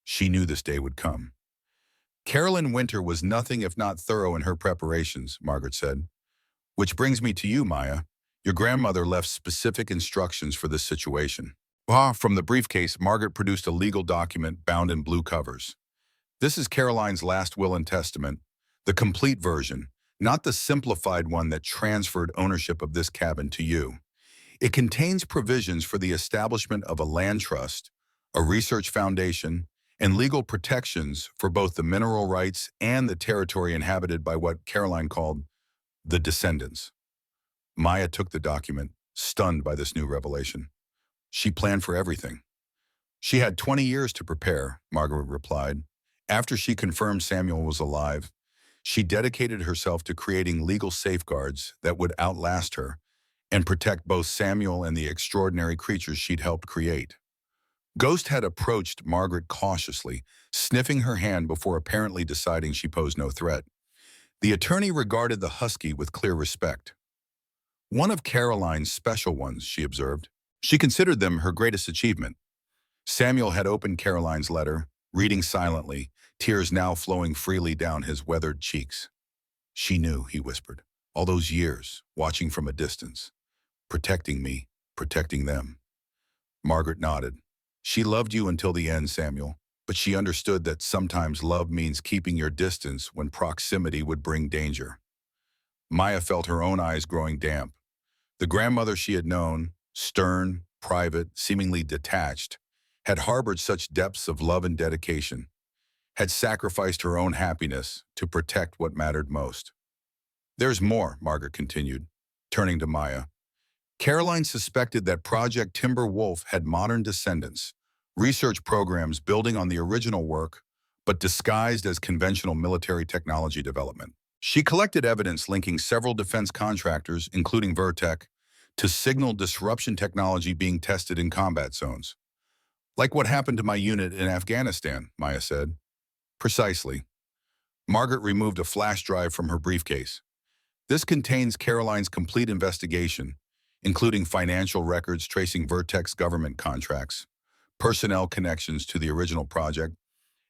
She knew this day would come. "Carolyn Winter was nothing if not thorough in her preparations," Margaret said. "Which brings me to you, Maya. Your grandmother left specific instructions for this situation." From the briefcase, Margaret produced a legal document bound in blue covers. "This is Caroline's last will and testament, the complete version, not the simplified one that transferred ownership of this cabin to you. It contains provisions for the establishment of a land trust, a research foundation, and legal protections for both the mineral rights and the territory inhabited by what Caroline called the descendants." Maya took the document, stunned by this new revelation. "She planned for everything." "She had 20 years to prepare," Margaret replied. "After she confirmed Samuel was alive, She dedicated herself to creating legal safeguards that would outlast her and protect both Samuel and the extraordinary creatures she'd helped create. Ghost had approached Margaret cautiously, sniffing her hand before apparently deciding she posed no threat. The attorney regarded the husky with clear respect. One of Caroline's special ones, she observed. She considered them her greatest achievement. Samuel had opened Caroline's letter, reading silently, tears now flowing freely down his weathered cheeks. She knew, he whispered, all those years, watching from a distance, protecting me, protecting them. Margaret nodded. She loved you until the end, Samuel, but she understood that sometimes love means keeping your distance when proximity would bring danger. Maya felt her own eyes growing damp. The grandmother she had known, stern, private, seemingly detached, had harbored such depths of love and dedication, had sacrificed her own happiness to protect what mattered most. There's more, Margaret continued, turning to Maya. Caroline suspected that Project Timberwolf had modern descendants, research programs building on the original work, but disguised as conventional military technology development. She collected evidence linking several defense contractors, including Vertec, to signal disruption technology being tested in combat zones. Like what happened to my unit in Afghanistan, Maya said. Precisely. Margaret removed a flash drive from her briefcase. This contains Caroline's complete investigation, including financial records tracing Vertec's government contracts, personnel connections to the original project,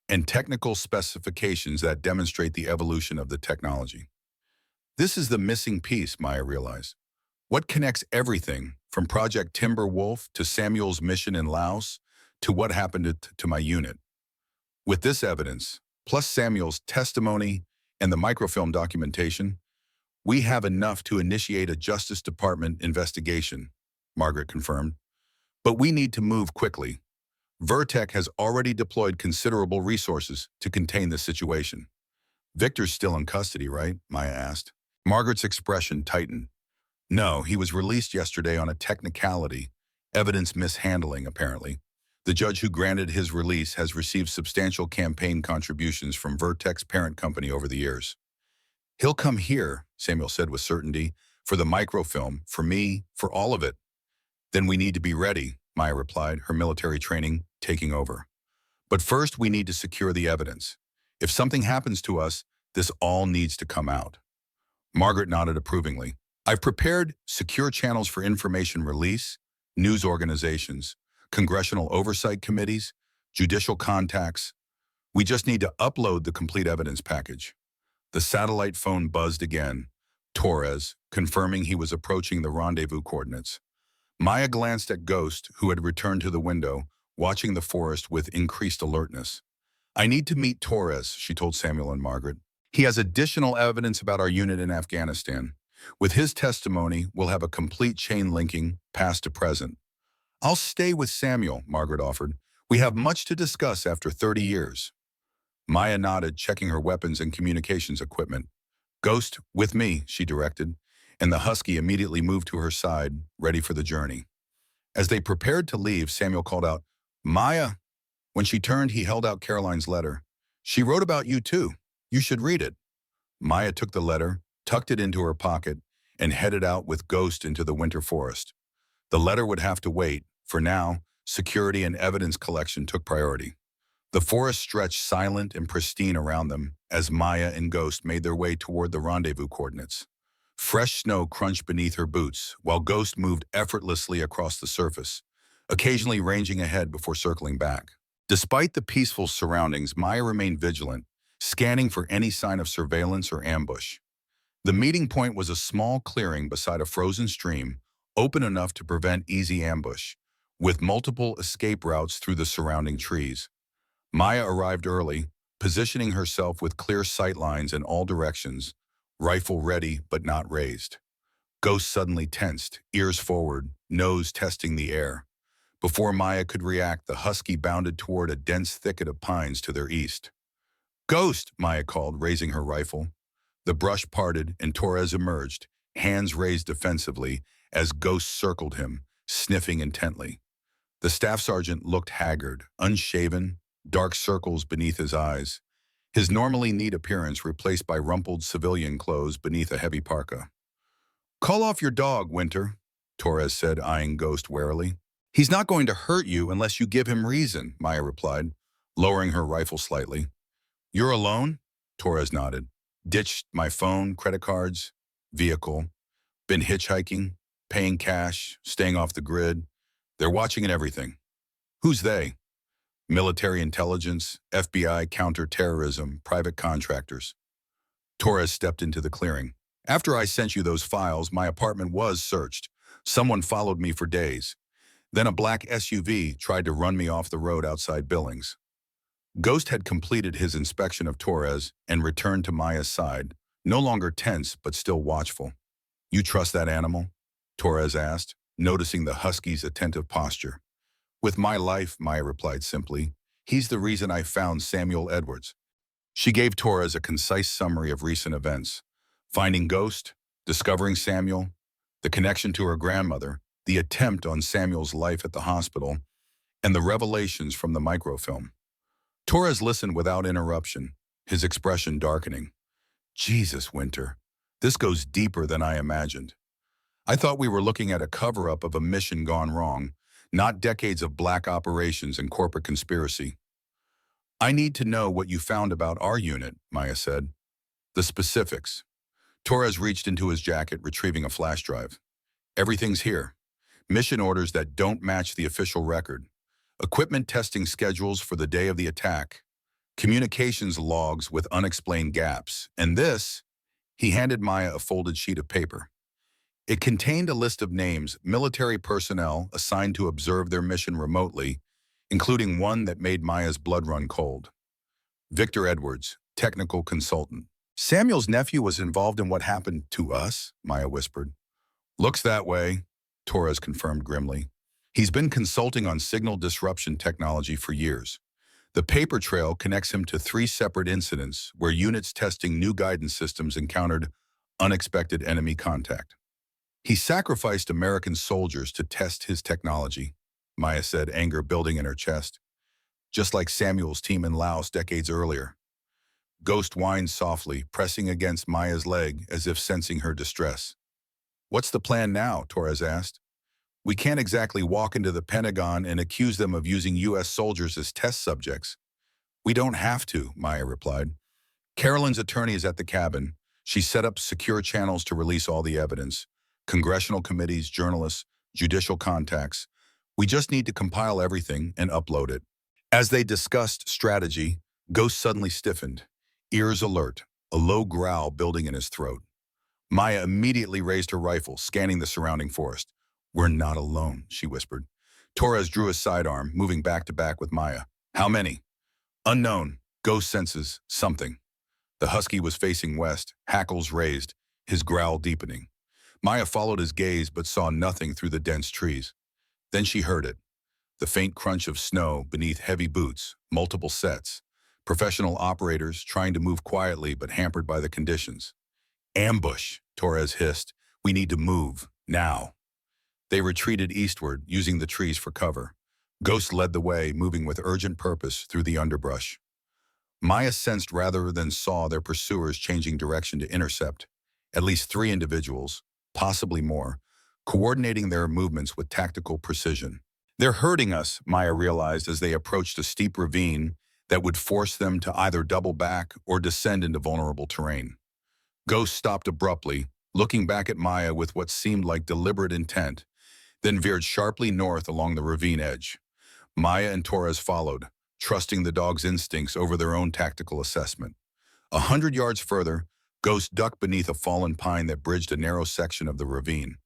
and technical specifications that demonstrate the evolution of the technology. This is the missing piece, Maya realized. What connects everything, from Project Timberwolf to Samuel's mission in Laos to what happened to my unit? With this evidence, plus Samuel's testimony and the microfilm documentation, we have enough to initiate a Justice Department investigation, Margaret confirmed. But we need to move quickly. Vertec has already deployed considerable resources to contain the situation. Victor's still in custody, right? Maya asked. Margaret's expression tightened. No, he was released yesterday on a technicality, evidence mishandling, apparently. The judge who granted his release has received substantial campaign contributions from Vertec's parent company over the years. He'll come here, Samuel said with certainty, for the microfilm, for me, for all of it. Then we need to be ready, Maya replied, her military training taking over. But first, we need to secure the evidence. If something happens to us, this all needs to come out. Margaret nodded approvingly. I've prepared secure channels for information release, news organizations, congressional oversight committees, judicial contacts. We just need to upload the complete evidence package. The satellite phone buzzed again. Torres, confirming he was approaching the rendezvous coordinates. Maya glanced at Ghost, who had returned to the window, watching the forest with increased alertness. I need to meet Torres, she told Samuel and Margaret. He has additional evidence about our unit in Afghanistan. With his testimony, we'll have a complete chain linking, past to present. I'll stay with Samuel, Margaret offered. We have much to discuss after 30 years. Maya nodded, checking her weapons and communications equipment. Ghost, with me, she directed, and the husky immediately moved to her side, ready for the journey. As they prepared to leave, Samuel called out, Maya. When she turned, he held out Caroline's letter. She wrote about you too. You should read it. Maya took the letter, tucked it into her pocket, and headed out with Ghost into the winter forest. The letter would have to wait. For now, security and evidence collection took priority. The forest stretched silent and pristine around them as Maya and Ghost made their way toward the rendezvous coordinates. Fresh snow crunched beneath her boots, while Ghost moved effortlessly across the surface, occasionally ranging ahead before circling back. Despite the peaceful surroundings, Maya remained vigilant, scanning for any sign of surveillance or ambush. The meeting point was a small clearing beside a frozen stream, open enough to prevent easy ambush, with multiple escape routes through the surrounding trees. Maya arrived early, positioning herself with clear sight lines in all directions, rifle ready but not raised. Ghost suddenly tensed, ears forward, nose testing the air. Before Maya could react, the husky bounded toward a dense thicket of pines to their east. Ghost, Maya called, raising her rifle. The brush parted and Torres emerged, hands raised defensively, as Ghost circled him, sniffing intently. The staff sergeant looked haggard, unshaven, dark circles beneath his eyes. his normally neat appearance replaced by rumpled civilian clothes beneath a heavy parka. "Call off your dog, Winter," Torres said, eyeing Ghost warily. "He's not going to hurt you unless you give him reason," Maya replied, lowering her rifle slightly. "You're alone?" Torres nodded. "Ditched my phone, credit cards, vehicle. Been hitchhiking, paying cash, staying off the grid. They're watching and everything." "Who's they?" "Military intelligence, FBI, counterterrorism, private contractors." Torres stepped into the clearing. "After I sent you those files, my apartment was searched. Someone followed me for days. Then a black SUV tried to run me off the road outside Billings." Ghost had completed his inspection of Torres and returned to Maya's side, no longer tense but still watchful. "You trust that animal?" Torres asked, noticing the husky's attentive posture. "With my life," Maya replied simply. "He's the reason I found Samuel Edwards." She gave Torres a concise summary of recent events: finding Ghost, discovering Samuel, the connection to her grandmother, the attempt on Samuel's life at the hospital, and the revelations from the microfilm. Torres listened without interruption, his expression darkening. "Jesus, Winter, this goes deeper than I imagined. I thought we were looking at a cover-up of a mission gone wrong, not decades of black operations and corporate conspiracy." "I need to know what you found about our unit," Maya said. "The specifics." Torres reached into his jacket, retrieving a flash drive. "Everything's here. Mission orders that don't match the official record. Equipment testing schedules for the day of the attack. Communications logs with unexplained gaps. And this," he handed Maya a folded sheet of paper. It contained a list of names, military personnel assigned to observe their mission remotely, including one that made Maya's blood run cold. "Victor Edwards, technical consultant." "Samuel's nephew was involved in what happened to us?" Maya whispered. "Looks that way," Torres confirmed grimly. "He's been consulting on signal disruption technology for years. The paper trail connects him to 3 separate incidents where units testing new guidance systems encountered unexpected enemy contact. He sacrificed American soldiers to test his technology," Maya said, anger building in her chest. "Just like Samuel's team in Laos decades earlier." Ghost whined softly, pressing against Maya's leg as if sensing her distress. "What's the plan now?" Torres asked. "We can't exactly walk into the Pentagon and accuse them of using U.S. soldiers as test subjects." "We don't have to," Maya replied. "Carolyn's attorney is at the cabin. She set up secure channels to release all the evidence. Congressional committees, journalists, judicial contacts. We just need to compile everything and upload it." As they discussed strategy, Ghost suddenly stiffened, ears alert, a low growl building in his throat. Maya immediately raised her rifle, scanning the surrounding forest. "We're not alone," she whispered. Torres drew his sidearm, moving back to back with Maya. "How many?" "Unknown." Ghost senses something. The husky was facing west, hackles raised, his growl deepening. Maya followed his gaze but saw nothing through the dense trees. Then she heard it. The faint crunch of snow beneath heavy boots, multiple sets. Professional operators trying to move quietly but hampered by the conditions. "Ambush," Torres hissed. "We need to move, now." They retreated eastward, using the trees for cover. Ghost led the way, moving with urgent purpose through the underbrush. Maya sensed rather than saw their pursuers changing direction to intercept. At least 3 individuals, possibly more, coordinating their movements with tactical precision. "They're hurting us," Maya realized as they approached a steep ravine that would force them to either double back or descend into vulnerable terrain. Ghost stopped abruptly, looking back at Maya with what seemed like deliberate intent, then veered sharply north along the ravine edge. Maya and Torres followed, trusting the dog's instincts over their own tactical assessment. 100 yards further, Ghost ducked beneath a fallen pine that bridged a narrow section of the ravine.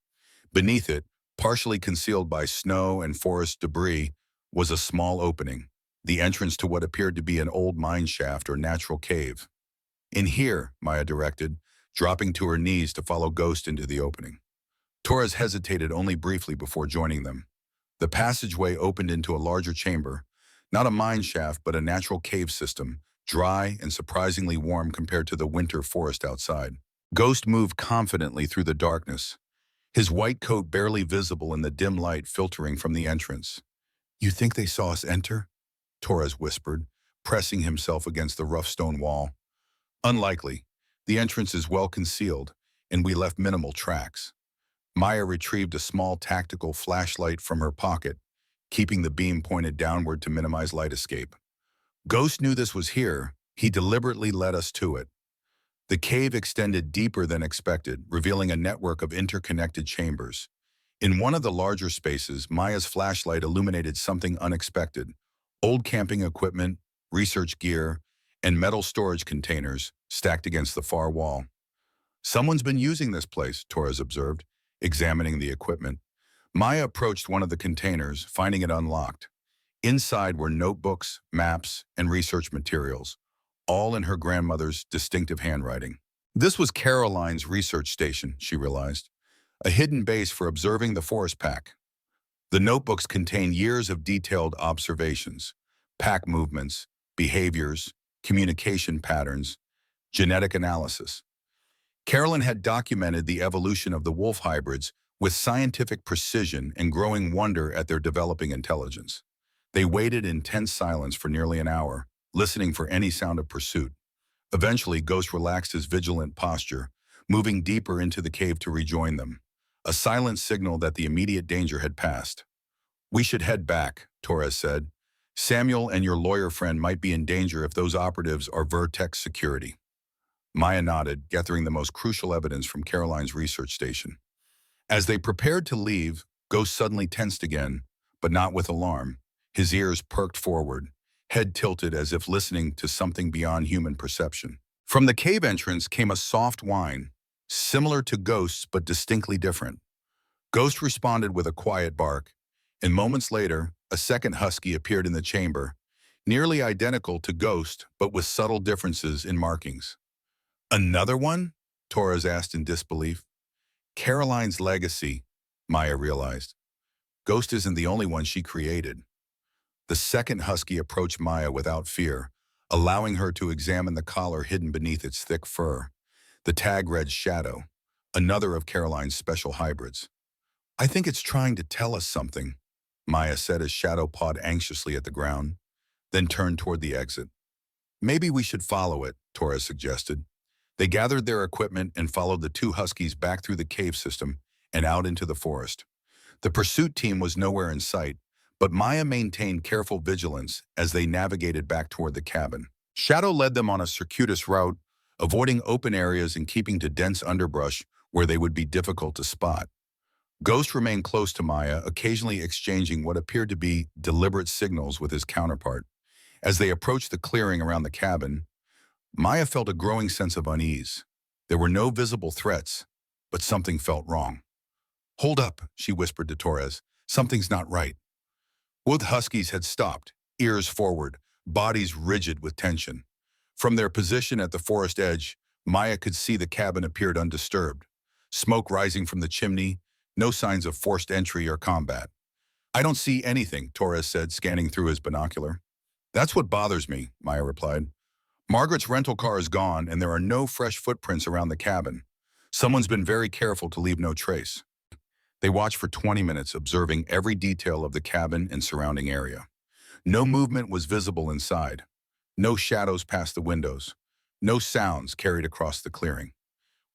Beneath it, partially concealed by snow and forest debris, was a small opening, the entrance to what appeared to be an old mine shaft or natural cave. "In here," Maya directed, dropping to her knees to follow Ghost into the opening. Torres hesitated only briefly before joining them. The passageway opened into a larger chamber, not a mine shaft but a natural cave system, dry and surprisingly warm compared to the winter forest outside. Ghost moved confidently through the darkness, his white coat barely visible in the dim light filtering from the entrance. "You think they saw us enter?" Torres whispered, pressing himself against the rough stone wall. Unlikely. The entrance is well concealed, and we left minimal tracks. Maya retrieved a small tactical flashlight from her pocket, keeping the beam pointed downward to minimize light escape. Ghost knew this was here. He deliberately led us to it. The cave extended deeper than expected, revealing a network of interconnected chambers. In one of the larger spaces, Maya's flashlight illuminated something unexpected. Old camping equipment, research gear, and metal storage containers stacked against the far wall. Someone's been using this place, Torres observed, examining the equipment. Maya approached one of the containers, finding it unlocked. Inside were notebooks, maps, and research materials, all in her grandmother's distinctive handwriting. This was Caroline's research station, she realized, a hidden base for observing the forest pack. The notebooks contain years of detailed observations, pack movements, behaviors, communication patterns, genetic analysis. Carolyn had documented the evolution of the wolf hybrids with scientific precision and growing wonder at their developing intelligence. They waited in tense silence for nearly an hour, listening for any sound of pursuit. Eventually, Ghost relaxed his vigilant posture, moving deeper into the cave to rejoin them, a silent signal that the immediate danger had passed. "We should head back," Torres said. "Samuel and your lawyer friend might be in danger if those operatives are Vertex security." Maya nodded, gathering the most crucial evidence from Caroline's research station. As they prepared to leave, Ghost suddenly tensed again, but not with alarm. His ears perked forward, head tilted as if listening to something beyond human perception. From the cave entrance came a soft whine, similar to Ghost's but distinctly different. Ghost responded with a quiet bark, and moments later, a second husky appeared in the chamber, nearly identical to Ghost but with subtle differences in markings. "Another one?" Torres asked in disbelief. Caroline's legacy, Maya realized. Ghost isn't the only one she created. The second husky approached Maya without fear, allowing her to examine the collar hidden beneath its thick fur. The tag read Shadow, another of Caroline's special hybrids. "I think it's trying to tell us something," Maya said as Shadow pawed anxiously at the ground, then turned toward the exit. "Maybe we should follow it," Torres suggested. They gathered their equipment and followed the two huskies back through the cave system and out into the forest. The pursuit team was nowhere in sight, but Maya maintained careful vigilance as they navigated back toward the cabin. Shadow led them on a circuitous route, avoiding open areas and keeping to dense underbrush where they would be difficult to spot. Ghost remained close to Maya, occasionally exchanging what appeared to be deliberate signals with his counterpart. As they approached the clearing around the cabin, Maya felt a growing sense of unease. There were no visible threats, but something felt wrong. "Hold up," she whispered to Torres. "Something's not right." Both huskies had stopped, ears forward, bodies rigid with tension. From their position at the forest edge, Maya could see the cabin appeared undisturbed. Smoke rising from the chimney, no signs of forced entry or combat. "I don't see anything," Torres said, scanning through his binocular. "That's what bothers me," Maya replied. "Margaret's rental car is gone, and there are no fresh footprints around the cabin. Someone's been very careful to leave no trace." They watched for 20 minutes, observing every detail of the cabin and surrounding area. No movement was visible inside. No shadows past the windows. No sounds carried across the clearing.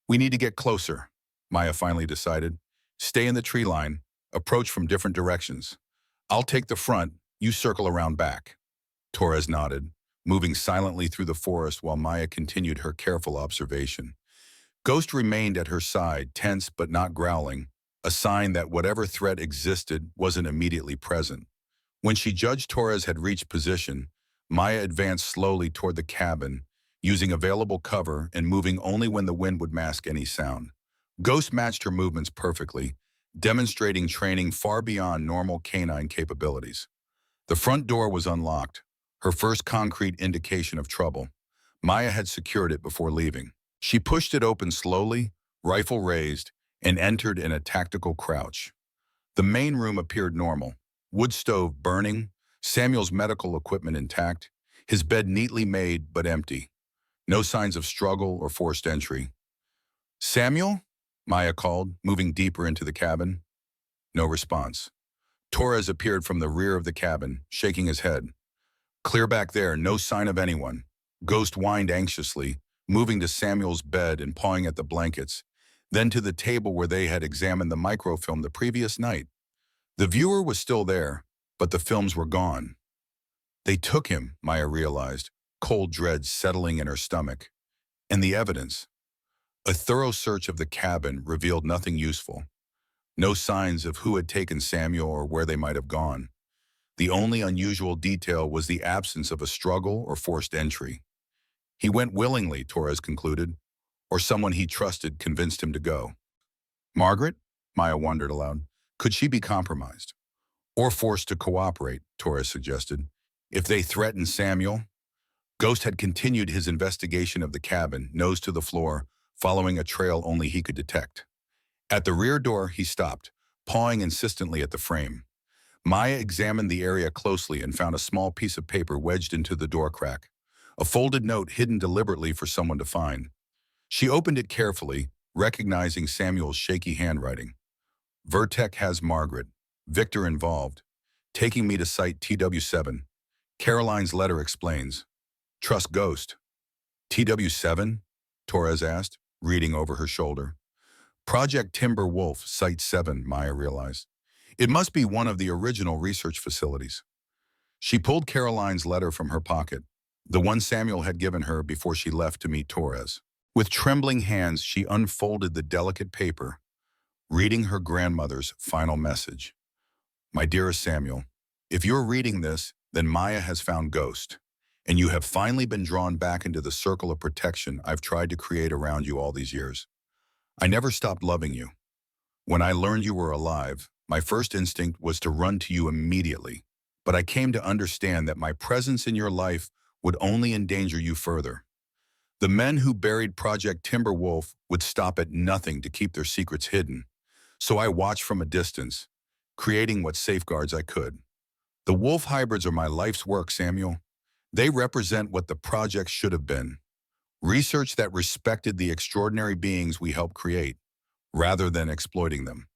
"We need to get closer," Maya finally decided. "Stay in the tree line. Approach from different directions. I'll take the front. You circle around back." Torres nodded, moving silently through the forest while Maya continued her careful observation. Ghost remained at her side, tense but not growling, a sign that whatever threat existed wasn't immediately present. When she judged Torres had reached position, Maya advanced slowly toward the cabin, using available cover and moving only when the wind would mask any sound. Ghost matched her movements perfectly, demonstrating training far beyond normal canine capabilities. The front door was unlocked, her first concrete indication of trouble. Maya had secured it before leaving. She pushed it open slowly, rifle raised, and entered in a tactical crouch. The main room appeared normal. Wood stove burning, Samuel's medical equipment intact, his bed neatly made but empty. No signs of struggle or forced entry. "Samuel?" Maya called, moving deeper into the cabin. No response. Torres appeared from the rear of the cabin, shaking his head. Clear back there, no sign of anyone. Ghost whined anxiously, moving to Samuel's bed and pawing at the blankets, then to the table where they had examined the microfilm the previous night. The viewer was still there, but the films were gone. They took him, Maya realized, cold dread settling in her stomach. And the evidence. A thorough search of the cabin revealed nothing useful. No signs of who had taken Samuel or where they might have gone. The only unusual detail was the absence of a struggle or forced entry. He went willingly, Torres concluded, or someone he trusted convinced him to go. Margaret? Maya wondered aloud. Could she be compromised? Or forced to cooperate, Torres suggested. If they threatened Samuel? Ghost had continued his investigation of the cabin, nose to the floor, following a trail only he could detect. At the rear door, he stopped, pawing insistently at the frame. Maya examined the area closely and found a small piece of paper wedged into the door crack, a folded note hidden deliberately for someone to find. She opened it carefully, recognizing Samuel's shaky handwriting. Vertec has Margaret. Victor involved. Taking me to site TW7. Caroline's letter explains. Trust Ghost. TW7? Torres asked, reading over her shoulder. Project Timberwolf, Site 7, Maya realized. It must be one of the original research facilities. She pulled Caroline's letter from her pocket, the one Samuel had given her before she left to meet Torres. With trembling hands, she unfolded the delicate paper, reading her grandmother's final message. My dearest Samuel, if you're reading this, then Maya has found Ghost, and you have finally been drawn back into the circle of protection I've tried to create around you all these years. I never stopped loving you. When I learned you were alive, my first instinct was to run to you immediately, but I came to understand that my presence in your life would only endanger you further. The men who buried Project Timberwolf would stop at nothing to keep their secrets hidden, so I watched from a distance, creating what safeguards I could. The wolf hybrids are my life's work, Samuel. They represent what the project should have been. Research that respected the extraordinary beings we helped create, rather than exploiting them.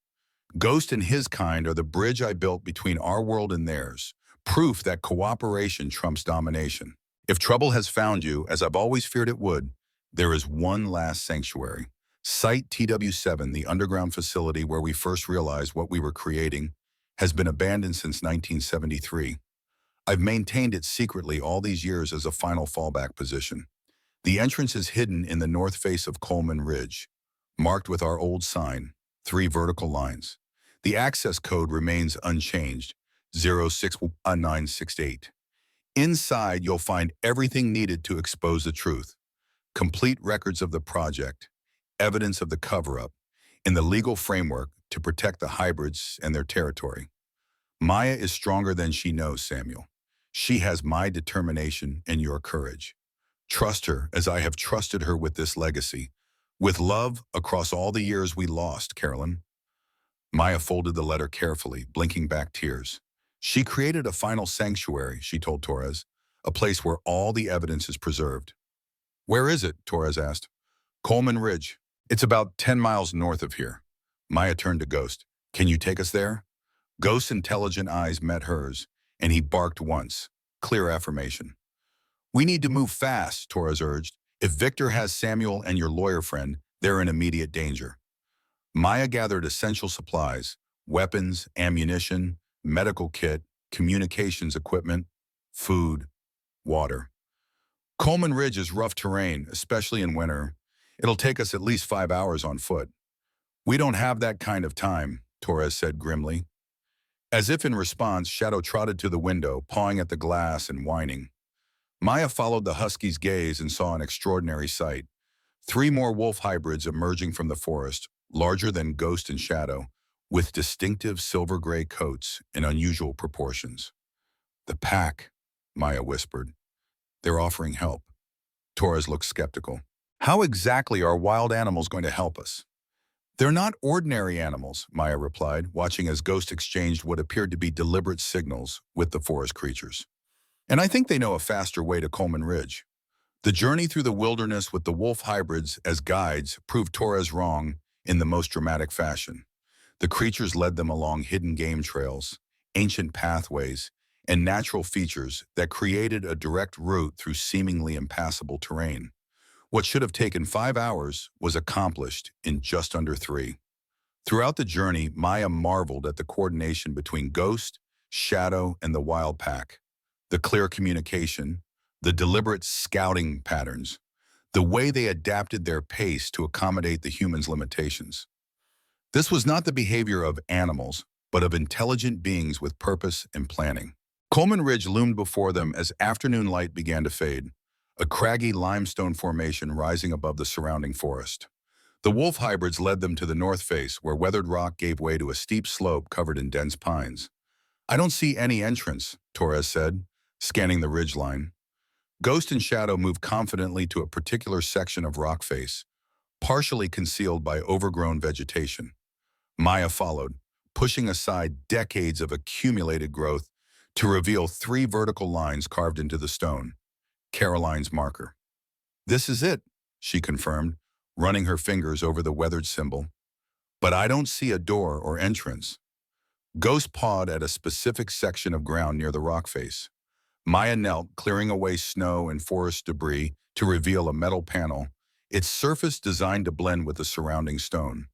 Ghost and his kind are the bridge I built between our world and theirs, proof that cooperation trumps domination. If trouble has found you, as I've always feared it would, there is one last sanctuary. Site TW7, the underground facility where we first realized what we were creating, has been abandoned since 1973. I've maintained it secretly all these years as a final fallback position. The entrance is hidden in the north face of Coleman Ridge, marked with our old sign, 3 vertical lines. The access code remains unchanged, 061968. Inside, you'll find everything needed to expose the truth. Complete records of the project, evidence of the cover-up, and the legal framework to protect the hybrids and their territory. Maya is stronger than she knows, Samuel. She has my determination and your courage. Trust her as I have trusted her with this legacy. With love across all the years we lost, Carolyn. Maya folded the letter carefully, blinking back tears. She created a final sanctuary, she told Torres, a place where all the evidence is preserved. Where is it? Torres asked. Coleman Ridge. It's about 10 miles north of here. Maya turned to Ghost. Can you take us there? Ghost's intelligent eyes met hers, and he barked once. Clear affirmation. We need to move fast, Torres urged. If Victor has Samuel and your lawyer friend, they're in immediate danger. Maya gathered essential supplies, weapons, ammunition, medical kit, communications equipment, food, water. Coleman Ridge is rough terrain, especially in winter. It'll take us at least 5 hours on foot. We don't have that kind of time, Torres said grimly. As if in response, Shadow trotted to the window, pawing at the glass and whining. Maya followed the husky's gaze and saw an extraordinary sight. 3 more wolf hybrids emerging from the forest, larger than Ghost and Shadow, with distinctive silver-gray coats in unusual proportions. The pack, Maya whispered. They're offering help. Torres looked skeptical. How exactly are wild animals going to help us? They're not ordinary animals, Maya replied, watching as Ghost exchanged what appeared to be deliberate signals with the forest creatures. And I think they know a faster way to Coleman Ridge. The journey through the wilderness with the wolf hybrids as guides proved Torres wrong in the most dramatic fashion. The creatures led them along hidden game trails, ancient pathways, and natural features that created a direct route through seemingly impassable terrain. What should have taken 5 hours was accomplished in just under 3. Throughout the journey, Maya marveled at the coordination between Ghost, Shadow, and the wild pack. The clear communication, the deliberate scouting patterns, the way they adapted their pace to accommodate the humans' limitations. This was not the behavior of animals, but of intelligent beings with purpose and planning. Coleman Ridge loomed before them as afternoon light began to fade, a craggy limestone formation rising above the surrounding forest. The wolf hybrids led them to the north face, where weathered rock gave way to a steep slope covered in dense pines. "I don't see any entrance," Torres said, scanning the ridgeline. Ghost and Shadow moved confidently to a particular section of rock face, partially concealed by overgrown vegetation. Maya followed, pushing aside decades of accumulated growth to reveal 3 vertical lines carved into the stone. Caroline's marker. "This is it," she confirmed, running her fingers over the weathered symbol. "But I don't see a door or entrance." Ghost pawed at a specific section of ground near the rock face. Maya knelt, clearing away snow and forest debris to reveal a metal panel, its surface designed to blend with the surrounding stone.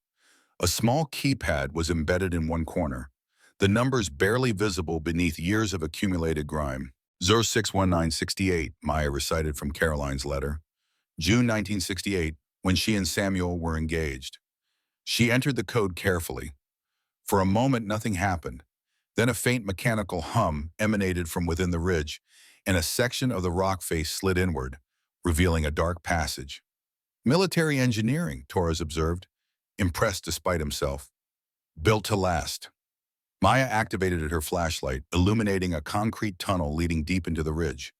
A small keypad was embedded in one corner, the numbers barely visible beneath years of accumulated grime. 061968, Maya recited from Caroline's letter. June 1968, when she and Samuel were engaged. She entered the code carefully. For a moment, nothing happened. Then a faint mechanical hum emanated from within the ridge, and a section of the rock face slid inward, revealing a dark passage. "Military engineering," Torres observed, impressed despite himself. "Built to last." Maya activated her flashlight, illuminating a concrete tunnel leading deep into the ridge.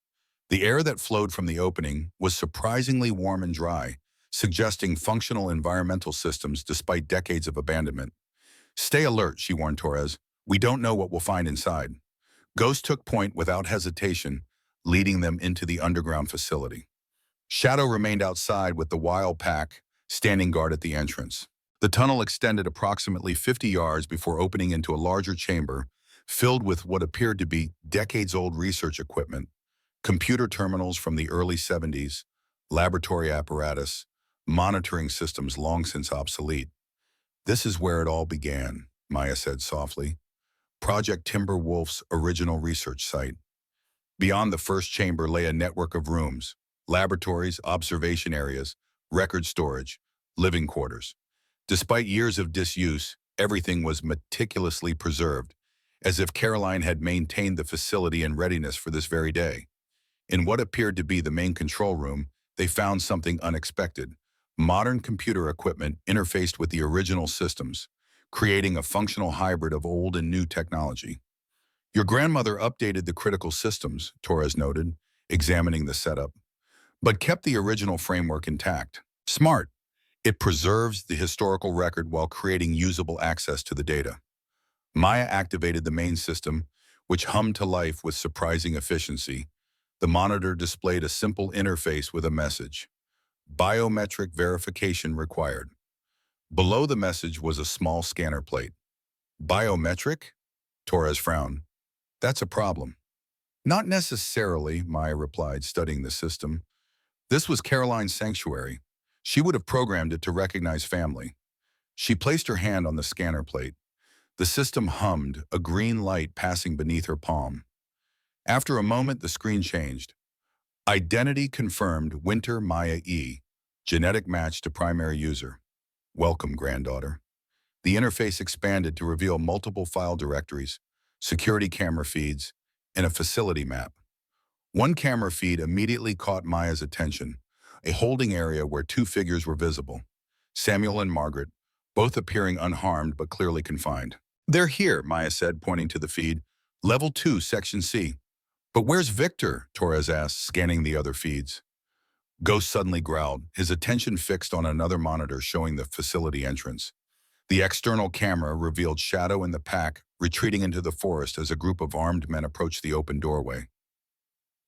The air that flowed from the opening was surprisingly warm and dry, suggesting functional environmental systems despite decades of abandonment. "Stay alert," she warned Torres. "We don't know what we'll find inside." Ghost took point without hesitation, leading them into the underground facility. Shadow remained outside with the wild pack, standing guard at the entrance. The tunnel extended approximately 50 yards before opening into a larger chamber, filled with what appeared to be decades-old research equipment, computer terminals from the early 70s, laboratory apparatus, monitoring systems long since obsolete. "This is where it all began," Maya said softly. "Project Timberwolf's original research site." Beyond the first chamber lay a network of rooms, laboratories, observation areas, record storage, living quarters. Despite years of disuse, everything was meticulously preserved, as if Caroline had maintained the facility in readiness for this very day. In what appeared to be the main control room, they found something unexpected. Modern computer equipment interfaced with the original systems, creating a functional hybrid of old and new technology. "Your grandmother updated the critical systems," Torres noted, examining the setup, "but kept the original framework intact. Smart. It preserves the historical record while creating usable access to the data." Maya activated the main system, which hummed to life with surprising efficiency. The monitor displayed a simple interface with a message: "Biometric verification required." Below the message was a small scanner plate. "Biometric?" Torres frowned. "That's a problem." "Not necessarily," Maya replied, studying the system. "This was Caroline's sanctuary. She would have programmed it to recognize family." She placed her hand on the scanner plate. The system hummed, a green light passing beneath her palm. After a moment, the screen changed. "Identity confirmed, Winter Maya E. Genetic match to primary user. Welcome, granddaughter." The interface expanded to reveal multiple file directories, security camera feeds, and a facility map. One camera feed immediately caught Maya's attention, a holding area where 2 figures were visible: Samuel and Margaret, both appearing unharmed but clearly confined. "They're here," Maya said, pointing to the feed. "Level 2, Section C." "But where's Victor?" Torres asked, scanning the other feeds. Ghost suddenly growled, his attention fixed on another monitor showing the facility entrance. The external camera revealed Shadow and the pack retreating into the forest as a group of armed men approached the open doorway.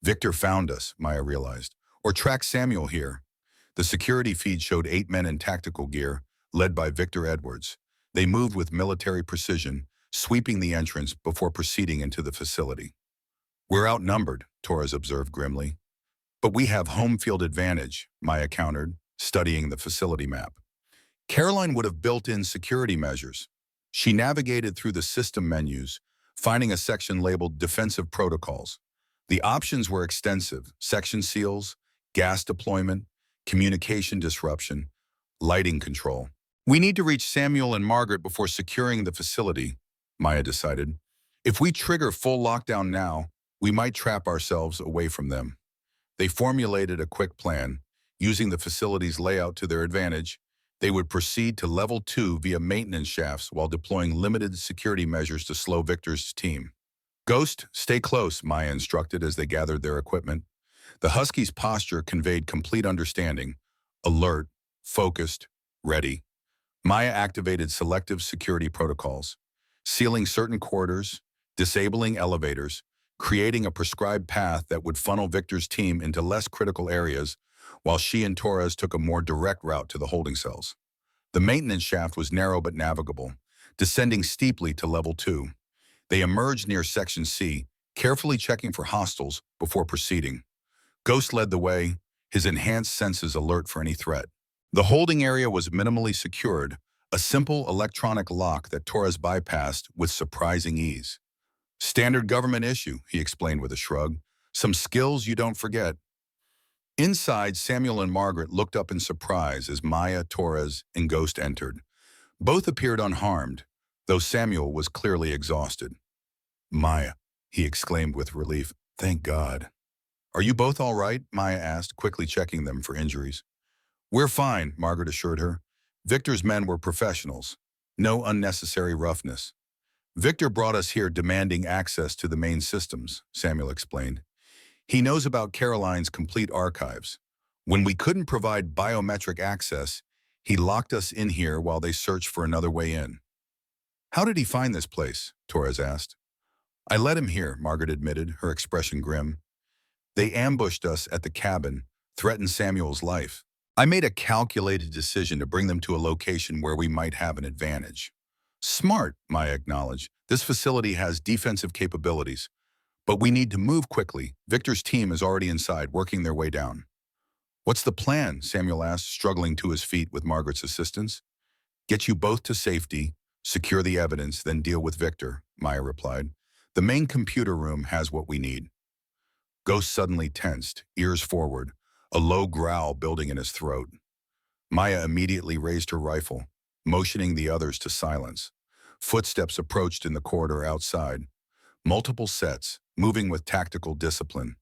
"Victor found us," Maya realized, "or tracked Samuel here." The security feed showed 8 men in tactical gear, led by Victor Edwards. They moved with military precision, sweeping the entrance before proceeding into the facility. We're outnumbered, Torres observed grimly. But we have home field advantage, Maya countered, studying the facility map. Caroline would have built in security measures. She navigated through the system menus, finding a section labeled Defensive Protocols. The options were extensive: section seals, gas deployment, communication disruption, lighting control. We need to reach Samuel and Margaret before securing the facility, Maya decided. If we trigger full lockdown now, we might trap ourselves away from them. They formulated a quick plan. Using the facility's layout to their advantage, they would proceed to level 2 via maintenance shafts while deploying limited security measures to slow Victor's team. Ghost, stay close, Maya instructed as they gathered their equipment. The Husky's posture conveyed complete understanding: alert, focused, ready. Maya activated selective security protocols, sealing certain corridors, disabling elevators, creating a prescribed path that would funnel Victor's team into less critical areas, while she and Torres took a more direct route to the holding cells. The maintenance shaft was narrow but navigable, descending steeply to level 2. They emerged near Section C, carefully checking for hostiles before proceeding. Ghost led the way, his enhanced senses alert for any threat. The holding area was minimally secured, a simple electronic lock that Torres bypassed with surprising ease. Standard government issue, he explained with a shrug. Some skills you don't forget. Inside, Samuel and Margaret looked up in surprise as Maya, Torres, and Ghost entered. Both appeared unharmed, though Samuel was clearly exhausted. Maya, he exclaimed with relief, thank God. Are you both all right? Maya asked, quickly checking them for injuries. We're fine, Margaret assured her. Victor's men were professionals. No unnecessary roughness. Victor brought us here demanding access to the main systems, Samuel explained. He knows about Caroline's complete archives. When we couldn't provide biometric access, he locked us in here while they searched for another way in. How did he find this place? Torres asked. I let him here, Margaret admitted, her expression grim. They ambushed us at the cabin, threatened Samuel's life. I made a calculated decision to bring them to a location where we might have an advantage. Smart, Maya acknowledged. This facility has defensive capabilities, but we need to move quickly. Victor's team is already inside, working their way down. What's the plan? Samuel asked, struggling to his feet with Margaret's assistance. Get you both to safety, secure the evidence, then deal with Victor, Maya replied. The main computer room has what we need. Ghost suddenly tensed, ears forward, a low growl building in his throat. Maya immediately raised her rifle, motioning the others to silence. Footsteps approached in the corridor outside. Multiple sets, moving with tactical discipline.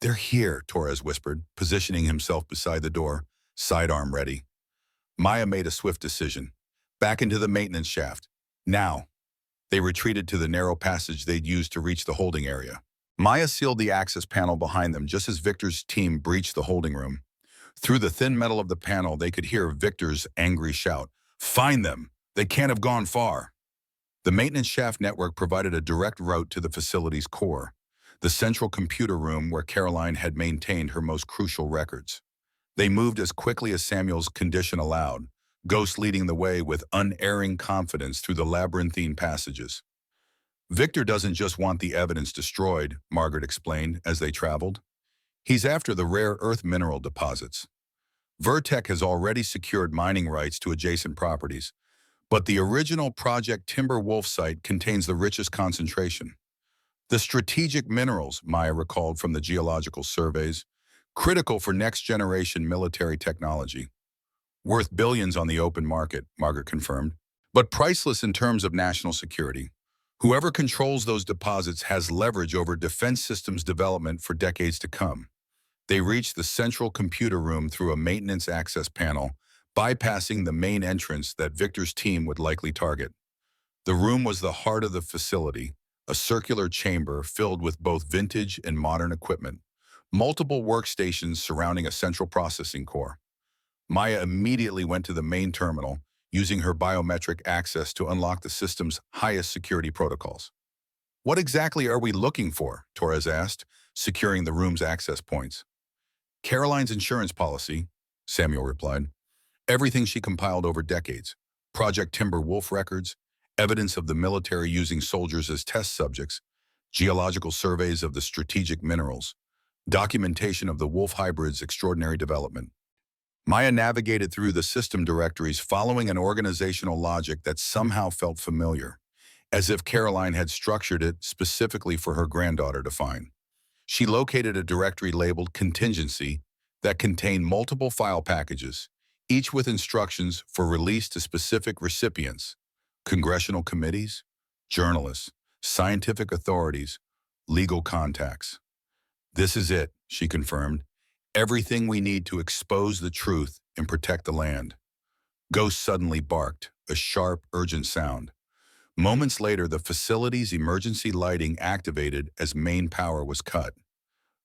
They're here, Torres whispered, positioning himself beside the door, sidearm ready. Maya made a swift decision. Back into the maintenance shaft. Now. They retreated to the narrow passage they'd used to reach the holding area. Maya sealed the access panel behind them just as Victor's team breached the holding room. Through the thin metal of the panel, they could hear Victor's angry shout. Find them! They can't have gone far! The maintenance shaft network provided a direct route to the facility's core, the central computer room where Caroline had maintained her most crucial records. They moved as quickly as Samuel's condition allowed, Ghost leading the way with unerring confidence through the labyrinthine passages. Victor doesn't just want the evidence destroyed, Margaret explained as they traveled. He's after the rare earth mineral deposits. Vertec has already secured mining rights to adjacent properties, but the original Project Timberwolf site contains the richest concentration. The strategic minerals, Maya recalled from the geological surveys, critical for next-generation military technology. Worth billions on the open market, Margaret confirmed, but priceless in terms of national security. Whoever controls those deposits has leverage over defense systems development for decades to come. They reached the central computer room through a maintenance access panel, bypassing the main entrance that Victor's team would likely target. The room was the heart of the facility, a circular chamber filled with both vintage and modern equipment, multiple workstations surrounding a central processing core. Maya immediately went to the main terminal, using her biometric access to unlock the system's highest security protocols. What exactly are we looking for? Torres asked, securing the room's access points. Caroline's insurance policy, Samuel replied. Everything she compiled over decades. Project Timberwolf records, evidence of the military using soldiers as test subjects. geological surveys of the strategic minerals, documentation of the wolf hybrid's extraordinary development. Maya navigated through the system directories following an organizational logic that somehow felt familiar, as if Caroline had structured it specifically for her granddaughter to find. She located a directory labeled Contingency that contained multiple file packages, each with instructions for release to specific recipients: congressional committees, journalists, scientific authorities, legal contacts. "This is it," she confirmed. "Everything we need to expose the truth and protect the land." Ghost suddenly barked, a sharp, urgent sound. Moments later, the facility's emergency lighting activated as main power was cut.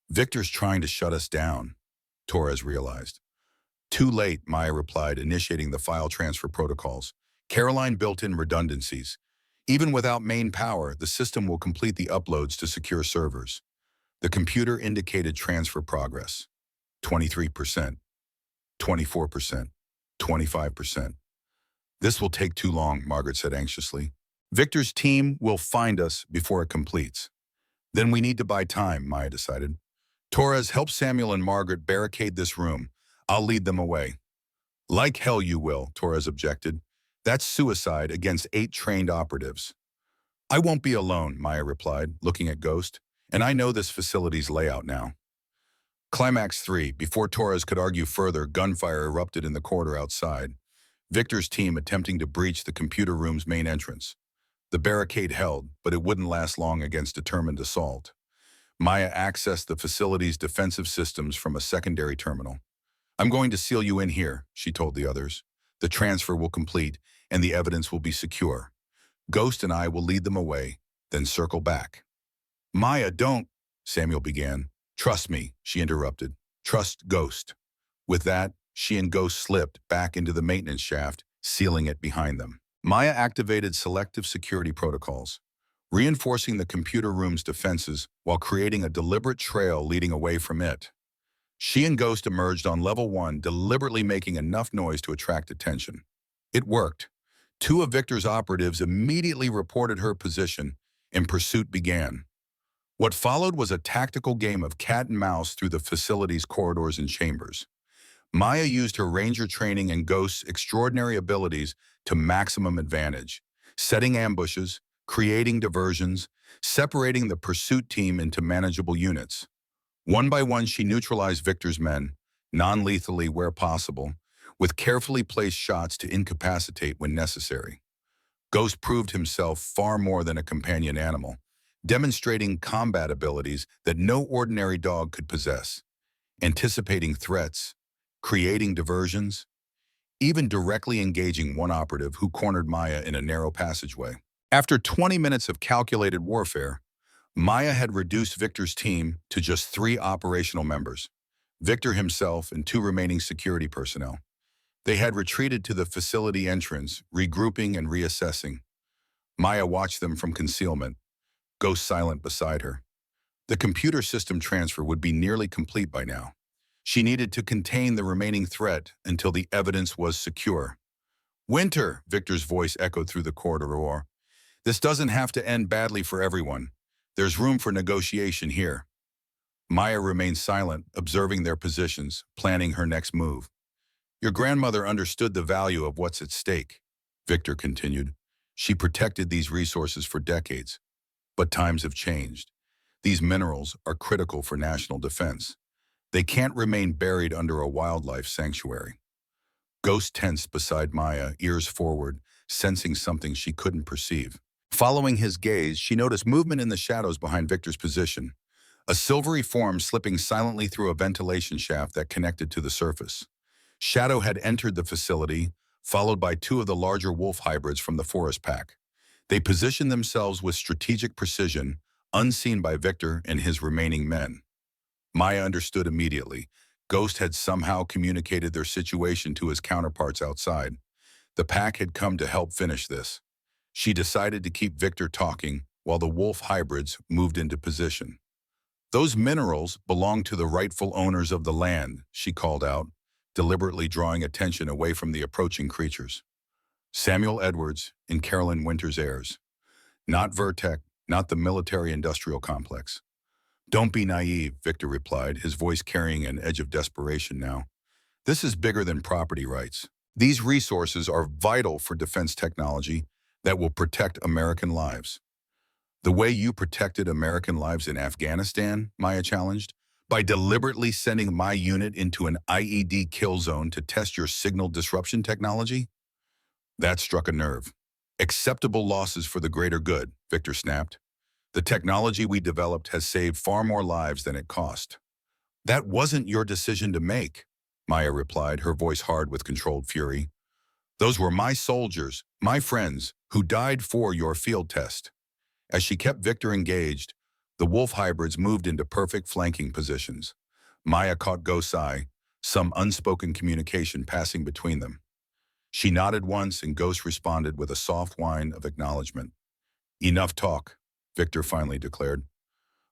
"Victor's trying to shut us down," Torres realized. "Too late," Maya replied, initiating the file transfer protocols. "Caroline built in redundancies. Even without main power, the system will complete the uploads to secure servers." The computer indicated transfer progress: 23%, 24%, 25%. "This will take too long," Margaret said anxiously. "Victor's team will find us before it completes." "Then we need to buy time," Maya decided. "Torres, help Samuel and Margaret barricade this room. I'll lead them away." "Like hell you will," Torres objected. "That's suicide against 8 trained operatives." "I won't be alone," Maya replied, looking at Ghost. "And I know this facility's layout now." Climax 3. Before Torres could argue further, gunfire erupted in the corridor outside. Victor's team attempting to breach the computer room's main entrance. The barricade held, but it wouldn't last long against determined assault. Maya accessed the facility's defensive systems from a secondary terminal. "I'm going to seal you in here," she told the others. "The transfer will complete, and the evidence will be secure. Ghost and I will lead them away, then circle back." "Maya, don't," Samuel began. "Trust me," she interrupted. "Trust Ghost." With that, she and Ghost slipped back into the maintenance shaft, sealing it behind them. Maya activated selective security protocols, reinforcing the computer room's defenses while creating a deliberate trail leading away from it. She and Ghost emerged on level 1, deliberately making enough noise to attract attention. It worked. 2 of Victor's operatives immediately reported her position, and pursuit began. What followed was a tactical game of cat and mouse through the facility's corridors and chambers. Maya used her ranger training and Ghost's extraordinary abilities to maximum advantage, setting ambushes, creating diversions, separating the pursuit team into manageable units. One by one, she neutralized Victor's men, non-lethally where possible, with carefully placed shots to incapacitate when necessary. Ghost proved himself far more than a companion animal, demonstrating combat abilities that no ordinary dog could possess, anticipating threats, creating diversions, even directly engaging one operative who cornered Maya in a narrow passageway. After 20 minutes of calculated warfare, Maya had reduced Victor's team to just 3 operational members, Victor himself and 2 remaining security personnel. They had retreated to the facility entrance, regrouping and reassessing. Maya watched them from concealment, Ghost silent beside her. The computer system transfer would be nearly complete by now. She needed to contain the remaining threat until the evidence was secure. "Winter," Victor's voice echoed through the corridor. "This doesn't have to end badly for everyone. There's room for negotiation here." Maya remained silent, observing their positions, planning her next move. "Your grandmother understood the value of what's at stake," Victor continued. "She protected these resources for decades. But times have changed. These minerals are critical for national defense. They can't remain buried under a wildlife sanctuary." Ghost tensed beside Maya, ears forward, sensing something she couldn't perceive. Following his gaze, she noticed movement in the shadows behind Victor's position, a silvery form slipping silently through a ventilation shaft that connected to the surface. Shadow had entered the facility, followed by 2 of the larger wolf hybrids from the forest pack. They positioned themselves with strategic precision, unseen by Victor and his remaining men. Maya understood immediately. Ghost had somehow communicated their situation to his counterparts outside. The pack had come to help finish this. She decided to keep Victor talking while the wolf hybrids moved into position. "Those minerals belong to the rightful owners of the land," she called out, deliberately drawing attention away from the approaching creatures. Samuel Edwards and Carolyn Winters heirs. Not Vertec, not the military-industrial complex. Don't be naive, Victor replied, his voice carrying an edge of desperation now. This is bigger than property rights. These resources are vital for defense technology that will protect American lives. The way you protected American lives in Afghanistan, Maya challenged, by deliberately sending my unit into an IED kill zone to test your signal disruption technology? That struck a nerve. Acceptable losses for the greater good, Victor snapped. The technology we developed has saved far more lives than it cost. That wasn't your decision to make, Maya replied, her voice hard with controlled fury. Those were my soldiers, my friends, who died for your field test. As she kept Victor engaged, the wolf hybrids moved into perfect flanking positions. Maya caught Ghost's eye, some unspoken communication passing between them. She nodded once and Ghost responded with a soft whine of acknowledgement. Enough talk, Victor finally declared.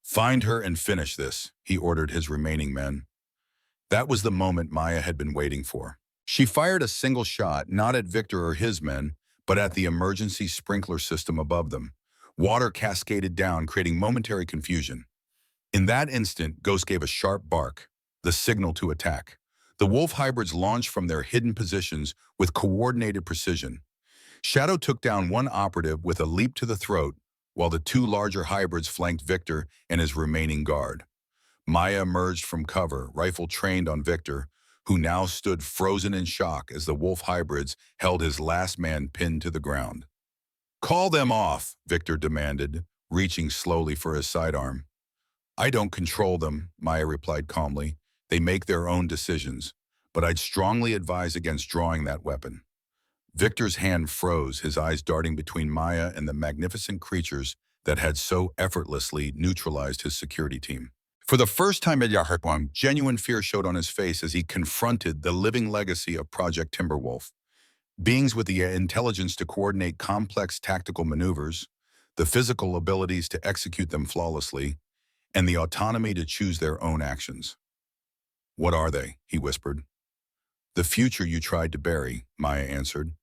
Find her and finish this, he ordered his remaining men. That was the moment Maya had been waiting for. She fired a single shot, not at Victor or his men, but at the emergency sprinkler system above them. Water cascaded down, creating momentary confusion. In that instant, Ghost gave a sharp bark, the signal to attack. The wolf hybrids launched from their hidden positions with coordinated precision. Shadow took down one operative with a leap to the throat, while the two larger hybrids flanked Victor and his remaining guard. Maya emerged from cover, rifle trained on Victor, who now stood frozen in shock as the wolf hybrids held his last man pinned to the ground. Call them off, Victor demanded, reaching slowly for his sidearm. I don't control them, Maya replied calmly. They make their own decisions, but I'd strongly advise against drawing that weapon. Victor's hand froze, his eyes darting between Maya and the magnificent creatures that had so effortlessly neutralized his security team. For the first time at Heartland, genuine fear showed on his face as he confronted the living legacy of Project Timberwolf. Beings with the intelligence to coordinate complex tactical maneuvers, the physical abilities to execute them flawlessly, and the autonomy to choose their own actions. What are they? He whispered. The future you tried to bury, Maya answered.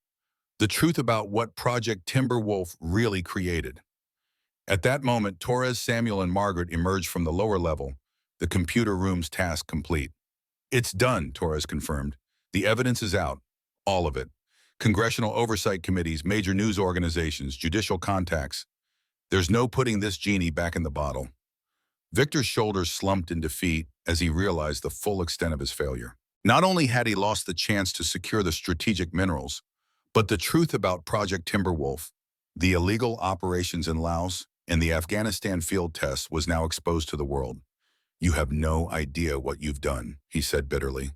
The truth about what Project Timberwolf really created. At that moment, Torres, Samuel, and Margaret emerged from the lower level, the computer room's task complete. It's done, Torres confirmed. The evidence is out. All of it. Congressional oversight committees, major news organizations, judicial contacts. There's no putting this genie back in the bottle. Victor's shoulders slumped in defeat as he realized the full extent of his failure. Not only had he lost the chance to secure the strategic minerals, but the truth about Project Timberwolf, the illegal operations in Laos, and the Afghanistan field tests was now exposed to the world. You have no idea what you've done, he said bitterly.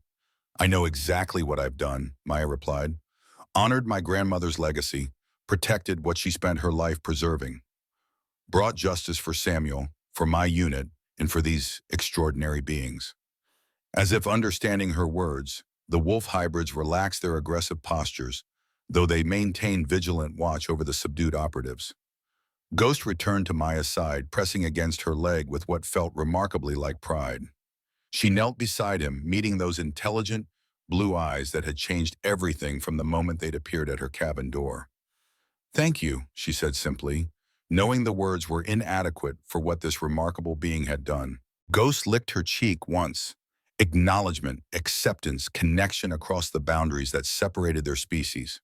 I know exactly what I've done, Maya replied. Honored my grandmother's legacy, protected what she spent her life preserving. Brought justice for Samuel, for my unit, and for these extraordinary beings. As if understanding her words, the wolf hybrids relaxed their aggressive postures, though they maintained vigilant watch over the subdued operatives. Ghost returned to Maya's side, pressing against her leg with what felt remarkably like pride. She knelt beside him, meeting those intelligent, blue eyes that had changed everything from the moment they'd appeared at her cabin door. Thank you, she said simply, knowing the words were inadequate for what this remarkable being had done. Ghost licked her cheek once. Acknowledgement, acceptance, connection across the boundaries that separated their species.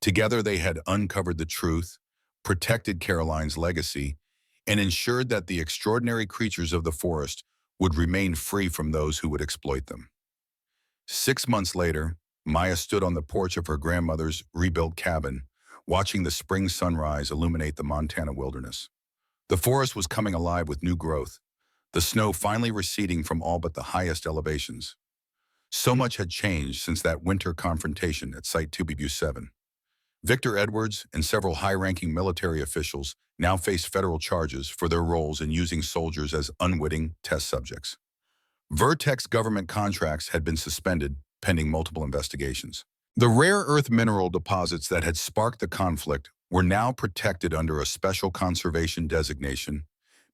Together they had uncovered the truth, protected Caroline's legacy, and ensured that the extraordinary creatures of the forest would remain free from those who would exploit them. 6 months later, Maya stood on the porch of her grandmother's rebuilt cabin, watching the spring sunrise illuminate the Montana wilderness. The forest was coming alive with new growth, the snow finally receding from all but the highest elevations. So much had changed since that winter confrontation at Site 2BU7. Victor Edwards and several high-ranking military officials now faced federal charges for their roles in using soldiers as unwitting test subjects. Vertex government contracts had been suspended, pending multiple investigations. The rare earth mineral deposits that had sparked the conflict were now protected under a special conservation designation,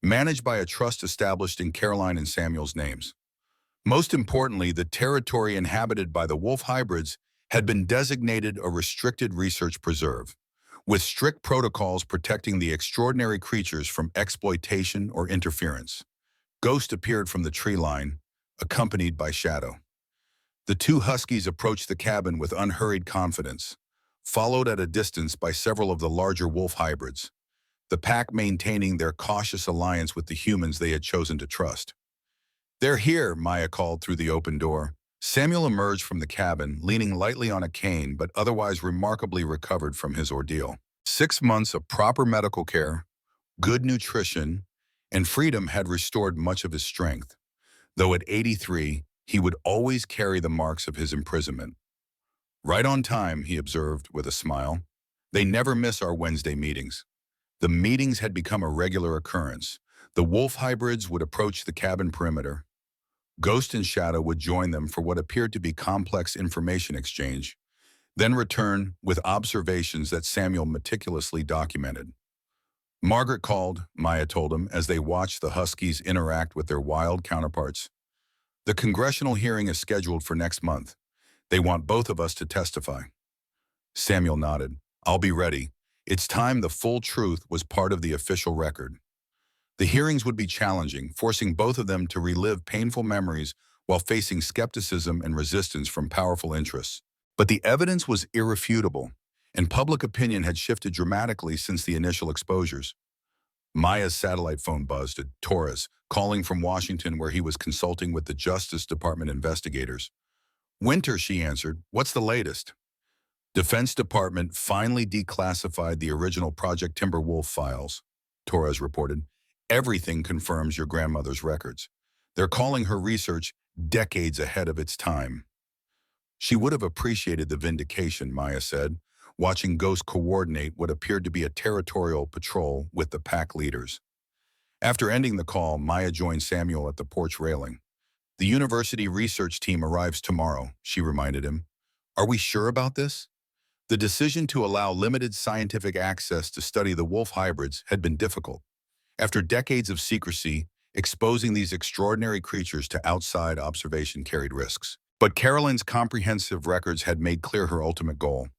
managed by a trust established in Caroline and Samuel's names. Most importantly, the territory inhabited by the wolf hybrids had been designated a restricted research preserve, with strict protocols protecting the extraordinary creatures from exploitation or interference. Ghost appeared from the tree line, accompanied by Shadow. The two huskies approached the cabin with unhurried confidence, followed at a distance by several of the larger wolf hybrids, the pack maintaining their cautious alliance with the humans they had chosen to trust. "They're here," Maya called through the open door. Samuel emerged from the cabin, leaning lightly on a cane but otherwise remarkably recovered from his ordeal. 6 months of proper medical care, good nutrition, and freedom had restored much of his strength, though at 83, he would always carry the marks of his imprisonment. "Right on time," he observed with a smile. "They never miss our Wednesday meetings." The meetings had become a regular occurrence. The wolf hybrids would approach the cabin perimeter. Ghost and Shadow would join them for what appeared to be complex information exchange, then return with observations that Samuel meticulously documented. "Margaret called," Maya told him as they watched the huskies interact with their wild counterparts. "The congressional hearing is scheduled for next month. They want both of us to testify." Samuel nodded. "I'll be ready. It's time the full truth was part of the official record." The hearings would be challenging, forcing both of them to relive painful memories while facing skepticism and resistance from powerful interests. But the evidence was irrefutable, and public opinion had shifted dramatically since the initial exposures. Maya's satellite phone buzzed at Torres, calling from Washington where he was consulting with the Justice Department investigators. "Winter," she answered. "What's the latest?" "Defense Department finally declassified the original Project Timberwolf files," Torres reported. "Everything confirms your grandmother's records. They're calling her research decades ahead of its time." She would have appreciated the vindication, Maya said, watching Ghost coordinate what appeared to be a territorial patrol with the pack leaders. After ending the call, Maya joined Samuel at the porch railing. "The university research team arrives tomorrow," she reminded him. "Are we sure about this?" The decision to allow limited scientific access to study the wolf hybrids had been difficult. After decades of secrecy, exposing these extraordinary creatures to outside observation carried risks. But Carolyn's comprehensive records had made clear her ultimate goal: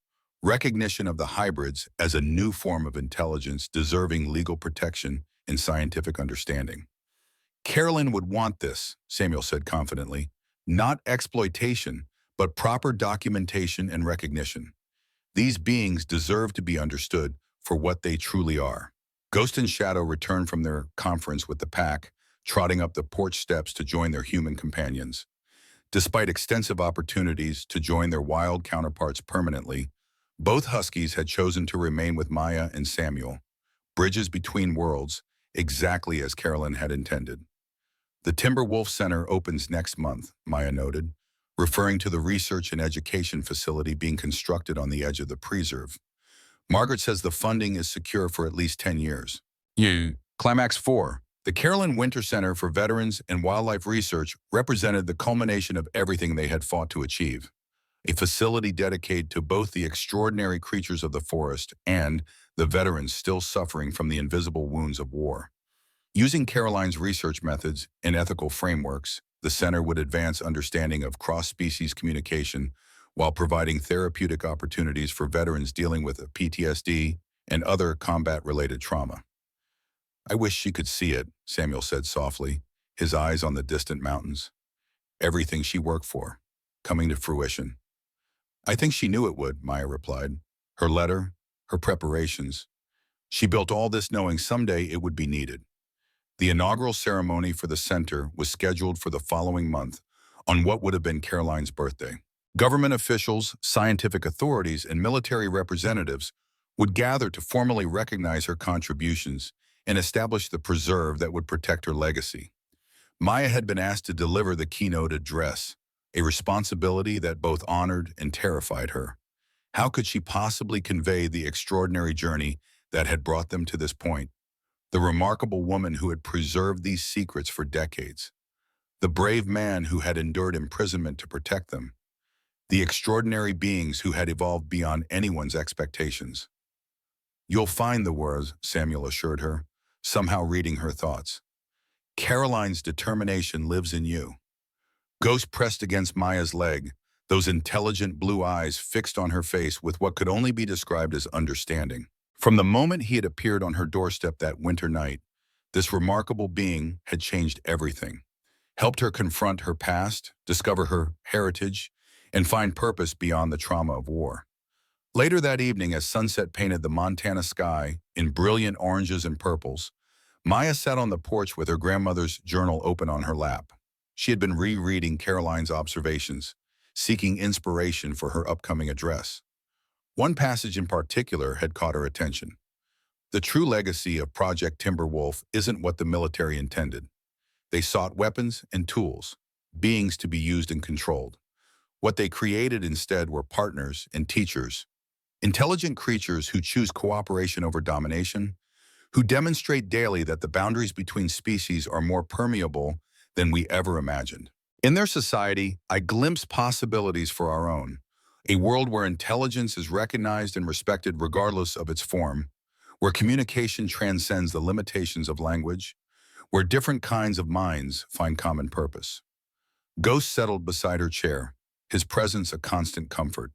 recognition of the hybrids as a new form of intelligence deserving legal protection and scientific understanding. "Carolyn would want this," Samuel said confidently. "Not exploitation, but proper documentation and recognition. These beings deserve to be understood for what they truly are." Ghost and Shadow returned from their conference with the pack, trotting up the porch steps to join their human companions. Despite extensive opportunities to join their wild counterparts permanently, both huskies had chosen to remain with Maya and Samuel, bridges between worlds, exactly as Carolyn had intended. "The Timberwolf Center opens next month," Maya noted, referring to the research and education facility being constructed on the edge of the preserve. "Margaret says the funding is secure for at least 10 years. Climax 4. The Carolyn Winter Center for Veterans and Wildlife Research represented the culmination of everything they had fought to achieve. A facility dedicated to both the extraordinary creatures of the forest and the veterans still suffering from the invisible wounds of war. Using Caroline's research methods and ethical frameworks, the center would advance understanding of cross-species communication while providing therapeutic opportunities for veterans dealing with PTSD and other combat-related trauma. "I wish she could see it," Samuel said softly, his eyes on the distant mountains. "Everything she worked for, coming to fruition." "I think she knew it would," Maya replied. "Her letter, her preparations. She built all this knowing someday it would be needed." The inaugural ceremony for the center was scheduled for the following month, on what would have been Caroline's birthday. Government officials, scientific authorities, and military representatives would gather to formally recognize her contributions and establish the preserve that would protect her legacy. Maya had been asked to deliver the keynote address, a responsibility that both honored and terrified her. How could she possibly convey the extraordinary journey that had brought them to this point? The remarkable woman who had preserved these secrets for decades. The brave man who had endured imprisonment to protect them. The extraordinary beings who had evolved beyond anyone's expectations. "You'll find the words," Samuel assured her, somehow reading her thoughts. "Caroline's determination lives in you." Ghost pressed against Maya's leg, those intelligent blue eyes fixed on her face with what could only be described as understanding. From the moment he had appeared on her doorstep that winter night, this remarkable being had changed everything, helped her confront her past, discover her heritage, and find purpose beyond the trauma of war. Later that evening, as sunset painted the Montana sky in brilliant oranges and purples, Maya sat on the porch with her grandmother's journal open on her lap. She had been rereading Caroline's observations, seeking inspiration for her upcoming address. One passage in particular had caught her attention. The true legacy of Project Timberwolf isn't what the military intended. They sought weapons and tools, beings to be used and controlled. What they created instead were partners and teachers, intelligent creatures who choose cooperation over domination, who demonstrate daily that the boundaries between species are more permeable than we ever imagined. In their society, I glimpse possibilities for our own, a world where intelligence is recognized and respected regardless of its form, where communication transcends the limitations of language, where different kinds of minds find common purpose. Ghost settled beside her chair, his presence a constant comfort.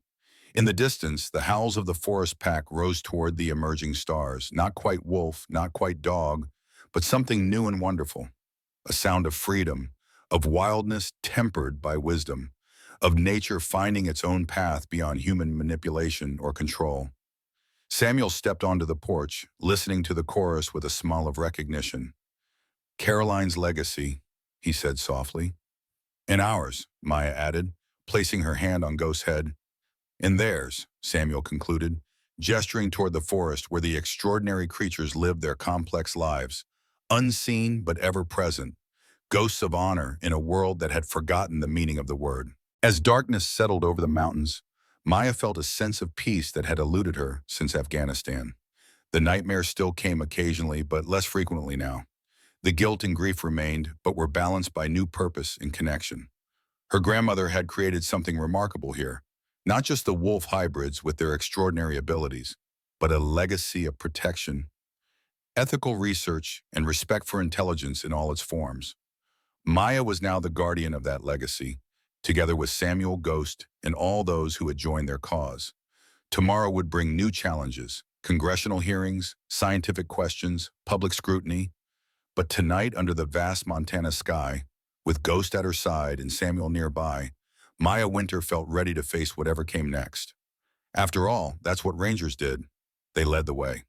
In the distance, the howls of the forest pack rose toward the emerging stars, not quite wolf, not quite dog, but something new and wonderful. A sound of freedom, of wildness tempered by wisdom, of nature finding its own path beyond human manipulation or control. Samuel stepped onto the porch, listening to the chorus with a smile of recognition. "Caroline's legacy," he said softly. "And ours," Maya added, placing her hand on Ghost's head. "And theirs," Samuel concluded, gesturing toward the forest where the extraordinary creatures lived their complex lives, unseen but ever present, ghosts of honor in a world that had forgotten the meaning of the word. As darkness settled over the mountains, Maya felt a sense of peace that had eluded her since Afghanistan. The nightmares still came occasionally, but less frequently now. The guilt and grief remained, but were balanced by new purpose and connection. Her grandmother had created something remarkable here, not just the wolf hybrids with their extraordinary abilities, but a legacy of protection, ethical research, and respect for intelligence in all its forms. Maya was now the guardian of that legacy, together with Samuel, Ghost, and all those who had joined their cause. Tomorrow would bring new challenges, congressional hearings, scientific questions, public scrutiny. But tonight, under the vast Montana sky, with Ghost at her side and Samuel nearby, Maya Winter felt ready to face whatever came next. After all, that's what Rangers did. They led the way.